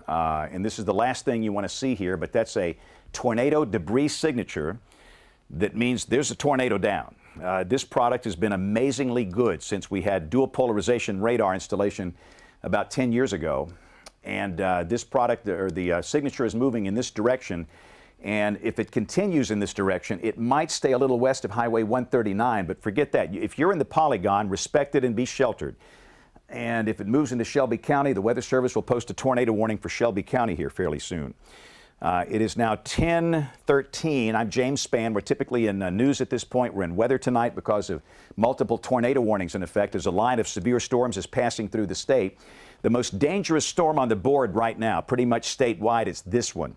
And this is the last thing you want to see here, but that's a tornado debris signature. That means there's a tornado down. This product has been amazingly good since we had dual polarization radar installation about 10 years ago. And this product, or the signature, is moving in this direction. And if it continues in this direction, it might stay a little west of Highway 139. But forget that. If you're in the Polygon, respect it and be sheltered. And if it moves into Shelby County, the Weather Service will post a tornado warning for Shelby County here fairly soon. It is now 10:13. I'm James Spann. We're typically in news at this point. We're in weather tonight because of multiple tornado warnings in effect as a line of severe storms is passing through the state. The most dangerous storm on the board right now, pretty much statewide, is this one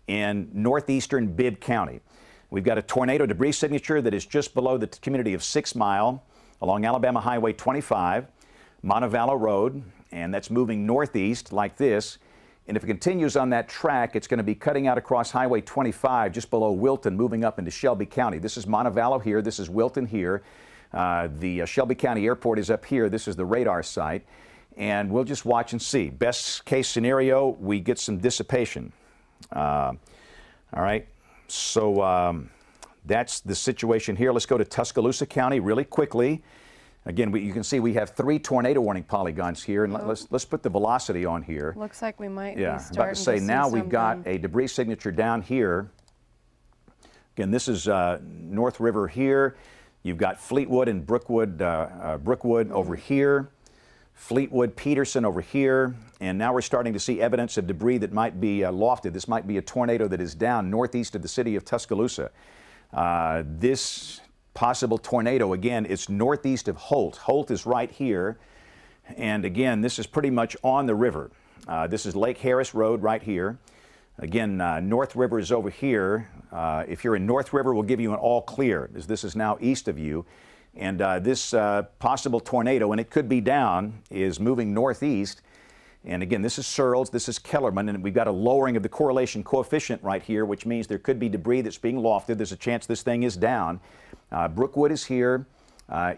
in northeastern Bibb County. We've got a tornado debris signature that is just below the community of 6 Mile along Alabama Highway 25, Montevallo Road, and that's moving northeast like this. And if it continues on that track, it's going to be cutting out across Highway 25 just below Wilton, moving up into Shelby County. This is Montevallo here. This is Wilton here. The Shelby County Airport is up here. This is the radar site. And we'll just watch and see. Best case scenario, we get some dissipation. All right. So that's the situation here. Let's go to Tuscaloosa County really quickly. Again, you can see we have 3 tornado warning polygons here, and let's put the velocity on here. Looks like we might be starting about to say see now we've something. got a debris signature down here. Again, this is North River here. You've got Fleetwood and Brookwood over here. Fleetwood, Peterson over here, and now we're starting to see evidence of debris that might be lofted. This might be a tornado that is down northeast of the city of Tuscaloosa. This possible tornado. Again, it's northeast of Holt. Holt is right here. And again, this is pretty much on the river. This is Lake Harris Road right here. Again, North River is over here. If you're in North River, we'll give you an all clear, as this is now east of you. And this possible tornado, and it could be down, is moving northeast. And again, this is Searles, this is Kellerman, and we've got a lowering of the correlation coefficient right here, which means there could be debris that's being lofted. There's a chance this thing is down. Brookwood is here,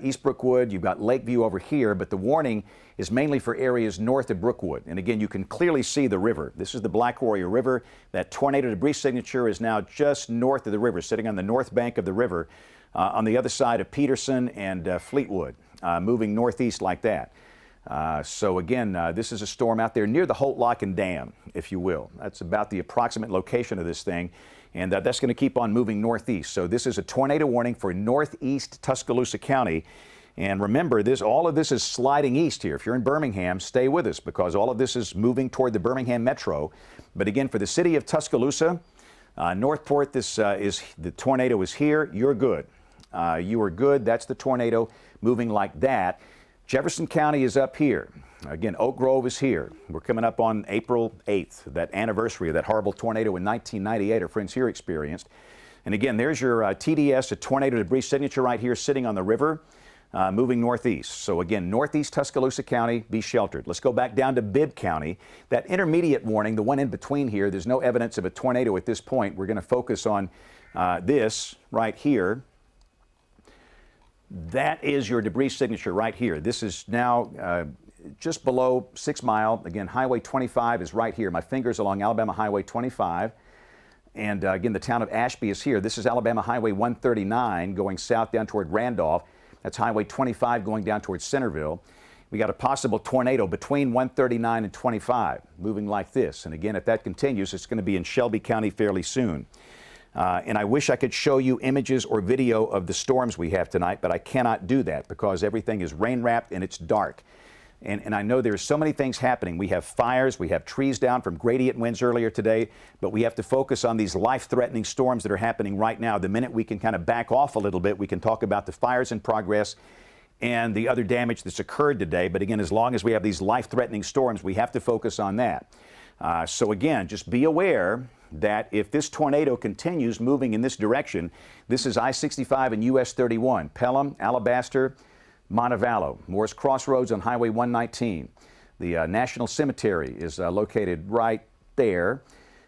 East Brookwood, you've got Lakeview over here, but the warning is mainly for areas north of Brookwood. And again, you can clearly see the river. This is the Black Warrior River. That tornado debris signature is now just north of the river, sitting on the north bank of the river, on the other side of Peterson and Fleetwood, moving northeast like that. So again, this is a storm out there near the Holt Lock and Dam, if you will. That's about the approximate location of this thing, and that's going to keep on moving northeast. So this is a tornado warning for northeast Tuscaloosa County. And remember, all of this is sliding east here. If you're in Birmingham, stay with us, because all of this is moving toward the Birmingham metro. But again, for the city of Tuscaloosa, Northport, the tornado is here. You're good. You are good. That's the tornado moving like that. Jefferson County is up here. Again, Oak Grove is here. We're coming up on April 8th, that anniversary of that horrible tornado in 1998 our friends here experienced. And again, there's your TDS, a tornado debris signature right here sitting on the river, moving northeast. So again, northeast Tuscaloosa County, be sheltered. Let's go back down to Bibb County. That intermediate warning, the one in between here, there's no evidence of a tornado at this point. We're going to focus on this right here. That is your debris signature right here. This is now just below 6 Mile. Again, Highway 25 is right here. My finger's along Alabama Highway 25. And again, the town of Ashby is here. This is Alabama Highway 139 going south down toward Randolph. That's Highway 25 going down toward Centerville. We got a possible tornado between 139 and 25 moving like this. And again, if that continues, it's going to be in Shelby County fairly soon. And I wish I could show you images or video of the storms we have tonight, but I cannot do that because everything is rain-wrapped and it's dark. And I know there's so many things happening. We have fires, we have trees down from gradient winds earlier today, but we have to focus on these life-threatening storms that are happening right now. The minute we can kind of back off a little bit, we can talk about the fires in progress and the other damage that's occurred today. But again, as long as we have these life-threatening storms, we have to focus on that. So again, just be aware that if this tornado continues moving in this direction, this is I-65 and US 31, Pelham, Alabaster, Montevallo, Morris Crossroads on Highway 119. The National Cemetery is located right there.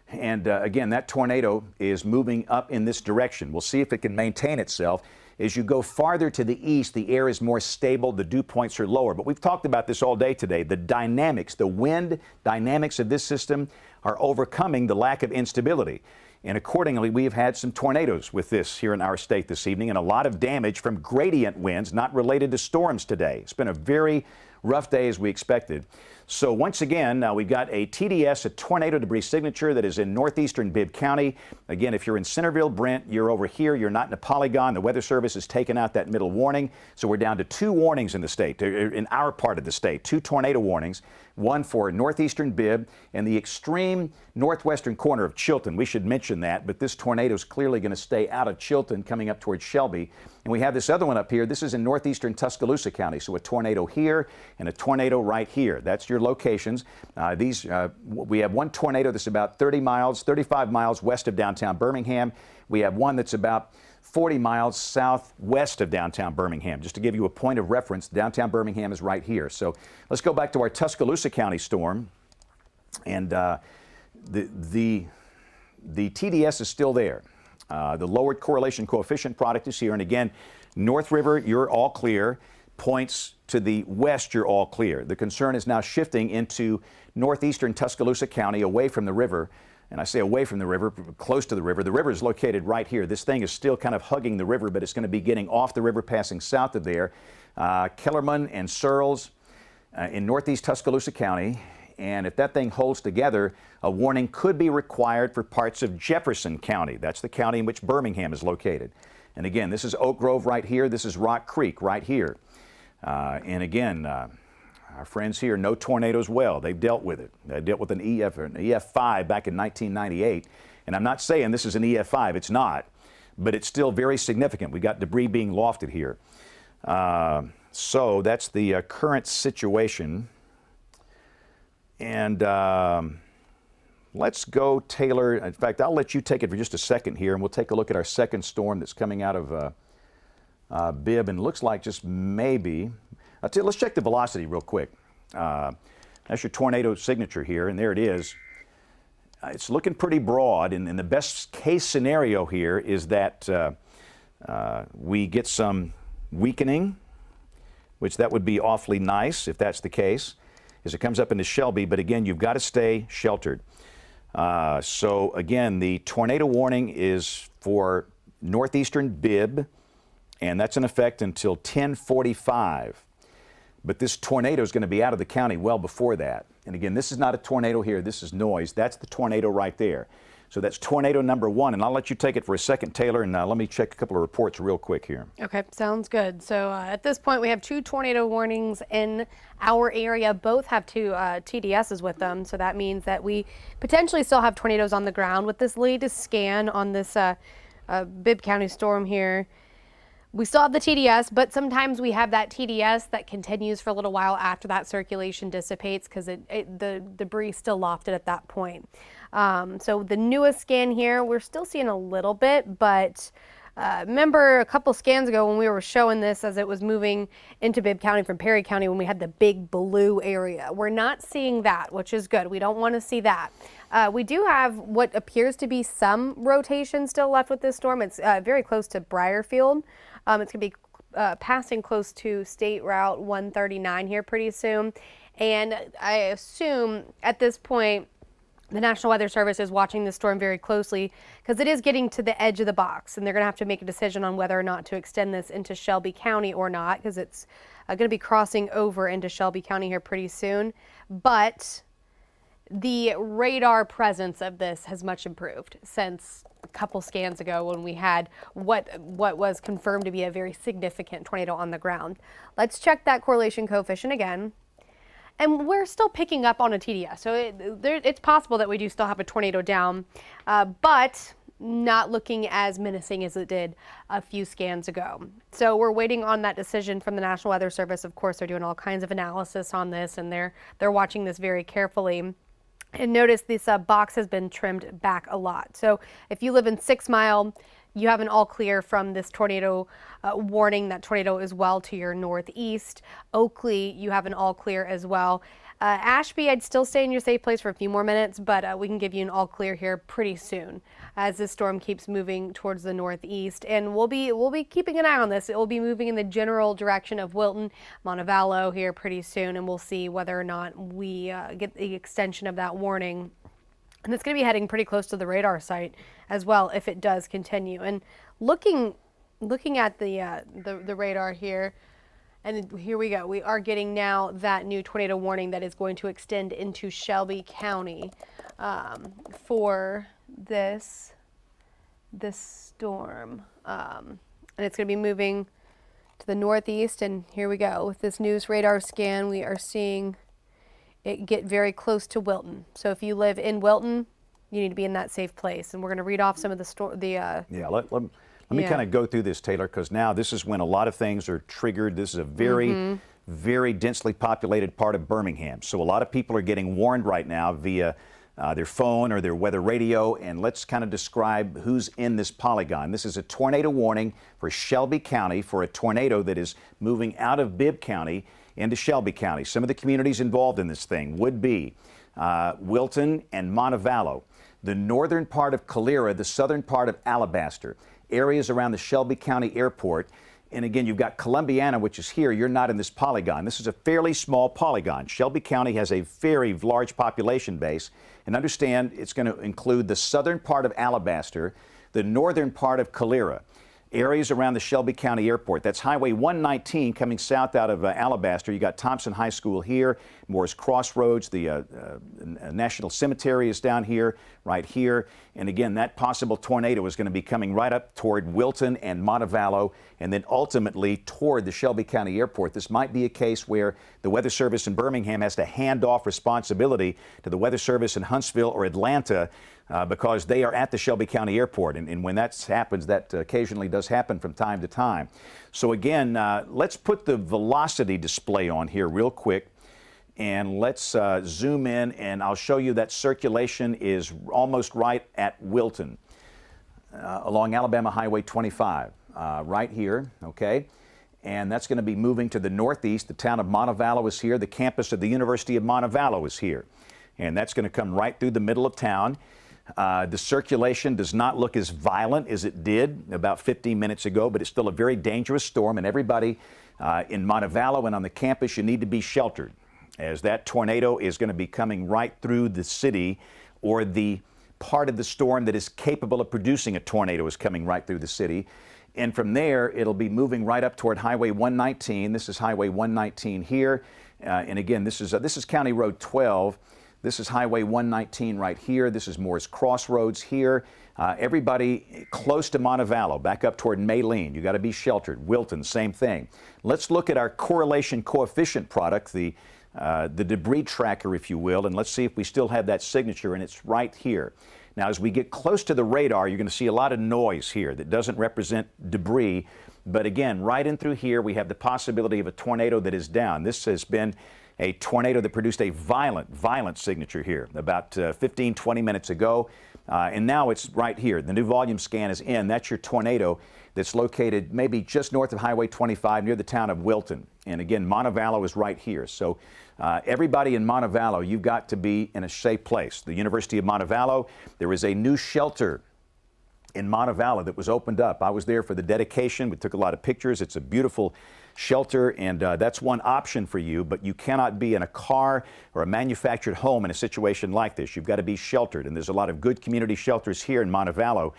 And again, that tornado is moving up in this direction. We'll see if it can maintain itself. As you go farther to the east, the air is more stable, the dew points are lower. But we've talked about this all day today. The dynamics, the wind dynamics of this system are overcoming the lack of instability. And accordingly, we have had some tornadoes with this here in our state this evening and a lot of damage from gradient winds not related to storms today. It's been a very rough day as we expected. So once again, we've got a TDS, a tornado debris signature that is in northeastern Bibb County. Again, if you're in Centerville, Brent, you're over here. You're not in a Polygon. The Weather Service has taken out that middle warning. So we're down to 2 warnings in the state, in our part of the state, 2 tornado warnings. One for northeastern Bibb and the extreme northwestern corner of Chilton. We should mention that, but this tornado is clearly going to stay out of Chilton coming up towards Shelby. And we have this other one up here. This is in northeastern Tuscaloosa County. So a tornado here and a tornado right here. That's your locations. We have one tornado that's about 35 miles west of downtown Birmingham. We have one that's about 40 miles southwest of downtown Birmingham. Just to give you a point of reference, downtown Birmingham is right here. So let's go back to our Tuscaloosa County storm. And the TDS is still there. The lowered correlation coefficient product is here. And again, North River, you're all clear. Points to the west, you're all clear. The concern is now shifting into northeastern Tuscaloosa County, away from the river. And I say away from the river, close to the river. The river is located right here. This thing is still kind of hugging the river, but it's going to be getting off the river, passing south of there. Kellerman and Searles in northeast Tuscaloosa County. And if that thing holds together, a warning could be required for parts of Jefferson County. That's the county in which Birmingham is located. And again, this is Oak Grove right here. This is Rock Creek right here. And again, our friends here know tornadoes well. They've dealt with it. They dealt with an EF5 back in 1998. And I'm not saying this is an EF5. It's not. but it's still very significant. We got debris being lofted here. So that's the current situation. And let's go, Taylor. In fact, I'll let you take it for just a second here, and we'll take a look at our second storm that's coming out of Bibb, and looks like just maybe. Let's check the velocity real quick. That's your tornado signature here, and there it is. It's looking pretty broad, and the best case scenario here is that we get some weakening, which that would be awfully nice if that's the case, as it comes up into Shelby. But again, you've got to stay sheltered. So again, the tornado warning is for northeastern Bibb, and that's in effect until 10:45. But this tornado is going to be out of the county well before that. And again, this is not a tornado here. This is noise. That's the tornado right there. So that's tornado number 1. And I'll let you take it for a second, Taylor, and let me check a couple of reports real quick here. Okay, sounds good. So at this point, we have 2 tornado warnings in our area. Both have 2 TDSs with them. So that means that we potentially still have tornadoes on the ground. With this latest scan on this Bibb County storm here, we still have the TDS, but sometimes we have that TDS that continues for a little while after that circulation dissipates because the debris is still lofted at that point. So the newest scan here, we're still seeing a little bit, but remember a couple scans ago when we were showing this as it was moving into Bibb County from Perry County when we had the big blue area. We're not seeing that, which is good. We don't want to see that. We do have what appears to be some rotation still left with this storm. It's very close to Briarfield. It's going to be passing close to State Route 139 here pretty soon. And I assume at this point, the National Weather Service is watching this storm very closely because it is getting to the edge of the box, and they're going to have to make a decision on whether or not to extend this into Shelby County or not, because it's going to be crossing over into Shelby County here pretty soon. But the radar presence of this has much improved since a couple scans ago when we had what was confirmed to be a very significant tornado on the ground. Let's check that correlation coefficient again. And we're still picking up on a TDS, so it's possible that we do still have a tornado down, but not looking as menacing as it did a few scans ago. So we're waiting on that decision from the National Weather Service. Of course, they're doing all kinds of analysis on this, and they're watching this very carefully. And notice this box has been trimmed back a lot. So if you live in 6 Mile, you have an all clear from this tornado warning. That tornado is well to your northeast. Oakley, you have an all clear as well. Ashby, I'd still stay in your safe place for a few more minutes, but we can give you an all clear here pretty soon as this storm keeps moving towards the northeast. And we'll be keeping an eye on this. It will be moving in the general direction of Wilton, Montevallo here pretty soon, and we'll see whether or not we get the extension of that warning. And it's going to be heading pretty close to the radar site as well if it does continue. And looking at the radar here, and here we go. We are getting now that new tornado warning that is going to extend into Shelby County for this storm. And it's going to be moving to the northeast. And here we go. With this news radar scan, we are seeing it get very close to Wilton. So if you live in Wilton, you need to be in that safe place. And we're going to read off some of the Let me kind of go through this, Taylor, because now this is when a lot of things are triggered. This is a very, very densely populated part of Birmingham. So a lot of people are getting warned right now via their phone or their weather radio. And let's kind of describe who's in this polygon. This is a tornado warning for Shelby County for a tornado that is moving out of Bibb County into Shelby County. Some of the communities involved in this thing would be Wilton and Montevallo, the northern part of Calera, the southern part of Alabaster, areas around the Shelby County Airport. And again, you've got Columbiana, which is here. You're not in this polygon. This is a fairly small polygon. Shelby County has a very large population base. And understand, it's going to include the southern part of Alabaster, the northern part of Calera, areas around the Shelby County Airport. That's Highway 119 coming south out of Alabaster. You got Thompson High School here, Moore's Crossroads, the National Cemetery is down here, right here. And again, that possible tornado is going to be coming right up toward Wilton and Montevallo, and then ultimately toward the Shelby County Airport. This might be a case where the Weather Service in Birmingham has to hand off responsibility to the Weather Service in Huntsville or Atlanta because they are at the Shelby County Airport. And when that happens, that occasionally does happen from time to time. So again, let's put the velocity display on here real quick. And let's zoom in, and I'll show you that circulation is almost right at Wilton, along Alabama Highway 25, right here, okay? And that's going to be moving to the northeast. The town of Montevallo is here. The campus of the University of Montevallo is here. And that's going to come right through the middle of town. The circulation does not look as violent as it did about 15 minutes ago, but it's still a very dangerous storm, and everybody in Montevallo and on the campus, you need to be sheltered, as that tornado is going to be coming right through the city, or the part of the storm that is capable of producing a tornado is coming right through the city. And from there, it'll be moving right up toward Highway 119. This is Highway 119 here. And again, this is County Road 12. This is Highway 119 right here. This is Moore's Crossroads here. Everybody close to Montevallo, back up toward Maylene, you got to be sheltered. Wilton, same thing. Let's look at our correlation coefficient product, the debris tracker, if you will, and let's see if we still have that signature, and it's right here. Now, as we get close to the radar, you're going to see a lot of noise here that doesn't represent debris, but again, right in through here, we have the possibility of a tornado that is down. This has been a tornado that produced a violent signature here about 15, 20 minutes ago, and now it's right here. The new volume scan is in. That's your tornado that's located maybe just north of Highway 25 near the town of Wilton. And again, Montevallo is right here. So everybody in Montevallo, you've got to be in a safe place. The University of Montevallo, there is a new shelter in Montevallo that was opened up. I was there for the dedication. We took a lot of pictures. It's a beautiful shelter, and that's one option for you, but you cannot be in a car or a manufactured home in a situation like this. You've got to be sheltered, and there's a lot of good community shelters here in Montevallo.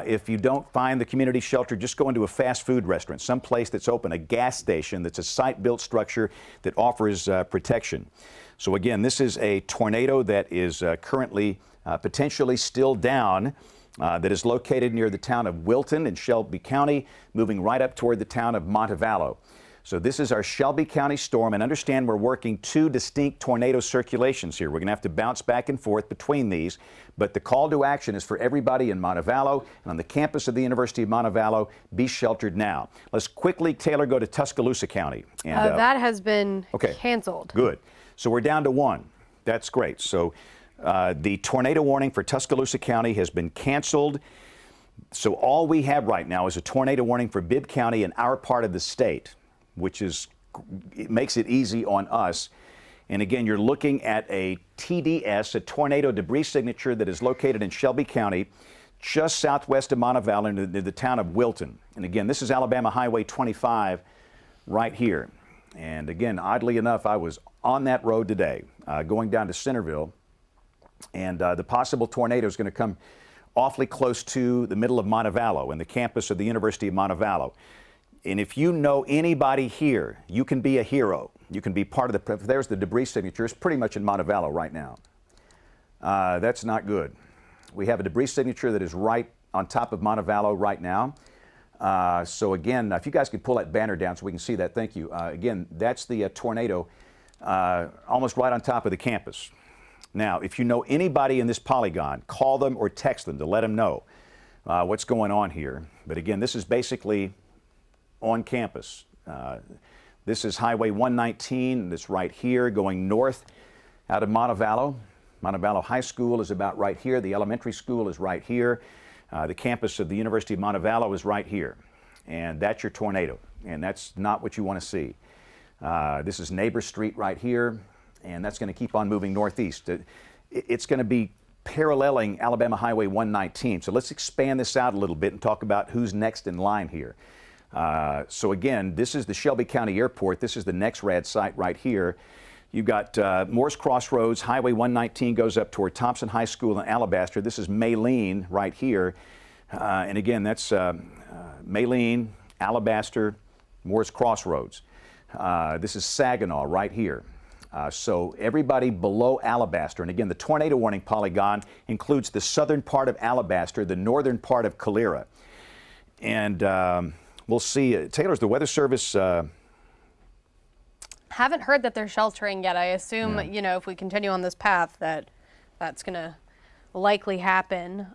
If you don't find the community shelter, just go into a fast food restaurant, some place that's open, a gas station that's a site-built structure that offers protection. So again, this is a tornado that is currently potentially still down, that is located near the town of Wilton in Shelby County, moving right up toward the town of Montevallo. So this is our Shelby County storm, and understand we're working two distinct tornado circulations here. We're going to have to bounce back and forth between these, but the call to action is for everybody in Montevallo and on the campus of the University of Montevallo, be sheltered now. Let's quickly, Taylor, go to Tuscaloosa County. And, that has been canceled. Good. So we're down to one. That's great. So the tornado warning for Tuscaloosa County has been canceled. So all we have right now is a tornado warning for Bibb County in our part of the state, which it makes it easy on us. And again, you're looking at a TDS, a tornado debris signature that is located in Shelby County, just southwest of Montevallo, near the town of Wilton. And again, this is Alabama Highway 25 right here. And again, oddly enough, I was on that road today, going down to Centerville, and the possible tornado is going to come awfully close to the middle of Montevallo and the campus of the University of Montevallo. And if you know anybody here, you can be a hero. You can be part of there's the debris signature. It's pretty much in Montevallo right now. That's not good. We have a debris signature that is right on top of Montevallo right now. So again, if you guys could pull that banner down so we can see that, thank you. Again, that's the tornado almost right on top of the campus. Now, if you know anybody in this polygon, call them or text them to let them know what's going on here. But again, this is basically on campus. This is Highway 119, that's right here, going north out of Montevallo. Montevallo High School is about right here. The elementary school is right here. The campus of the University of Montevallo is right here. And that's your tornado. And that's not what you want to see. This is Neighbor Street right here. And that's going to keep on moving northeast. It's going to be paralleling Alabama Highway 119. So let's expand this out a little bit and talk about who's next in line here. So again, this is the Shelby County Airport. This is the next rad site right here. You've got Moore's Crossroads. Highway 119 goes up toward Thompson High School in Alabaster. This is Maylene right here. And again, that's Maylene, Alabaster, Moore's Crossroads. This is Saginaw right here. So everybody below Alabaster, and again, the tornado warning polygon includes the southern part of Alabaster, the northern part of Calera. And we'll see. Taylor's the Weather Service. Haven't heard that they're sheltering yet. I assume, you know, if we continue on this path, that's going to likely happen.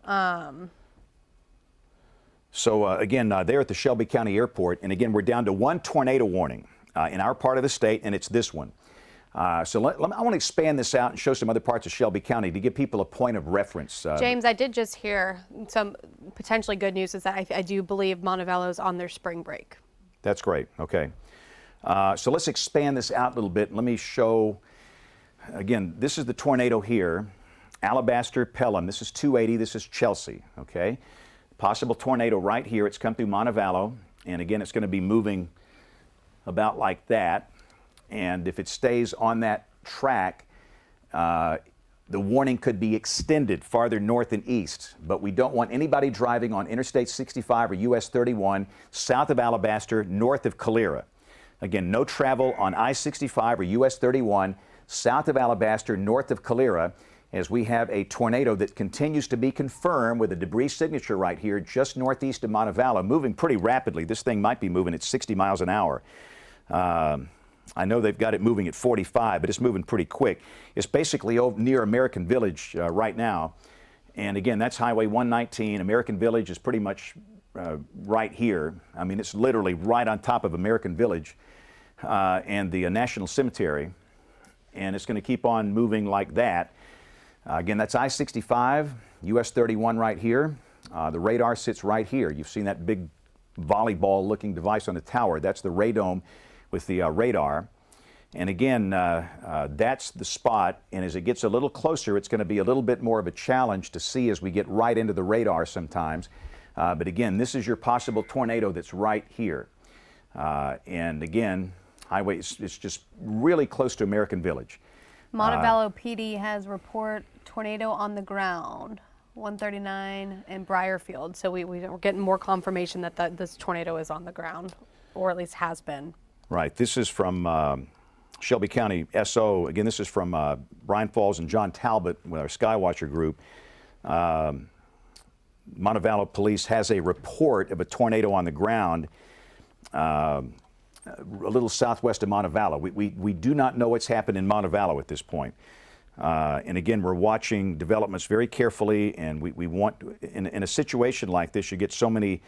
So again, there at the Shelby County Airport, and again, we're down to one tornado warning in our part of the state, and it's this one. I want to expand this out and show some other parts of Shelby County to give people a point of reference. James, I did just hear some potentially good news is that I do believe Montevallo's on their spring break. That's great. Okay. So let's expand this out a little bit. Let me show, again, this is the tornado here, Alabaster, Pelham. This is 280. This is Chelsea. Okay. Possible tornado right here. It's come through Montevallo. And again, it's going to be moving about like that. And if it stays on that track, the warning could be extended farther north and east. But we don't want anybody driving on Interstate 65 or US 31 south of Alabaster, north of Calera. Again, no travel on I-65 or US 31 south of Alabaster, north of Calera, as we have a tornado that continues to be confirmed with a debris signature right here just northeast of Montevallo, moving pretty rapidly. This thing might be moving at 60 miles an hour. I know they've got it moving at 45, but it's moving pretty quick. It's basically over near American Village right now. And again, that's Highway 119. American Village is pretty much right here. I mean, it's literally right on top of American Village and the National Cemetery. And it's going to keep on moving like that. Again, that's I-65, US 31 right here. The radar sits right here. You've seen that big volleyball-looking device on the tower. That's the radome with the radar. And again, that's the spot, and as it gets a little closer, it's going to be a little bit more of a challenge to see as we get right into the radar sometimes. But again, this is your possible tornado that's right here. And again, highway, it's just really close to American Village. Montevallo PD has report tornado on the ground, 139 in Briarfield. So we're getting more confirmation that this tornado is on the ground, or at least has been. Right. This is from Shelby County SO. Again, this is from Brian Falls and John Talbot with our Skywatcher group. Montevallo Police has a report of a tornado on the ground a little southwest of Montevallo. We do not know what's happened in Montevallo at this point. And again, we're watching developments very carefully, and we want, in a situation like this, you get so many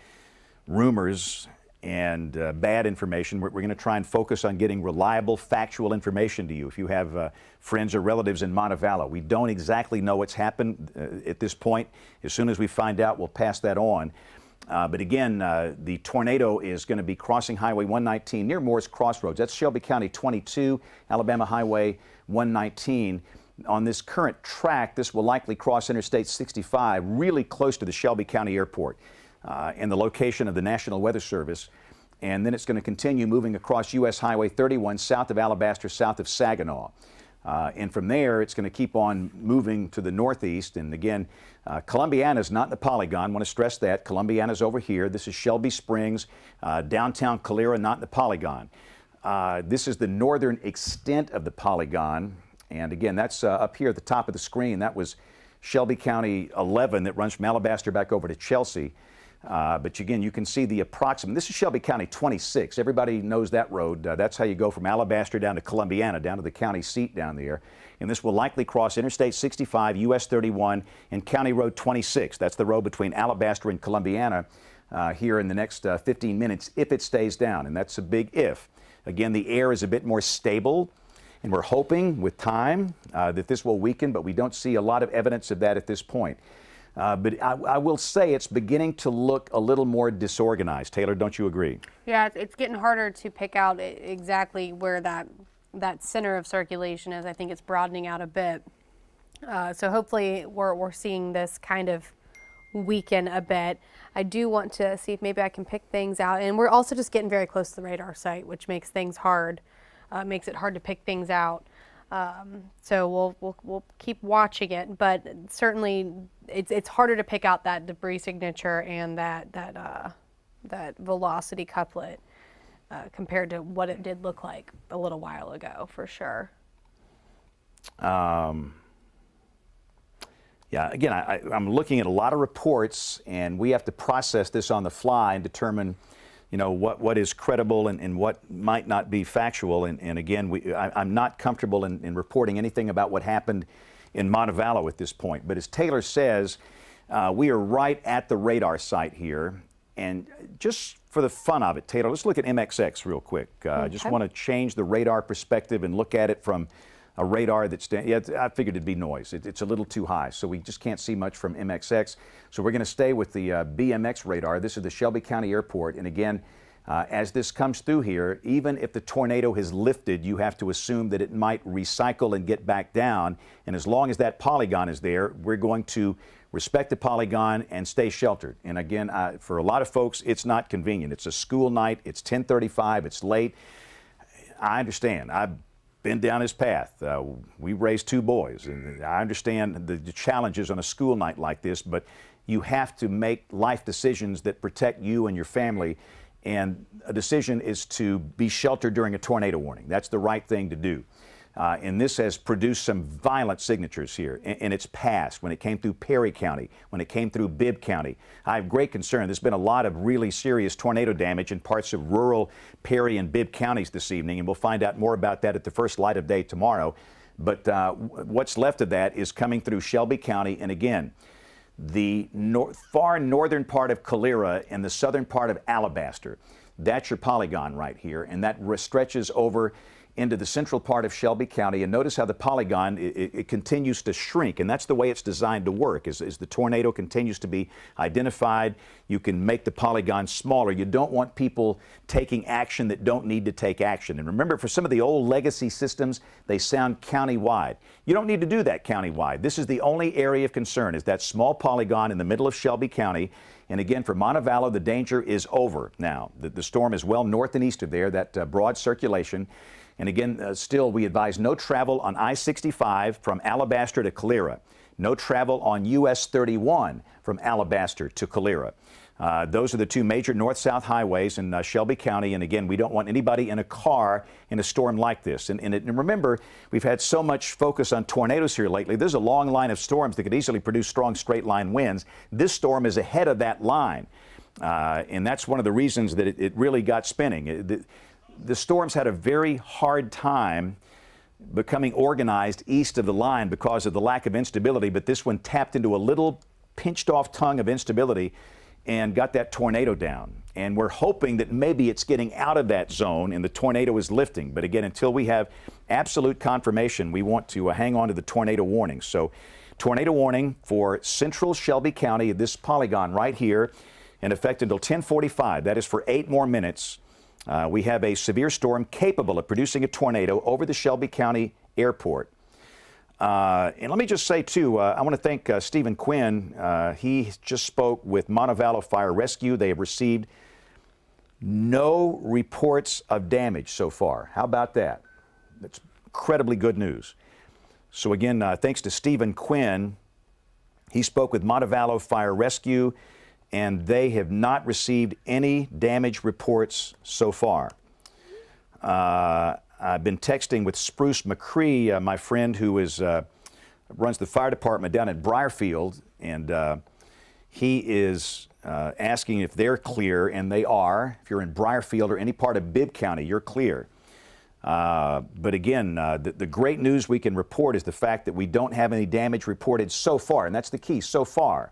rumors and bad information. We're going to try and focus on getting reliable, factual information to you. If you have friends or relatives in Montevallo, we don't exactly know what's happened at this point. As soon as we find out, we'll pass that on. But again, the tornado is going to be crossing Highway 119 near Moore's Crossroads. That's Shelby County 22, Alabama Highway 119. On this current track, this will likely cross Interstate 65 really close to the Shelby County Airport and the location of the National Weather Service. And then it's going to continue moving across US Highway 31 south of Alabaster, south of Saginaw. And from there, it's going to keep on moving to the northeast. And again, Columbiana's not in the Polygon. I want to stress that. Columbiana's over here. This is Shelby Springs, downtown Calera, not in the Polygon. This is the northern extent of the Polygon. And again, that's up here at the top of the screen. That was Shelby County 11 that runs from Alabaster back over to Chelsea. But again, you can see the approximate. This is Shelby County 26. Everybody knows that road. That's how you go from Alabaster down to Columbiana, down to the county seat down there. And this will likely cross Interstate 65, US 31, and County Road 26. That's the road between Alabaster and Columbiana here in the next 15 minutes if it stays down. And that's a big if. Again, the air is a bit more stable. And we're hoping with time that this will weaken, but we don't see a lot of evidence of that at this point. But I will say it's beginning to look a little more disorganized. Taylor, don't you agree? Yeah, it's getting harder to pick out exactly where that center of circulation is. I think it's broadening out a bit. So hopefully we're seeing this kind of weaken a bit. I do want to see if maybe I can pick things out. And we're also just getting very close to the radar site, which makes things hard. Makes it hard to pick things out. So we'll keep watching it, but certainly it's harder to pick out that debris signature and that velocity couplet compared to what it did look like a little while ago, for sure. Yeah, again, I'm looking at a lot of reports, and we have to process this on the fly and determine, you know, what is credible and what might not be factual. And again, I'm not comfortable in reporting anything about what happened in Montevallo at this point. But as Taylor says, we are right at the radar site here. And just for the fun of it, Taylor, let's look at MXX real quick. I just want to change the radar perspective and look at it from a radar that's, yeah, I figured it'd be noise. It's a little too high, so we just can't see much from MXX. So we're going to stay with the BMX radar. This is the Shelby County Airport. And again, as this comes through here, even if the tornado has lifted, you have to assume that it might recycle and get back down. And as long as that polygon is there, we're going to respect the polygon and stay sheltered. And again, for a lot of folks, it's not convenient. It's a school night. It's 10:35. It's late. I understand. I've been down his path. We raised 2 boys, and I understand the challenges on a school night like this, but you have to make life decisions that protect you and your family. And a decision is to be sheltered during a tornado warning. That's the right thing to do. And this has produced some violent signatures here, and it's passed when it came through Perry County, when it came through Bibb County. I have great concern. There's been a lot of really serious tornado damage in parts of rural Perry and Bibb counties this evening, and we'll find out more about that at the first light of day tomorrow. But what's left of that is coming through Shelby County, and again, the far northern part of Calera and the southern part of Alabaster. That's your polygon right here, and that stretches over into the central part of Shelby County. And notice how the polygon, it continues to shrink, and that's the way it's designed to work. As the tornado continues to be identified, you can make the polygon smaller. You don't want people taking action that don't need to take action. And remember, for some of the old legacy systems, they sound countywide. You don't need to do that countywide. This is the only area of concern, is that small polygon in the middle of Shelby County. And again, for Montevallo, the danger is over now. The storm is well north and east of there, that broad circulation. And again, still, we advise no travel on I-65 from Alabaster to Calera. No travel on US 31 from Alabaster to Calera. Those are the 2 major north-south highways in Shelby County. And again, we don't want anybody in a car in a storm like this. And remember, we've had so much focus on tornadoes here lately. There's a long line of storms that could easily produce strong straight-line winds. This storm is ahead of that line. And that's one of the reasons that it really got spinning. The storms had a very hard time becoming organized east of the line because of the lack of instability, but this one tapped into a little pinched off tongue of instability and got that tornado down. And we're hoping that maybe it's getting out of that zone and the tornado is lifting. But again, until we have absolute confirmation, we want to hang on to the tornado warning. So tornado warning for central Shelby County, this polygon right here, in effect until 10:45. That is for 8 more minutes. We have a severe storm capable of producing a tornado over the Shelby County Airport. And let me just say, too, I want to thank Stephen Quinn. He just spoke with Montevallo Fire Rescue. They have received no reports of damage so far. How about that? That's incredibly good news. So again, thanks to Stephen Quinn. He spoke with Montevallo Fire Rescue, and they have not received any damage reports so far. I've been texting with Spruce McCree, my friend who runs the fire department down at Briarfield, and he is asking if they're clear, and they are. If you're in Briarfield or any part of Bibb County, you're clear. But again, the great news we can report is the fact that we don't have any damage reported so far, and that's the key, so far.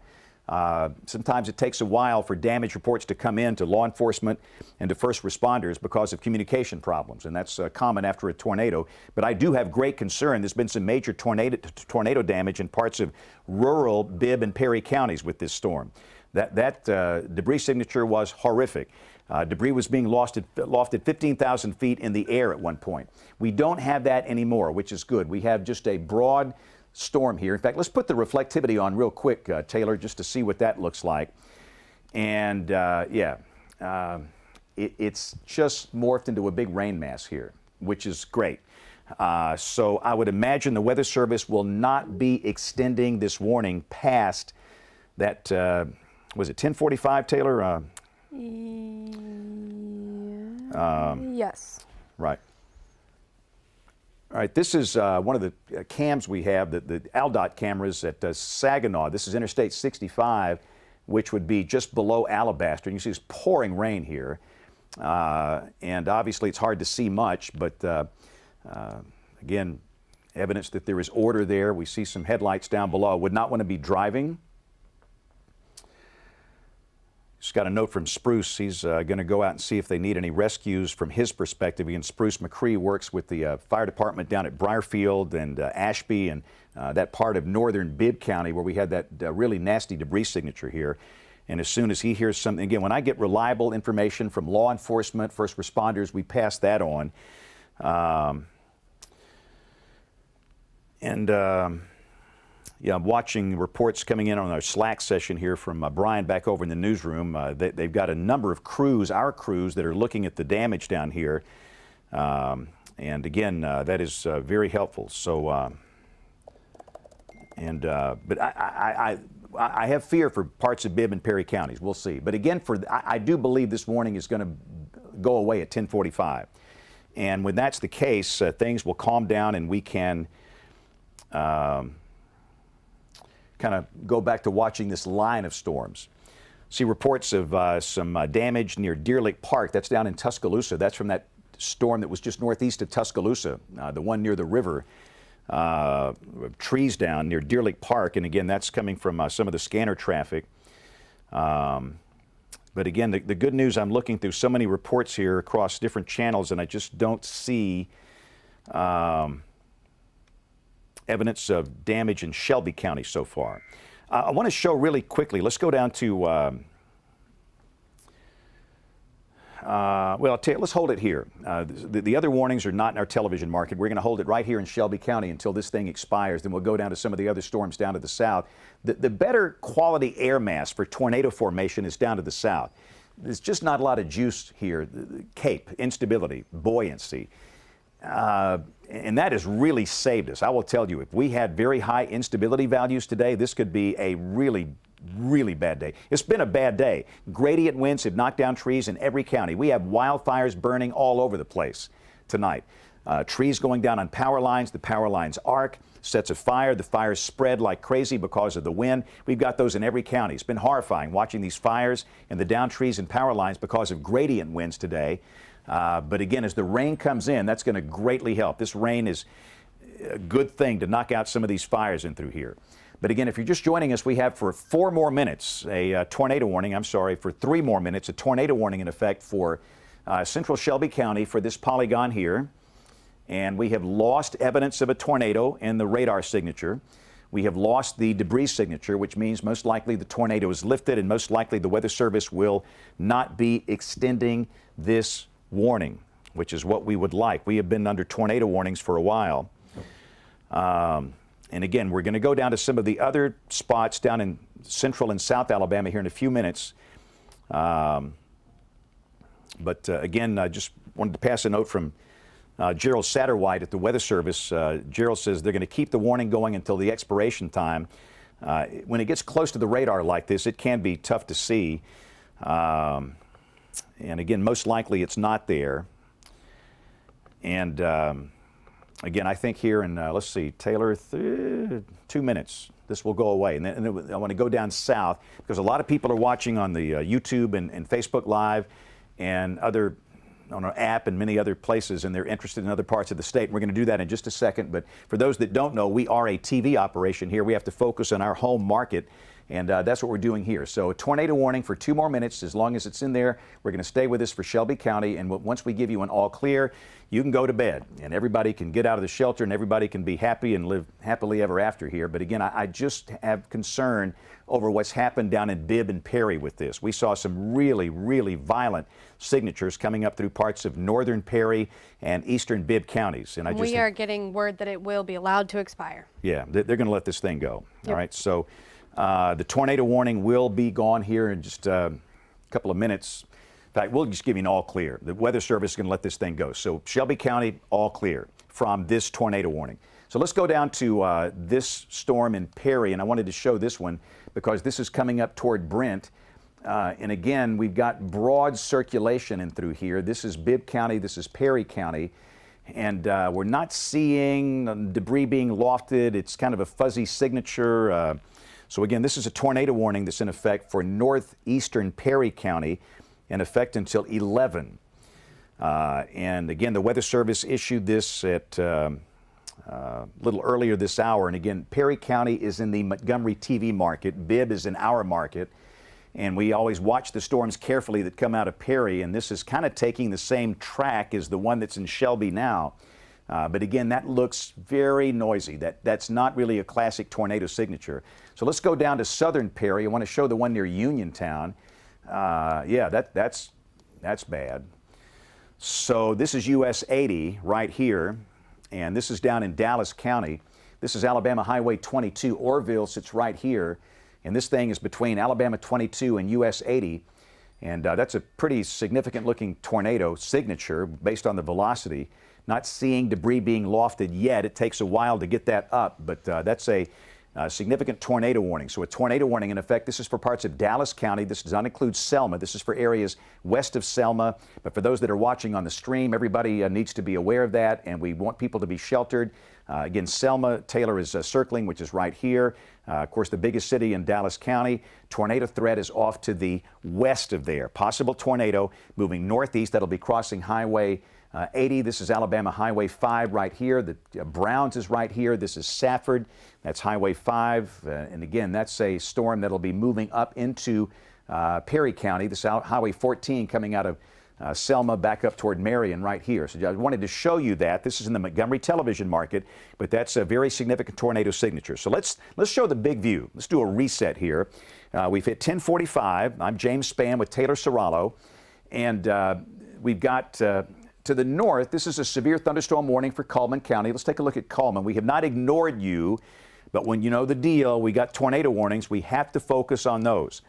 Sometimes it takes a while for damage reports to come in to law enforcement and to first responders because of communication problems, and that's common after a tornado. But I do have great concern. There's been some major tornado damage in parts of rural Bibb and Perry counties with this storm. That debris signature was horrific. Debris was being lofted 15,000 feet in the air at one point. We don't have that anymore, which is good. We have just a broad storm here. In fact, let's put the reflectivity on real quick, Taylor, just to see what that looks like. And it's just morphed into a big rain mass here, which is great. So I would imagine the Weather Service will not be extending this warning past that, was it 10:45, Taylor? Yes. Right. All right, this is one of the cams we have, the ALDOT cameras at Saginaw. This is Interstate 65, which would be just below Alabaster. And you see this pouring rain here. And obviously it's hard to see much, but again, Evidence that there is order there. We see some headlights down below. Would not want to be driving. Just got a note from Spruce. He's going to go out and see if they need any rescues from his perspective. Again, Spruce McCree works with the fire department down at Briarfield and Ashby and that part of northern Bibb County where we had that really nasty debris signature here. And as soon as he hears something, again, when I get reliable information from law enforcement, first responders, we pass that on. Yeah, I'm watching reports coming in on our Slack session here from Brian back over in the newsroom. They've got a number of crews, our crews, that are looking at the damage down here. And again, that is very helpful. So, but I have fear for parts of Bibb and Perry counties. We'll see. But again, I do believe this warning is going to go away at 10:45. And when that's the case, things will calm down and we can kind of go back to watching this line of storms. See reports of some damage near Deer Lake Park. That's down in Tuscaloosa. That's from that storm that was just northeast of Tuscaloosa, the one near the river. Trees down near Deer Lake Park. And again, that's coming from some of the scanner traffic. But again, the good news, I'm looking through so many reports here across different channels, and I just don't see evidence of damage in Shelby County so far. I want to show really quickly, let's go down to, well, I'll tell you, let's hold it here. The other warnings are not in our television market. We're going to hold it right here in Shelby County until this thing expires. Then we'll go down to some of the other storms down to the south. The better quality air mass for tornado formation is down to the south. There's just not a lot of juice here. The Cape, instability, buoyancy. And that has really saved us. I will tell you, if we had very high instability values today, this could be a really, really bad day. It's been a bad day. Gradient winds have knocked down trees in every county. We have wildfires burning all over the place tonight. Trees going down on power lines. The power lines arc, sets of fire. The fires spread like crazy because of the wind. We've got those in every county. It's been horrifying watching these fires and the down trees and power lines because of gradient winds today. But again, as the rain comes in, that's going to greatly help. This rain is a good thing to knock out some of these fires in through here. But again, if you're just joining us, we have for 4 more minutes a tornado warning. I'm sorry, for 3 more minutes, a tornado warning in effect for central Shelby County for this polygon here. And we have lost evidence of a tornado in the radar signature. We have lost the debris signature, which means most likely the tornado is lifted and most likely the Weather Service will not be extending this warning, which is what we would like. We have been under tornado warnings for a while. And again, we're going to go down to some of the other spots down in central and south Alabama here in a few minutes. But again, I just wanted to pass a note from Gerald Satterwhite at the Weather Service. Gerald says they're going to keep the warning going until the expiration time. When it gets close to the radar like this, it can be tough to see. And again, most likely it's not there. And again, I think here in, let's see, Taylor, 2 minutes, this will go away. And then I want to go down south because a lot of people are watching on the YouTube and Facebook Live and other on our app and many other places, and they're interested in other parts of the state. We're going to do that in just a second. But for those that don't know, we are a TV operation here. We have to focus on our home market. And that's what we're doing here. So a tornado warning for 2 more minutes. As long as it's in there, we're going to stay with this for Shelby County. And once we give you an all clear, you can go to bed. And everybody can get out of the shelter and everybody can be happy and live happily ever after here. But again, I just have concern over what's happened down in Bibb and Perry with this. We saw some really, really violent signatures coming up through parts of northern Perry and eastern Bibb counties. And we are getting word that it will be allowed to expire. Yeah, they're going to let this thing go. Yep. All right, so the tornado warning will be gone here in just a couple of minutes. In fact, we'll just give you an all clear. The Weather Service is going to let this thing go. So Shelby County, all clear from this tornado warning. So let's go down to this storm in Perry, and I wanted to show this one because this is coming up toward Brent. And again, we've got broad circulation in through here. This is Bibb County, this is Perry County. And we're not seeing debris being lofted. It's kind of a fuzzy signature. So again, this is a tornado warning that's in effect for northeastern Perry County, in effect until 11. And again, the Weather Service issued this at a little earlier this hour. And again, Perry County is in the Montgomery TV market. Bibb is in our market. And we always watch the storms carefully that come out of Perry. And this is kind of taking the same track as the one that's in Shelby now. But again, that looks very noisy. That's not really a classic tornado signature. So let's go down to southern Perry. I want to show the one near Uniontown. Yeah, that's bad. So this is US 80 right here, and this is down in Dallas County. This is Alabama Highway 22. Orville sits right here, and this thing is between Alabama 22 and US 80. And that's a pretty significant looking tornado signature based on the velocity. Not seeing debris being lofted yet. It takes a while to get that up, but that's a significant tornado warning. So a tornado warning in effect. This is for parts of Dallas County. This does not include Selma. This is for areas west of Selma. But for those that are watching on the stream, everybody needs to be aware of that, and we want people to be sheltered. Again, Selma, Taylor is circling, which is right here. Of course, the biggest city in Dallas County. Tornado threat is off to the west of there. Possible tornado moving northeast. That'll be crossing Highway 80. This is Alabama Highway 5 right here. The Browns is right here. This is Safford. That's Highway 5. And again, that's a storm that'll be moving up into Perry County. This is Highway 14 coming out of Selma back up toward Marion right here. So I wanted to show you that. This is in the Montgomery television market, but that's a very significant tornado signature. So let's show the big view. Let's do a reset here. We've hit 1045. I'm James Spann with Taylor Serralo, and we've got to the north, this is a severe thunderstorm warning for Cullman County. Let's take a look at Cullman. We have not ignored you, but when you know the deal, we got tornado warnings. We have to focus on those.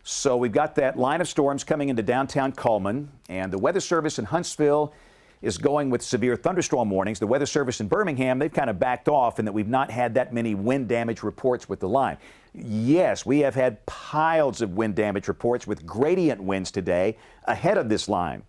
So we've got that line of storms coming into downtown Cullman, and the Weather Service in Huntsville is going with severe thunderstorm warnings. The Weather Service in Birmingham, they've kind of backed off in that we've not had that many wind damage reports with the line. Yes, we have had piles of wind damage reports with gradient winds today ahead of this line.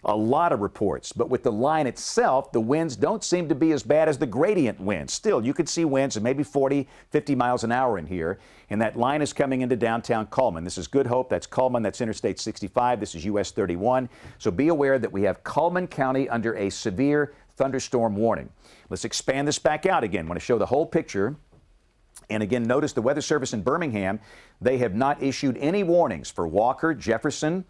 A lot of reports, but with the line itself, the winds don't seem to be as bad as the gradient winds. Still, you could see winds of maybe 40, 50 miles an hour in here, and that line is coming into downtown Cullman. This is Good Hope, that's Cullman, that's Interstate 65, this is US 31. So be aware that we have Cullman County under a severe thunderstorm warning. Let's expand this back out again. I want to show the whole picture. And again, notice the Weather Service in Birmingham, they have not issued any warnings for Walker, Jefferson,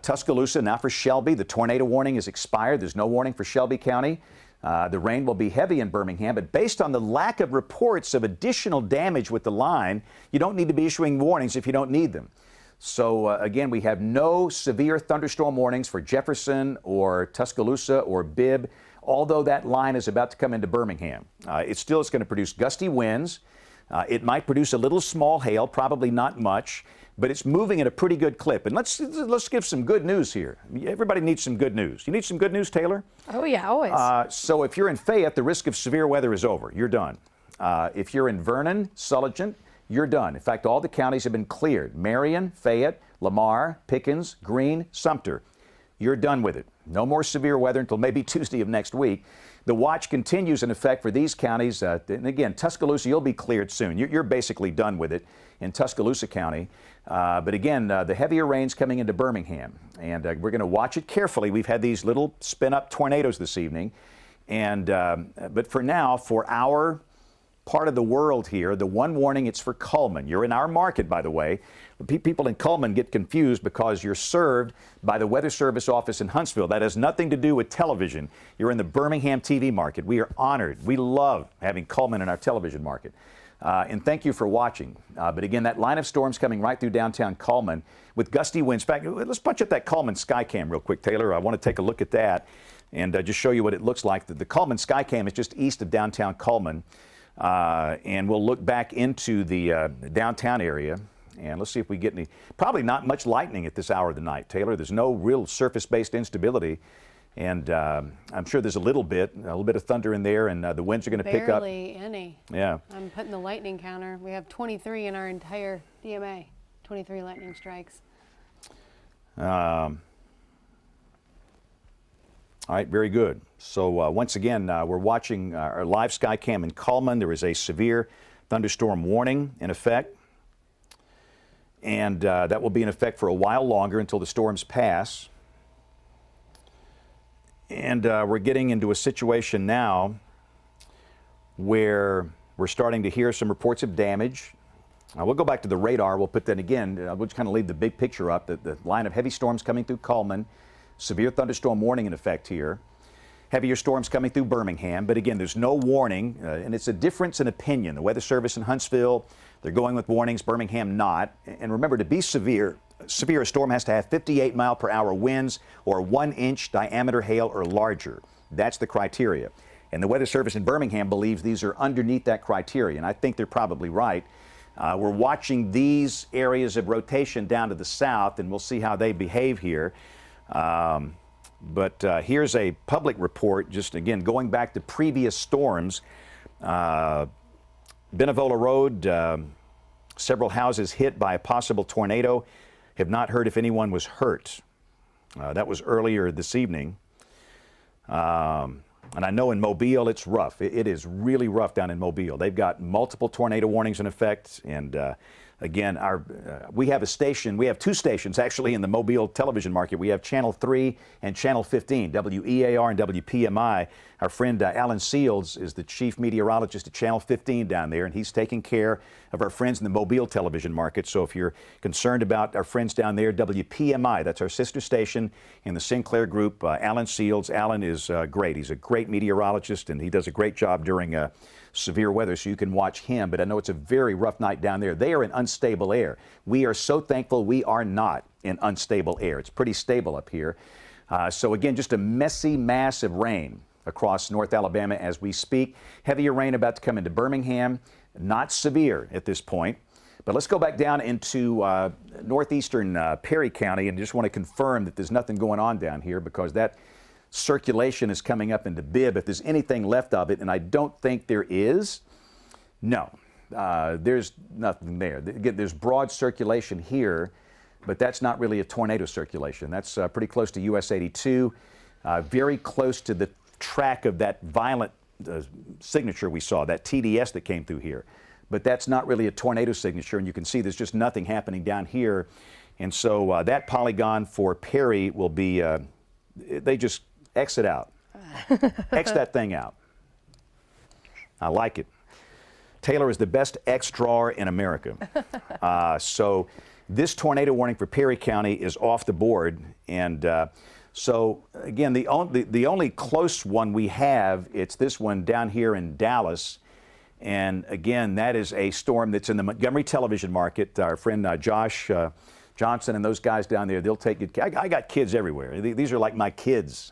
Tuscaloosa. Now for Shelby, the tornado warning is expired. There's no warning for Shelby County. The rain will be heavy in Birmingham, but based on the lack of reports of additional damage with the line, you don't need to be issuing warnings if you don't need them. So again, we have no severe thunderstorm warnings for Jefferson or Tuscaloosa or Bibb, although that line is about to come into Birmingham. It still is going to produce gusty winds. It might produce a little small hail, probably not much, but it's moving at a pretty good clip. And let's give some good news here. Everybody needs some good news. You need some good news, Taylor? Oh, yeah, always. So if you're in Fayette, the risk of severe weather is over. You're done. If you're in Vernon, Sulligent, you're done. In fact, all the counties have been cleared. Marion, Fayette, Lamar, Pickens, Greene, Sumter. You're done with it. No more severe weather until maybe Tuesday of next week. The watch continues in effect for these counties. And again, Tuscaloosa, you'll be cleared soon. You're basically done with it in Tuscaloosa County. But again, the heavier rains coming into Birmingham. And we're going to watch it carefully. We've had these little spin-up tornadoes this evening. And but for now, for our part of the world here, the one warning, it's for Cullman. You're in our market, by the way. People in Cullman get confused because you're served by the Weather Service office in Huntsville. That has nothing to do with television. You're in the Birmingham TV market. We are honored. We love having Cullman in our television market. And thank you for watching. But again, that line of storms coming right through downtown Cullman with gusty winds. In fact, let's punch up that Cullman Skycam real quick, Taylor. I want to take a look at that and just show you what it looks like. The Cullman Skycam is just east of downtown Cullman. And we'll look back into the downtown area. And let's see if we get any, probably not much lightning at this hour of the night, Taylor. There's no real surface-based instability. And I'm sure there's a little bit of thunder in there, and the winds are going to pick up. Barely any. Yeah. I'm putting the lightning counter. We have 23 in our entire DMA, 23 lightning strikes. All right, very good. So once again, we're watching our live Skycam in Cullman. There is a severe thunderstorm warning in effect. And that will be in effect for a while longer until the storms pass. And we're getting into a situation now where we're starting to hear some reports of damage. We'll go back to the radar. We'll put that again. We'll just kind of leave the big picture up. The line of heavy storms coming through Cullman, severe thunderstorm warning in effect here. Heavier storms coming through Birmingham, but again, there's no warning, and it's a difference in opinion. The Weather Service in Huntsville, they're going with warnings, Birmingham not. And remember, to be severe, a storm has to have 58-mile-per-hour winds or 1-inch diameter hail or larger. That's the criteria. And the Weather Service in Birmingham believes these are underneath that criteria, and I think they're probably right. We're watching these areas of rotation down to the south, and we'll see how they behave here. But here's a public report, just again, going back to previous storms. Benevola Road, several houses hit by a possible tornado. Have not heard if anyone was hurt. That was earlier this evening. And I know in Mobile it's rough. It is really rough down in Mobile. They've got multiple tornado warnings in effect. And again, we have a station, we have two stations actually in the Mobile television market. We have Channel 3 and Channel 15, WEAR and WPMI. Our friend Alan Seals is the chief meteorologist at Channel 15 down there, and he's taking care of our friends in the Mobile television market. So if you're concerned about our friends down there, WPMI, that's our sister station in the Sinclair group, Alan Seals. Alan is great. He's a great meteorologist, and he does a great job during severe weather, so you can watch him. But I know it's a very rough night down there. They are in unstable air. We are so thankful we are not in unstable air. It's pretty stable up here. So again, just a messy mass of rain across North Alabama as we speak. Heavier rain about to come into Birmingham. Not severe at this point. But let's go back down into northeastern Perry County, and just want to confirm that there's nothing going on down here, because that circulation is coming up into Bibb. If there's anything left of it, and I don't think there is, no, there's nothing there. There's broad circulation here, but that's not really a tornado circulation. That's pretty close to US 82, very close to the track of that violent signature we saw, that TDS that came through here. But that's not really a tornado signature, and you can see there's just nothing happening down here. And so that polygon for Perry will be, they just exit out. X that thing out. I like it. Taylor is the best X drawer in America. So this tornado warning for Perry County is off the board. And so again, the only close one we have, it's this one down here in Dallas. And again, that is a storm that's in the Montgomery television market. Our friend Josh Johnson and those guys down there, they'll take it. I got kids everywhere. These are like my kids,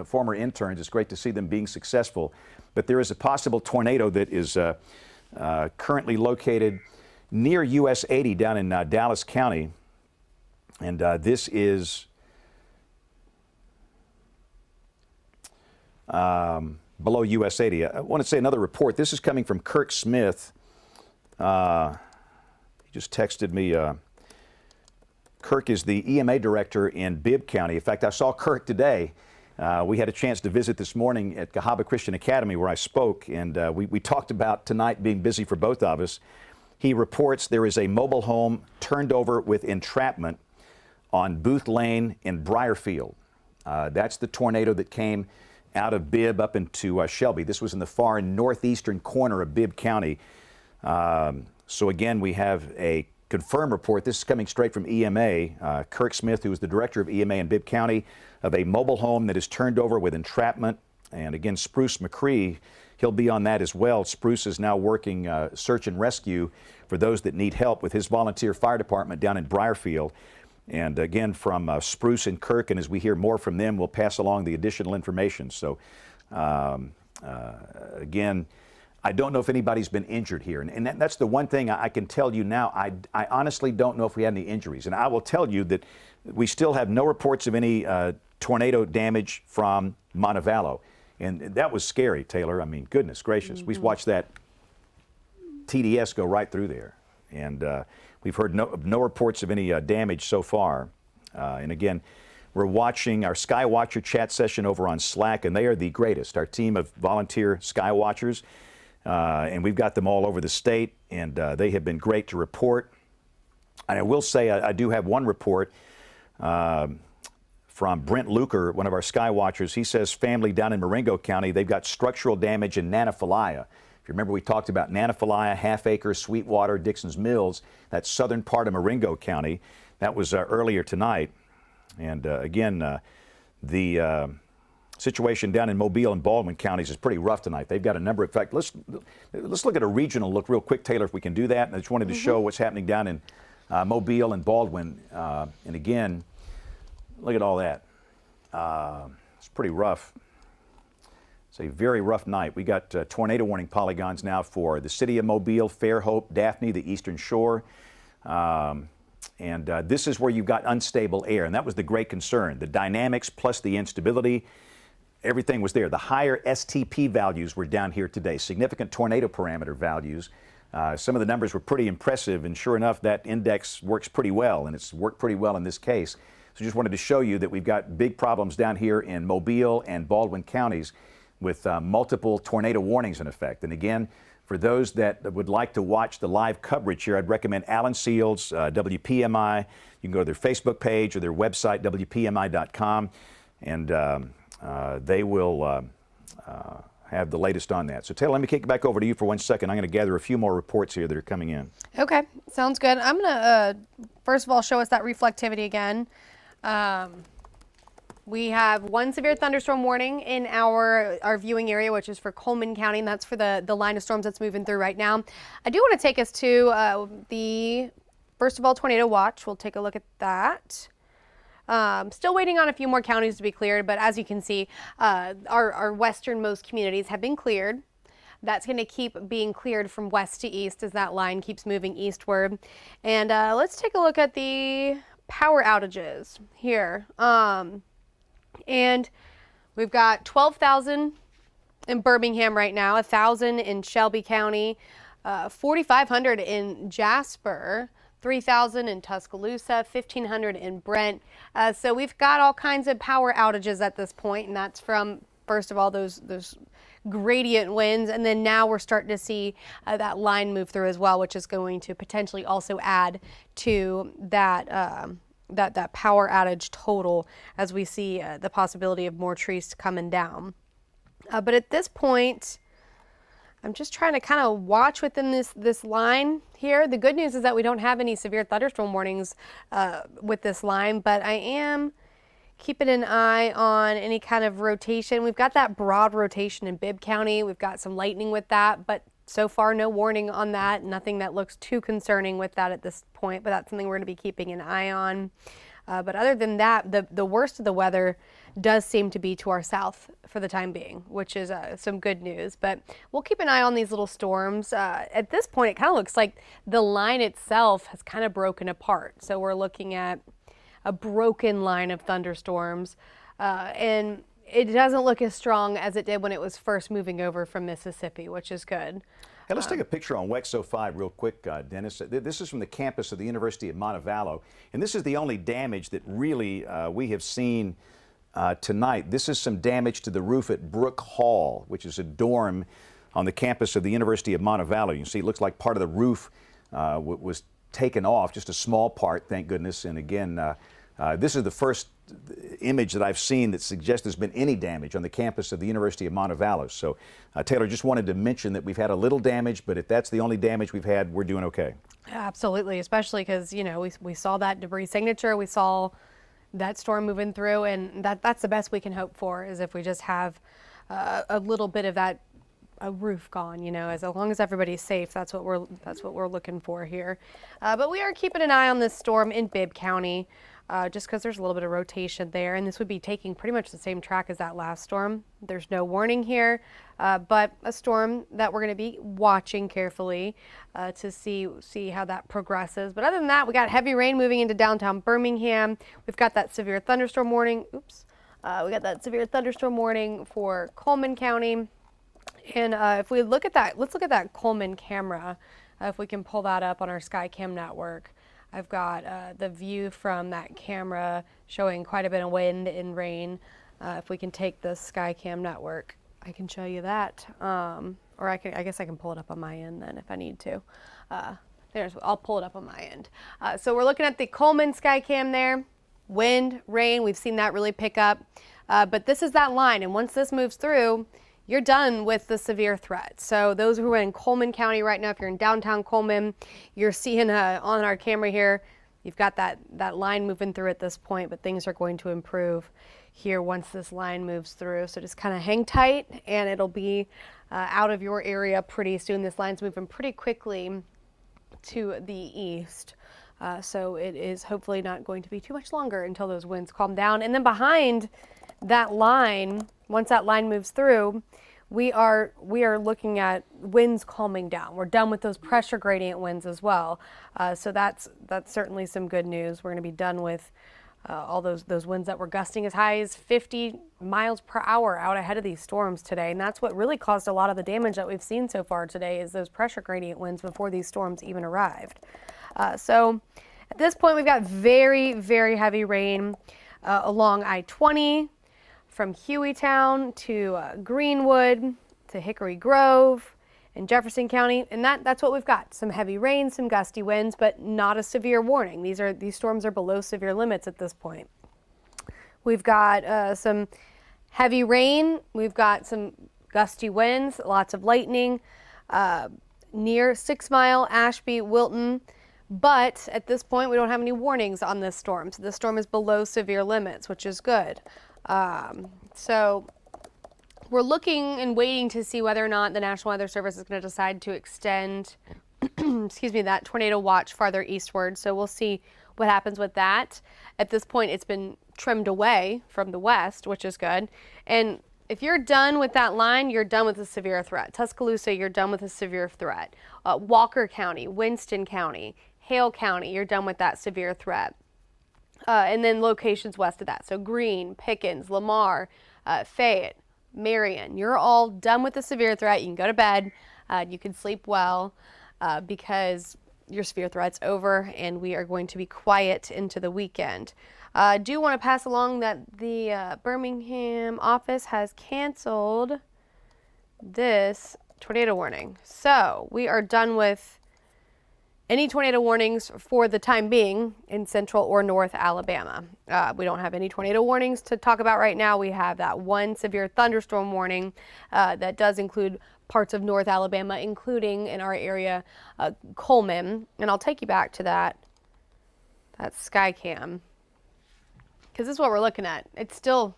former interns. It's great to see them being successful. But there is a possible tornado that is currently located near US 80 down in Dallas County. And this is below US 80. I want to say another report. This is coming from Kirk Smith. He just texted me. Kirk is the EMA director in Bibb County. In fact, I saw Kirk today. We had a chance to visit this morning at Cahaba Christian Academy where I spoke, and we talked about tonight being busy for both of us. He reports there is a mobile home turned over with entrapment on Booth Lane in Briarfield. That's the tornado that came out of Bibb up into Shelby. This was in the far northeastern corner of Bibb County. So again, we have a confirmed report. This is coming straight from EMA. Kirk Smith, who is the director of EMA in Bibb County, of a mobile home that is turned over with entrapment. And again, Spruce McCree, he'll be on that as well. Spruce is now working search and rescue for those that need help with his volunteer fire department down in Briarfield. And again, from Spruce and Kirk, and as we hear more from them, we'll pass along the additional information. So again, I don't know if anybody's been injured here. And that's the one thing I can tell you now. I honestly don't know if we had any injuries. And I will tell you that we still have no reports of any tornado damage from Montevallo. And that was scary, Taylor. I mean, goodness gracious. We watched that TDS go right through there. And we've heard no reports of any damage so far. And again, we're watching our Skywatcher chat session over on Slack, and they are the greatest. Our team of volunteer Skywatchers. And we've got them all over the state, and they have been great to report. And I will say I do have one report. from Brent Luker, one of our sky watchers. He says family down in Moringo County, they've got structural damage in Nanophilia. If you remember, we talked about Nanophilia, Half Acre, Sweetwater, Dixon's Mills, that southern part of Moringo County. That was earlier tonight. And again, the situation down in Mobile and Baldwin counties is pretty rough tonight. They've got a number of, in fact, let's look at a regional look real quick, Taylor, if we can do that. And I just wanted to show what's happening down in Mobile and Baldwin. And again, look at all that. It's pretty rough. It's a very rough night. We got tornado warning polygons now for the city of Mobile, Fairhope, Daphne, the Eastern Shore. And this is where you've got unstable air, and that was the great concern. The dynamics plus the instability, everything was there. The higher STP values were down here today, significant tornado parameter values. Some of the numbers were pretty impressive, and sure enough, that index works pretty well, and it's worked pretty well in this case. So just wanted to show you that we've got big problems down here in Mobile and Baldwin counties with multiple tornado warnings in effect. And again, for those that would like to watch the live coverage here, I'd recommend Alan Seals, WPMI. You can go to their Facebook page or their website, WPMI.com, and they will have the latest on that. So Taylor, let me kick it back over to you for 1 second. I'm going to gather a few more reports here that are coming in. Okay, sounds good. I'm going to, first of all, show us that reflectivity again. We have one severe thunderstorm warning in our viewing area, which is for Coleman County, and that's for the line of storms that's moving through right now. I do want to take us to the, first of all, tornado watch. We'll take a look at that. Still waiting on a few more counties to be cleared, but as you can see, our westernmost communities have been cleared. That's going to keep being cleared from west to east as that line keeps moving eastward. And let's take a look at the power outages here. And we've got 12,000 in Birmingham right now, 1,000 in Shelby County, 4,500 in Jasper, 3,000 in Tuscaloosa, 1,500 in Brent. So we've got all kinds of power outages at this point, and that's from, first of all, those gradient winds, and then now we're starting to see that line move through as well, which is going to potentially also add to that that power outage total as we see the possibility of more trees coming down. But at this point, I'm just trying to kind of watch within this line here. The good news is that we don't have any severe thunderstorm warnings with this line, but I am keeping an eye on any kind of rotation. We've got that broad rotation in Bibb County. We've got some lightning with that, but so far no warning on that. Nothing that looks too concerning with that at this point, but that's something we're going to be keeping an eye on. But other than that, the worst of the weather does seem to be to our south for the time being, which is some good news. But we'll keep an eye on these little storms. At this point, it kind of looks like the line itself has kind of broken apart. So we're looking at a broken line of thunderstorms, and it doesn't look as strong as it did when it was first moving over from Mississippi, which is good. Hey, let's take a picture on WEXO 5 real quick, Dennis. This is from the campus of the University of Montevallo, and this is the only damage that really we have seen tonight. This is some damage to the roof at Brooke Hall, which is a dorm on the campus of the University of Montevallo. You can see it looks like part of the roof was taken off, just a small part, thank goodness. And again, this is the first image that I've seen that suggests there's been any damage on the campus of the University of Montevallo. So, Taylor, just wanted to mention that we've had a little damage, but if that's the only damage we've had, we're doing okay. Absolutely, especially because, you know, we saw that debris signature, we saw that storm moving through, and that's the best we can hope for, is if we just have a little bit of that roof gone, you know, as long as everybody's safe. That's what we're looking for here. But we are keeping an eye on this storm in Bibb County, just because there's a little bit of rotation there, and this would be taking pretty much the same track as that last storm. There's no warning here, but a storm that we're going to be watching carefully to see how that progresses. But other than that, we got heavy rain moving into downtown Birmingham. We've got that severe thunderstorm warning. We got that severe thunderstorm warning for Coleman County. And if we look at that, let's look at that Coleman camera. If we can pull that up on our SkyCam network. I've got the view from that camera showing quite a bit of wind and rain. If we can take the SkyCam network, I can show you that. Or I guess I can pull it up on my end then if I need to. I'll pull it up on my end. So we're looking at the Coleman SkyCam there. wind, rain. We've seen that really pick up. But this is that line, and once this moves through, you're done with the severe threat. So those who are in Coleman County right now, if you're in downtown Coleman, you're seeing on our camera here, you've got that line moving through at this point, but things are going to improve here once this line moves through. So just kind of hang tight, and it'll be out of your area pretty soon. This line's moving pretty quickly to the east. So it is hopefully not going to be too much longer until those winds calm down. And then behind that line, once that line moves through, we are looking at winds calming down. We're done with those pressure gradient winds as well. So that's certainly some good news. We're going to be done with all those winds that were gusting as high as 50 miles per hour out ahead of these storms today. And that's what really caused a lot of the damage that we've seen so far today, is those pressure gradient winds before these storms even arrived. So at this point, we've got very, very heavy rain along I-20 from Hueytown to Greenwood to Hickory Grove in Jefferson County. And that's what we've got. Some heavy rain, some gusty winds, but not a severe warning. These storms are below severe limits at this point. We've got some heavy rain. We've got some gusty winds, lots of lightning near 6 Mile, Ashby, Wilton. But at this point, we don't have any warnings on this storm. So this storm is below severe limits, which is good. So we're looking and waiting to see whether or not the National Weather Service is going to decide to extend, excuse me, that tornado watch farther eastward. So we'll see what happens with that. At this point, it's been trimmed away from the west, which is good. And if you're done with that line, you're done with a severe threat. Tuscaloosa, you're done with a severe threat. Walker County, Winston County, Hale County, you're done with that severe threat. And then locations west of that. So Greene, Pickens, Lamar, Fayette, Marion, you're all done with the severe threat. You can go to bed. You can sleep well because your severe threat's over, and we are going to be quiet into the weekend. I do want to pass along that the Birmingham office has canceled this tornado warning. So we are done with any tornado warnings for the time being in central or north Alabama. We don't have any tornado warnings to talk about right now. We have that one severe thunderstorm warning that does include parts of north Alabama, including in our area, Coleman. And I'll take you back to that sky cam, because this is what we're looking at. It's still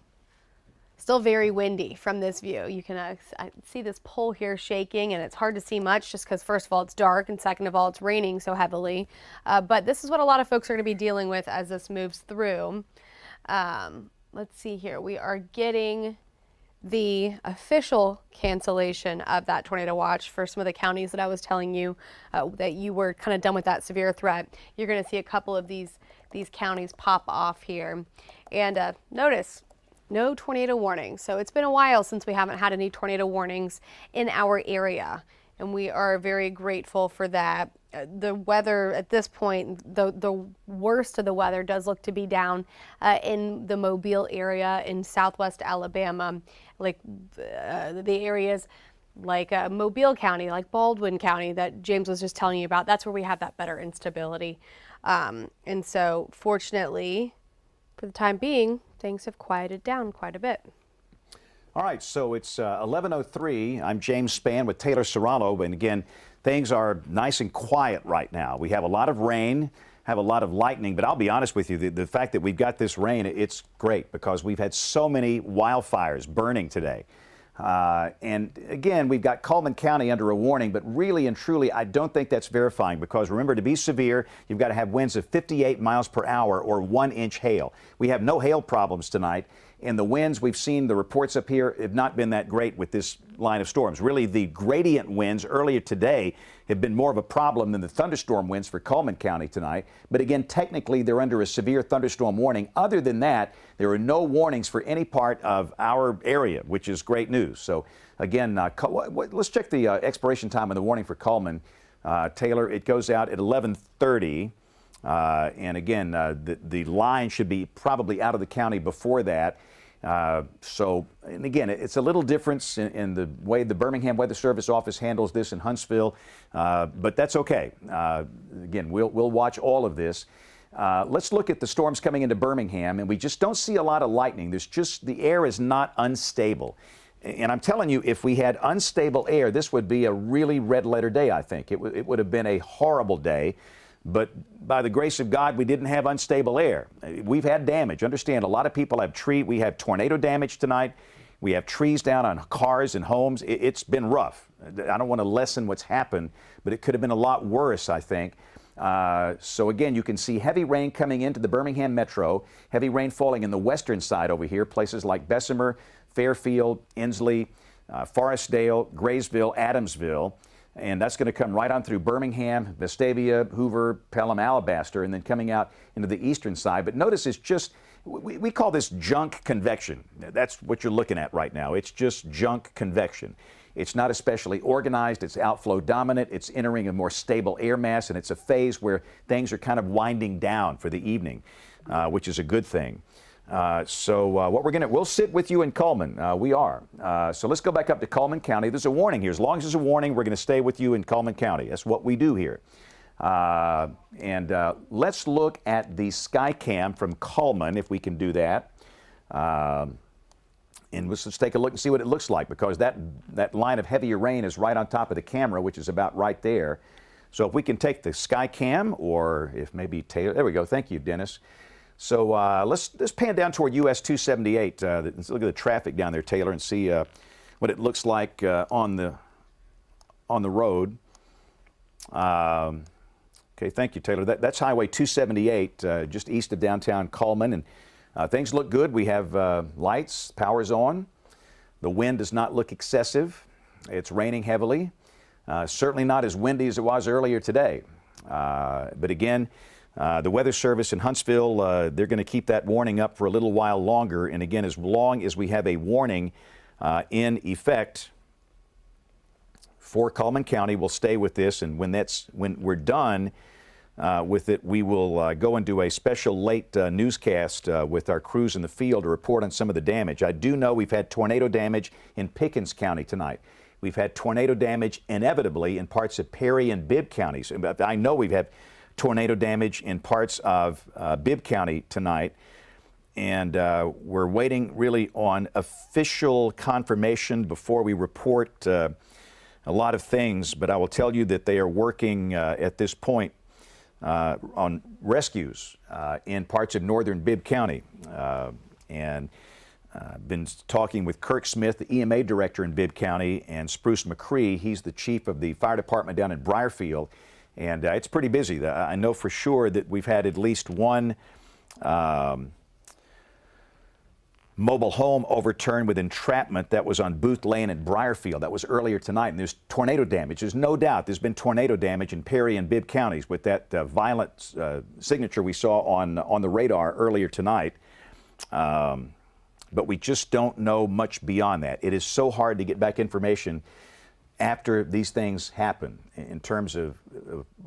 very windy from this view. You can see this pole here shaking, and it's hard to see much just because, first of all, it's dark, and second of all, it's raining so heavily. But this is what a lot of folks are going to be dealing with as this moves through. Let's see here. We are getting the official cancellation of that tornado watch for some of the counties that I was telling you that you were kind of done with that severe threat. You're going to see a couple of these counties pop off here. And notice, no tornado warnings. So it's been a while since we haven't had any tornado warnings in our area, and we are very grateful for that. The weather at this point, the worst of the weather does look to be down in the Mobile area in southwest Alabama, like the areas like Mobile County, like Baldwin County that James was just telling you about. That's where we have that better instability. And so fortunately, for the time being, things have quieted down quite a bit. All right, so it's 11:03. I'm James Spann with Taylor Serrano, and again, things are nice and quiet right now. We have a lot of rain, have a lot of lightning, but I'll be honest with you, the fact that we've got this rain, it's great because we've had so many wildfires burning today. And again, we've got Coleman County under a warning, but really and truly, I don't think that's verifying because remember, to be severe, you've got to have winds of 58 miles per hour or 1-inch hail. We have no hail problems tonight, and the winds we've seen, the reports up here have not been that great with this line of storms. Really, the gradient winds earlier today have been more of a problem than the thunderstorm winds for Coleman County tonight. But again, technically, they're under a severe thunderstorm warning. Other than that, there are no warnings for any part of our area, which is great news. So again, let's check the expiration time of the warning for Coleman. Taylor, it goes out at 11:30. And again, the line should be probably out of the county before that. And again, it's a little difference in the way the Birmingham Weather Service office handles this in Huntsville, but that's okay. Again, we'll watch all of this. Let's look at the storms coming into Birmingham, and we just don't see a lot of lightning. The air is not unstable. And I'm telling you, if we had unstable air, this would be a really red letter day, I think. It would have been a horrible day. But by the grace of God, we didn't have unstable air. We've had damage. Understand, a lot of people have we have tornado damage tonight. We have trees down on cars and homes. It's been rough. I don't want to lessen what's happened, but it could have been a lot worse, I think. So again, you can see heavy rain coming into the Birmingham metro, heavy rain falling in the western side over here, places like Bessemer, Fairfield, Inslee, Forestdale, Graysville, Adamsville. And that's going to come right on through Birmingham, Vestavia, Hoover, Pelham, Alabaster, and then coming out into the eastern side. But notice it's just, we call this junk convection. That's what you're looking at right now. It's just junk convection. It's not especially organized. It's outflow dominant. It's entering a more stable air mass, and it's a phase where things are kind of winding down for the evening, which is a good thing. We'll sit with you in Cullman. We are. So let's go back up to Cullman County. There's a warning here. As long as there's a warning, we're going to stay with you in Cullman County. That's what we do here. Let's look at the Skycam from Cullman, if we can do that. And let's take a look and see what it looks like, because that line of heavier rain is right on top of the camera, which is about right there. So if we can take the Skycam, or if maybe Taylor, there we go. Thank you, Dennis. So let's pan down toward US 278. Let's look at the traffic down there, Taylor, and see what it looks like on the road. Okay, thank you, Taylor. That's Highway 278, just east of downtown Cullman, and things look good. We have lights, power's on. The wind does not look excessive. It's raining heavily. Certainly not as windy as it was earlier today. But again, the Weather Service in Huntsville, they're going to keep that warning up for a little while longer. And again, as long as we have a warning in effect for Cullman County, we'll stay with this. And when we're done with it, we will go and do a special late newscast with our crews in the field to report on some of the damage. I do know we've had tornado damage in Pickens County tonight. We've had tornado damage inevitably in parts of Perry and Bibb counties. I know we've had tornado damage in parts of Bibb County tonight, and we're waiting really on official confirmation before we report a lot of things, but I will tell you that they are working at this point on rescues in parts of northern Bibb County, and been talking with Kirk Smith, the EMA director in Bibb County, and Spruce McCree. He's the chief of the fire department down in Briarfield. And it's pretty busy. I know for sure that we've had at least one mobile home overturned with entrapment that was on Booth Lane at Briarfield. That was earlier tonight. And there's tornado damage. There's no doubt there's been tornado damage in Perry and Bibb counties with that violent signature we saw on the radar earlier tonight. But we just don't know much beyond that. It is so hard to get back information after these things happen in terms of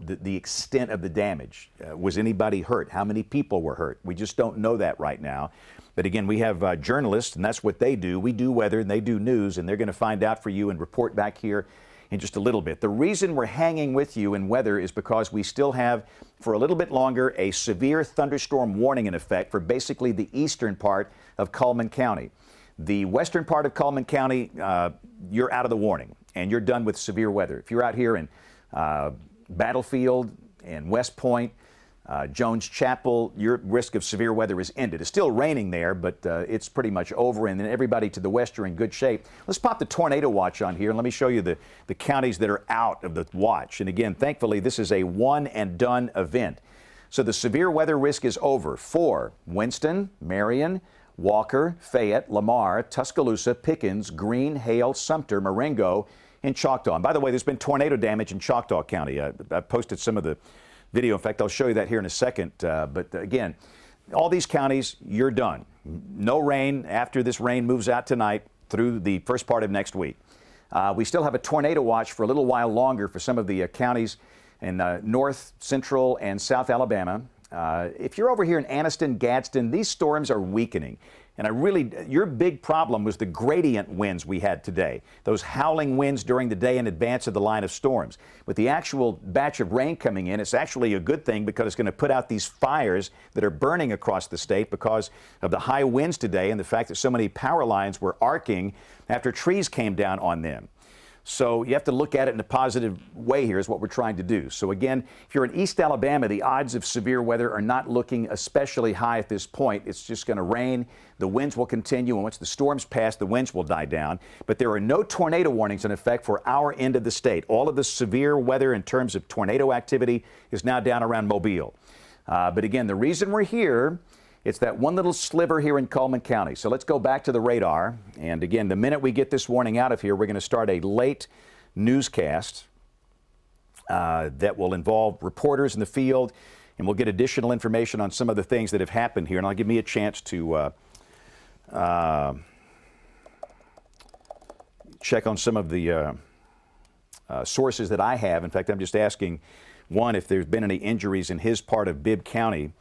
the extent of the damage. Was anybody hurt? How many people were hurt? We just don't know that right now. But again, we have journalists, and that's what they do. We do weather, and they do news, and they're going to find out for you and report back here in just a little bit. The reason we're hanging with you in weather is because we still have, for a little bit longer, a severe thunderstorm warning in effect for basically the eastern part of Cullman County. The western part of Cullman County, you're out of the warning, and you're done with severe weather. If you're out here in Battlefield and West Point, Jones Chapel, your risk of severe weather is ended. It's still raining there, but it's pretty much over, and then everybody to the west are in good shape. Let's pop the tornado watch on here, and let me show you the counties that are out of the watch. And again, thankfully, this is a one-and-done event. So the severe weather risk is over for Winston, Marion, Walker, Fayette, Lamar, Tuscaloosa, Pickens, Greene, Hale, Sumter, Moringo, and Choctaw. And by the way, there's been tornado damage in Choctaw County. I posted some of the video. In fact, I'll show you that here in a second. But again, all these counties, you're done. No rain after this rain moves out tonight through the first part of next week. We still have a tornado watch for a little while longer for some of the counties in north, central, and south Alabama. If you're over here in Anniston, Gadsden, these storms are weakening. And your big problem was the gradient winds we had today, those howling winds during the day in advance of the line of storms. With the actual batch of rain coming in, it's actually a good thing because it's going to put out these fires that are burning across the state because of the high winds today and the fact that so many power lines were arcing after trees came down on them. So you have to look at it in a positive way here is what we're trying to do. So again, if you're in East Alabama, the odds of severe weather are not looking especially high at this point. It's just going to rain. The winds will continue, and once the storms pass, the winds will die down. But there are no tornado warnings in effect for our end of the state. All of the severe weather in terms of tornado activity is now down around Mobile. But again, the reason we're here, it's that one little sliver here in Cullman County. So let's go back to the radar. And again, the minute we get this warning out of here, we're going to start a late newscast that will involve reporters in the field, and we'll get additional information on some of the things that have happened here. And it'll give me a chance to check on some of the sources that I have. In fact, I'm just asking one if there's been any injuries in his part of Bibb County.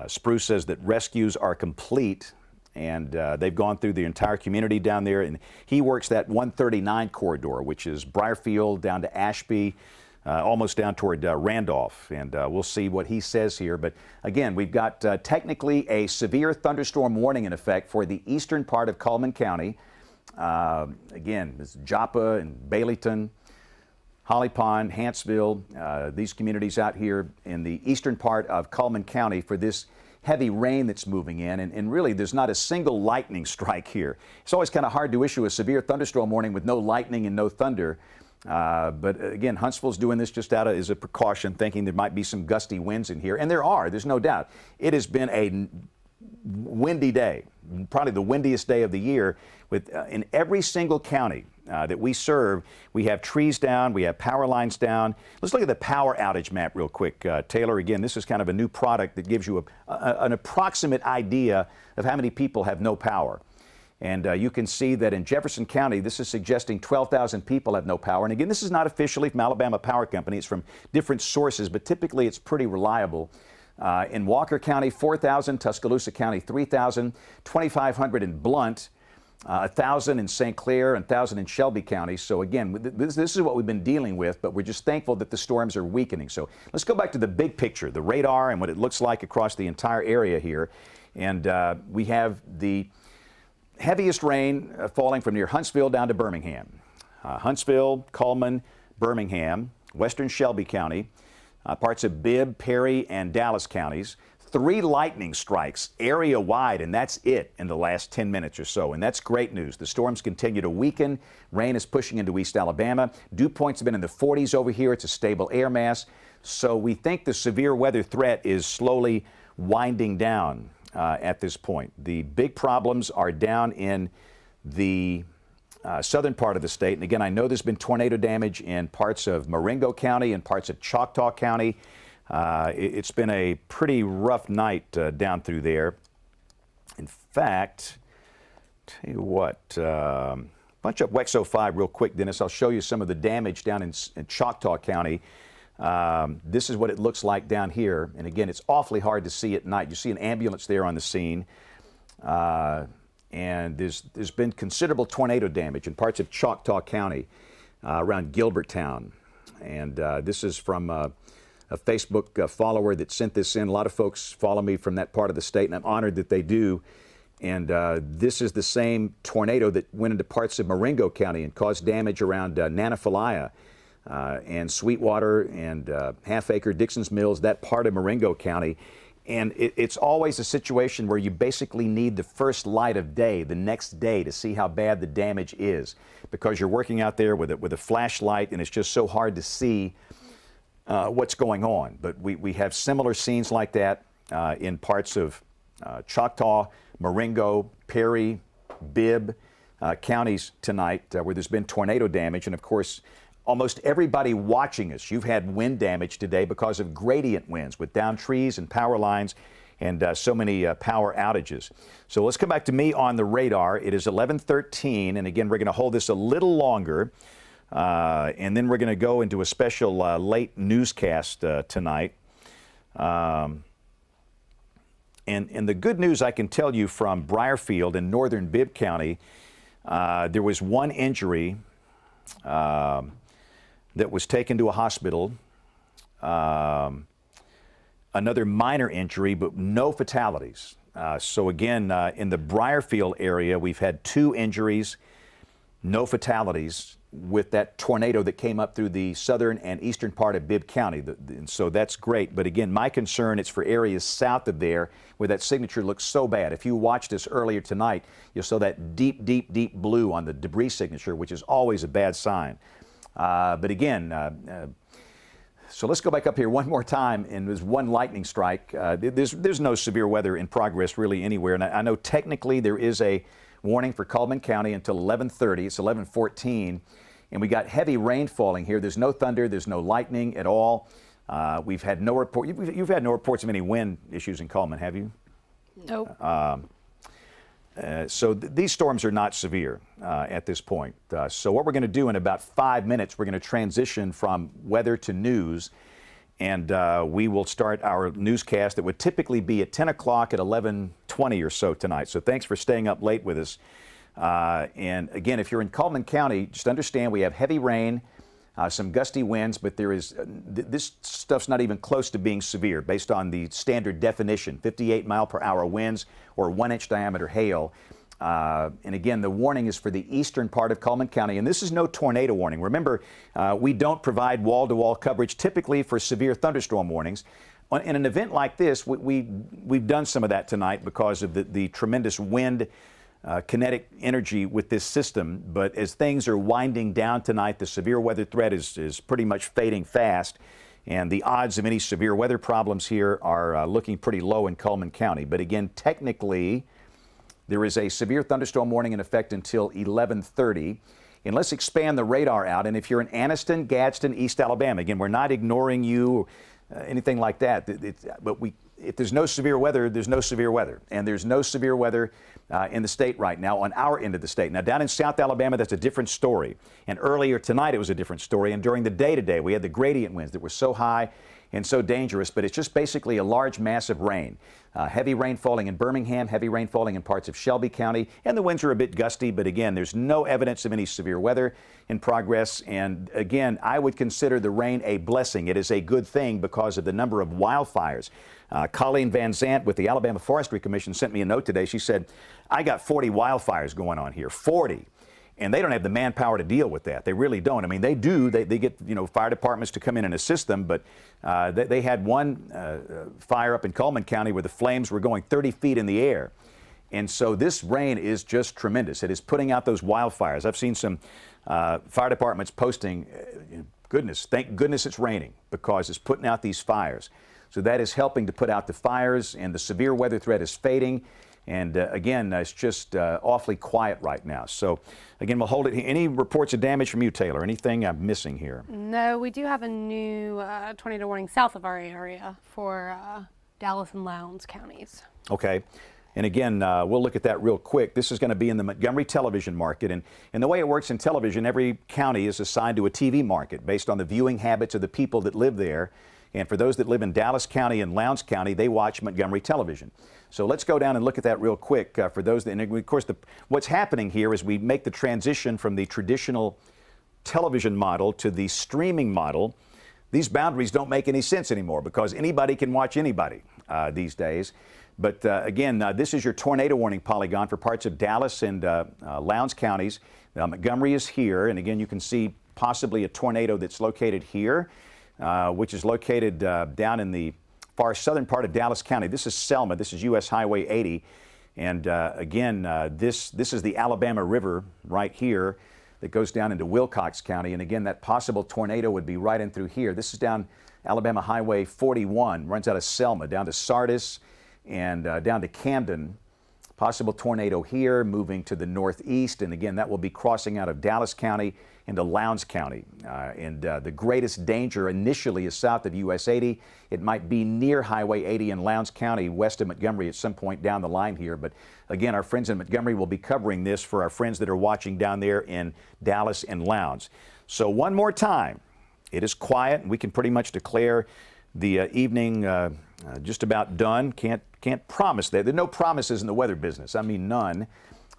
Spruce says that rescues are complete, and they've gone through the entire community down there, and he works that 139 corridor, which is Briarfield down to Ashby, almost down toward Randolph, and we'll see what he says here. But again, we've got technically a severe thunderstorm warning in effect for the eastern part of Cullman County. Again, this Joppa and Baileyton, Holly Pond, Hanceville, these communities out here in the eastern part of Cullman County for this heavy rain that's moving in. And really, there's not a single lightning strike here. It's always kind of hard to issue a severe thunderstorm warning with no lightning and no thunder. But again, Huntsville's doing this just out as a precaution, thinking there might be some gusty winds in here. And there are, there's no doubt. It has been a windy day, probably the windiest day of the year, with in every single county that we serve, we have trees down, we have power lines down. Let's look at the power outage map real quick. Taylor, again, this is kind of a new product that gives you an approximate idea of how many people have no power. And you can see that in Jefferson County, this is suggesting 12,000 people have no power. And again, this is not officially from Alabama Power Company. It's from different sources, but typically it's pretty reliable. In Walker County, 4,000, Tuscaloosa County, 3,000, 2,500 in Blount, 1,000 in St. Clair, and 1,000 in Shelby County. So again, this is what we've been dealing with, but we're just thankful that the storms are weakening. So let's go back to the big picture, the radar and what it looks like across the entire area here. And we have the heaviest rain falling from near Huntsville down to Birmingham. Huntsville, Cullman, Birmingham, western Shelby County, parts of Bibb, Perry, and Dallas counties. 3 lightning strikes area-wide, and that's it in the last 10 minutes or so. And that's great news. The storms continue to weaken. Rain is pushing into East Alabama. Dew points have been in the 40s over here. It's a stable air mass. So we think the severe weather threat is slowly winding down at this point. The big problems are down in the southern part of the state. And again, I know there's been tornado damage in parts of Moringo County and parts of Choctaw County. It's been a pretty rough night down through there. In fact, tell you what, bunch up WEXO 5 real quick, Dennis. I'll show you some of the damage down in Choctaw County. This is what it looks like down here. And again, it's awfully hard to see at night. You see an ambulance there on the scene. And there's been considerable tornado damage in parts of Choctaw County around Gilberttown. And this is from a Facebook follower that sent this in. A lot of folks follow me from that part of the state, and I'm honored that they do. And this is the same tornado that went into parts of Moringo County and caused damage around Nanophilia and Sweetwater and Half-Acre, Dixon's Mills, that part of Moringo County. And it's always a situation where you basically need the first light of day the next day to see how bad the damage is, because you're working out there with a flashlight, and it's just so hard to see what's going on. But we have similar scenes like that in parts of Choctaw, Moringo, Perry, Bibb counties tonight where there's been tornado damage. And of course, almost everybody watching us, you've had wind damage today because of gradient winds with downed trees and power lines and so many power outages. So let's come back to me on the radar. It is 11:13, and again, we're going to hold this a little longer. And then we're going to go into a special late newscast tonight. And the good news I can tell you from Briarfield in northern Bibb County, there was one injury that was taken to a hospital, another minor injury, but no fatalities. So again, in the Briarfield area, we've had 2 injuries, no fatalities with that tornado that came up through the southern and eastern part of Bibb County. And so that's great. But again, my concern is for areas south of there where that signature looks so bad. If you watched us earlier tonight, you saw that deep, deep, deep blue on the debris signature, which is always a bad sign. But again, so let's go back up here one more time, and there's one lightning strike. There's no severe weather in progress really anywhere. And I know technically there is a warning for Cullman County until 11:30. It's 11:14. And we got heavy rain falling here. There's no thunder. There's no lightning at all. We've had no report. You've had no reports of any wind issues in Cullman, have you? Nope. So these storms are not severe at this point. So what we're going to do in about 5 minutes, we're going to transition from weather to news, and we will start our newscast that would typically be at 10 o'clock at 11:20 or so tonight. So thanks for staying up late with us. And again, if you're in Cullman County, just understand we have heavy rain, some gusty winds, but there is this stuff's not even close to being severe based on the standard definition, 58-mile-per-hour winds or 1-inch diameter hail. And again, the warning is for the eastern part of Cullman County, and this is no tornado warning. Remember, we don't provide wall-to-wall coverage typically for severe thunderstorm warnings. In an event like this, we've done some of that tonight because of the tremendous wind kinetic energy with this system. But as things are winding down tonight, the severe weather threat is pretty much fading fast, and the odds of any severe weather problems here are looking pretty low in Cullman County. But again, technically, there is a severe thunderstorm warning in effect until 11:30. And let's expand the radar out. And if you're in Anniston, Gadsden, East Alabama, again, we're not ignoring you, anything like that. But if there's no severe weather, there's no severe weather. And there's no severe weather in the state right now on our end of the state. Now, down in South Alabama, that's a different story. And earlier tonight, it was a different story. And during the day today, we had the gradient winds that were so high and so dangerous. But it's just basically a large mass of rain. Heavy rain falling in Birmingham, heavy rain falling in parts of Shelby County. And the winds are a bit gusty. But again, there's no evidence of any severe weather in progress. And again, I would consider the rain a blessing. It is a good thing because of the number of wildfires. Colleen Van Zant with the Alabama Forestry Commission sent me a note today. She said, I got 40 wildfires going on here, 40. And they don't have the manpower to deal with that. They really don't. I mean, they do. They get, fire departments to come in and assist them. But they had one fire up in Cullman County where the flames were going 30 feet in the air. And so this rain is just tremendous. It is putting out those wildfires. I've seen some fire departments posting, thank goodness it's raining because it's putting out these fires. So that is helping to put out the fires, and the severe weather threat is fading. And again, it's just awfully quiet right now. So again, we'll hold it. Any reports of damage from you, Taylor? Anything I'm missing here? No, we do have a new tornado warning south of our area for Dallas and Lowndes counties. Okay. And again, we'll look at that real quick. This is going to be in the Montgomery television market. And the way it works in television, every county is assigned to a TV market based on the viewing habits of the people that live there. And for those that live in Dallas County and Lowndes County, they watch Montgomery television. So let's go down and look at that real quick for those that, and of course, what's happening here is we make the transition from the traditional television model to the streaming model. These boundaries don't make any sense anymore because anybody can watch anybody these days. But again, this is your tornado warning polygon for parts of Dallas and Lowndes counties. Montgomery is here, and again, you can see possibly a tornado that's located here, which is located down in the far southern part of Dallas County. This is Selma. This is U.S. Highway 80. And again, this is the Alabama River right here that goes down into Wilcox County. And again, that possible tornado would be right in through here. This is down Alabama Highway 41, runs out of Selma, down to Sardis and down to Camden. Possible tornado here, moving to the northeast. And again, that will be crossing out of Dallas County into Lowndes County. The greatest danger initially is south of US 80. It might be near Highway 80 in Lowndes County, west of Montgomery at some point down the line here. But again, our friends in Montgomery will be covering this for our friends that are watching down there in Dallas and Lowndes. So one more time, it is quiet, and we can pretty much declare the evening just about done. Can't promise that. There are no promises in the weather business. I mean, none.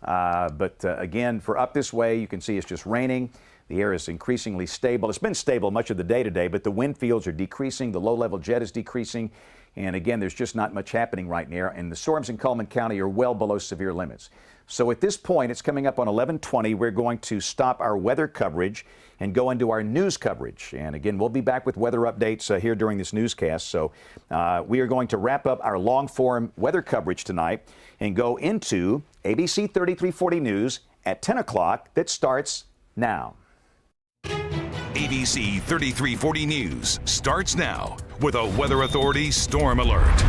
But again, for up this way, you can see it's just raining. The air is increasingly stable. It's been stable much of the day today, but the wind fields are decreasing. The low-level jet is decreasing. And again, there's just not much happening right now. And the storms in Cullman County are well below severe limits. So at this point, it's coming up on 11:20. We're going to stop our weather coverage and go into our news coverage. And again, we'll be back with weather updates here during this newscast. So we are going to wrap up our long-form weather coverage tonight and go into ABC 3340 News at 10 o'clock that starts now. ABC 3340 News starts now with a Weather Authority storm alert.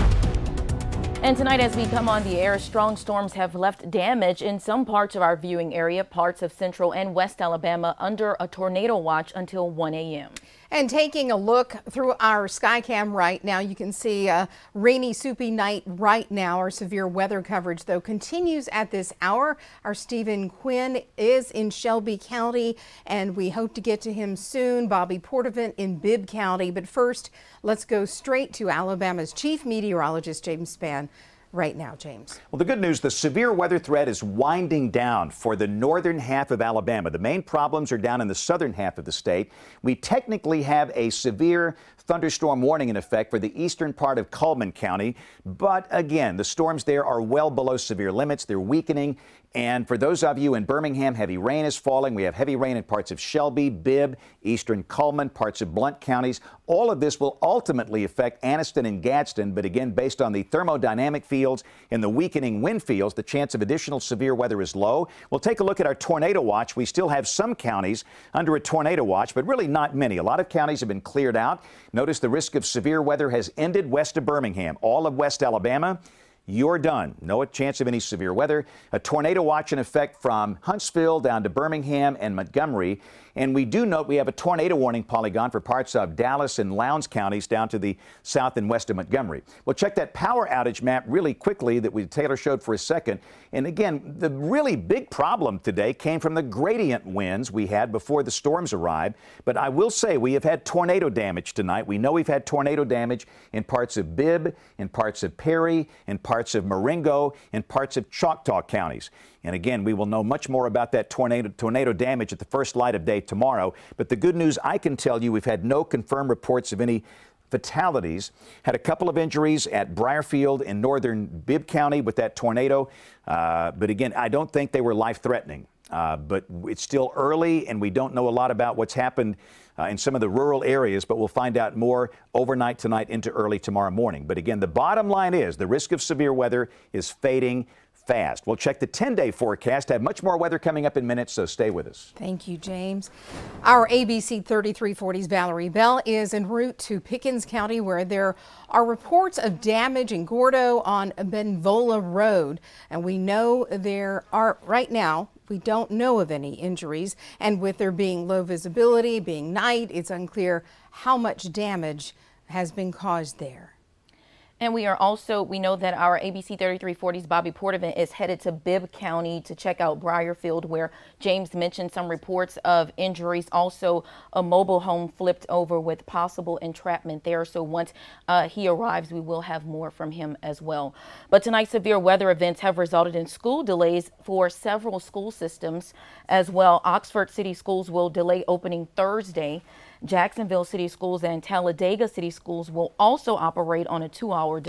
And tonight, as we come on the air, strong storms have left damage in some parts of our viewing area, parts of central and west Alabama under a tornado watch until 1 a.m. And taking a look through our Skycam right now, you can see a rainy, soupy night right now. Our severe weather coverage, though, continues at this hour. Our Stephen Quinn is in Shelby County, and we hope to get to him soon. Bobby Portavant in Bibb County. But first, let's go straight to Alabama's chief meteorologist, James Spann. Right now, James. Well, the good news, the severe weather threat is winding down for the northern half of Alabama. The main problems are down in the southern half of the state. We technically have a severe thunderstorm warning in effect for the eastern part of Cullman County. But again, the storms there are well below severe limits. They're weakening. And for those of you in Birmingham, heavy rain is falling. We have heavy rain in parts of Shelby, Bibb, eastern Cullman, parts of Blount counties. All of this will ultimately affect Anniston and Gadsden. But again, based on the thermodynamic fields and the weakening wind fields, the chance of additional severe weather is low. We'll take a look at our tornado watch. We still have some counties under a tornado watch, but really not many. A lot of counties have been cleared out. Notice the risk of severe weather has ended west of Birmingham. All of West Alabama, you're done. No chance of any severe weather. A tornado watch in effect from Huntsville down to Birmingham and Montgomery. And we do note we have a tornado warning polygon for parts of Dallas and Lowndes counties down to the south and west of Montgomery. We'll check that power outage map really quickly that Taylor showed for a second. And again, the really big problem today came from the gradient winds we had before the storms arrived. But I will say we have had tornado damage tonight. We know we've had tornado damage in parts of Bibb, in parts of Perry, in parts of Moringo, in parts of Choctaw counties. And again, we will know much more about that tornado damage at the first light of day tomorrow. But the good news I can tell you, we've had no confirmed reports of any fatalities. Had a couple of injuries at Briarfield in northern Bibb County with that tornado. But again, I don't think they were life-threatening. But it's still early, and we don't know a lot about what's happened in some of the rural areas, but we'll find out more overnight tonight into early tomorrow morning. But again, the bottom line is the risk of severe weather is fading fast. We'll check the 10-day forecast. Have much more weather coming up in minutes, so stay with us. Thank you, James. Our ABC 3340's Valerie Bell is en route to Pickens County, where there are reports of damage in Gordo on Benvola Road. And we know there are, right now, we don't know of any injuries. And with there being low visibility, being night, it's unclear how much damage has been caused there. And we know that our ABC 3340's Bobby Portavant is headed to Bibb County to check out Briarfield, where James mentioned some reports of injuries. Also, a mobile home flipped over with possible entrapment there. So once he arrives, we will have more from him as well. But tonight's severe weather events have resulted in school delays for several school systems as well. Oxford City Schools will delay opening Thursday. Jacksonville City Schools and Talladega City Schools will also operate on a 2-hour delay.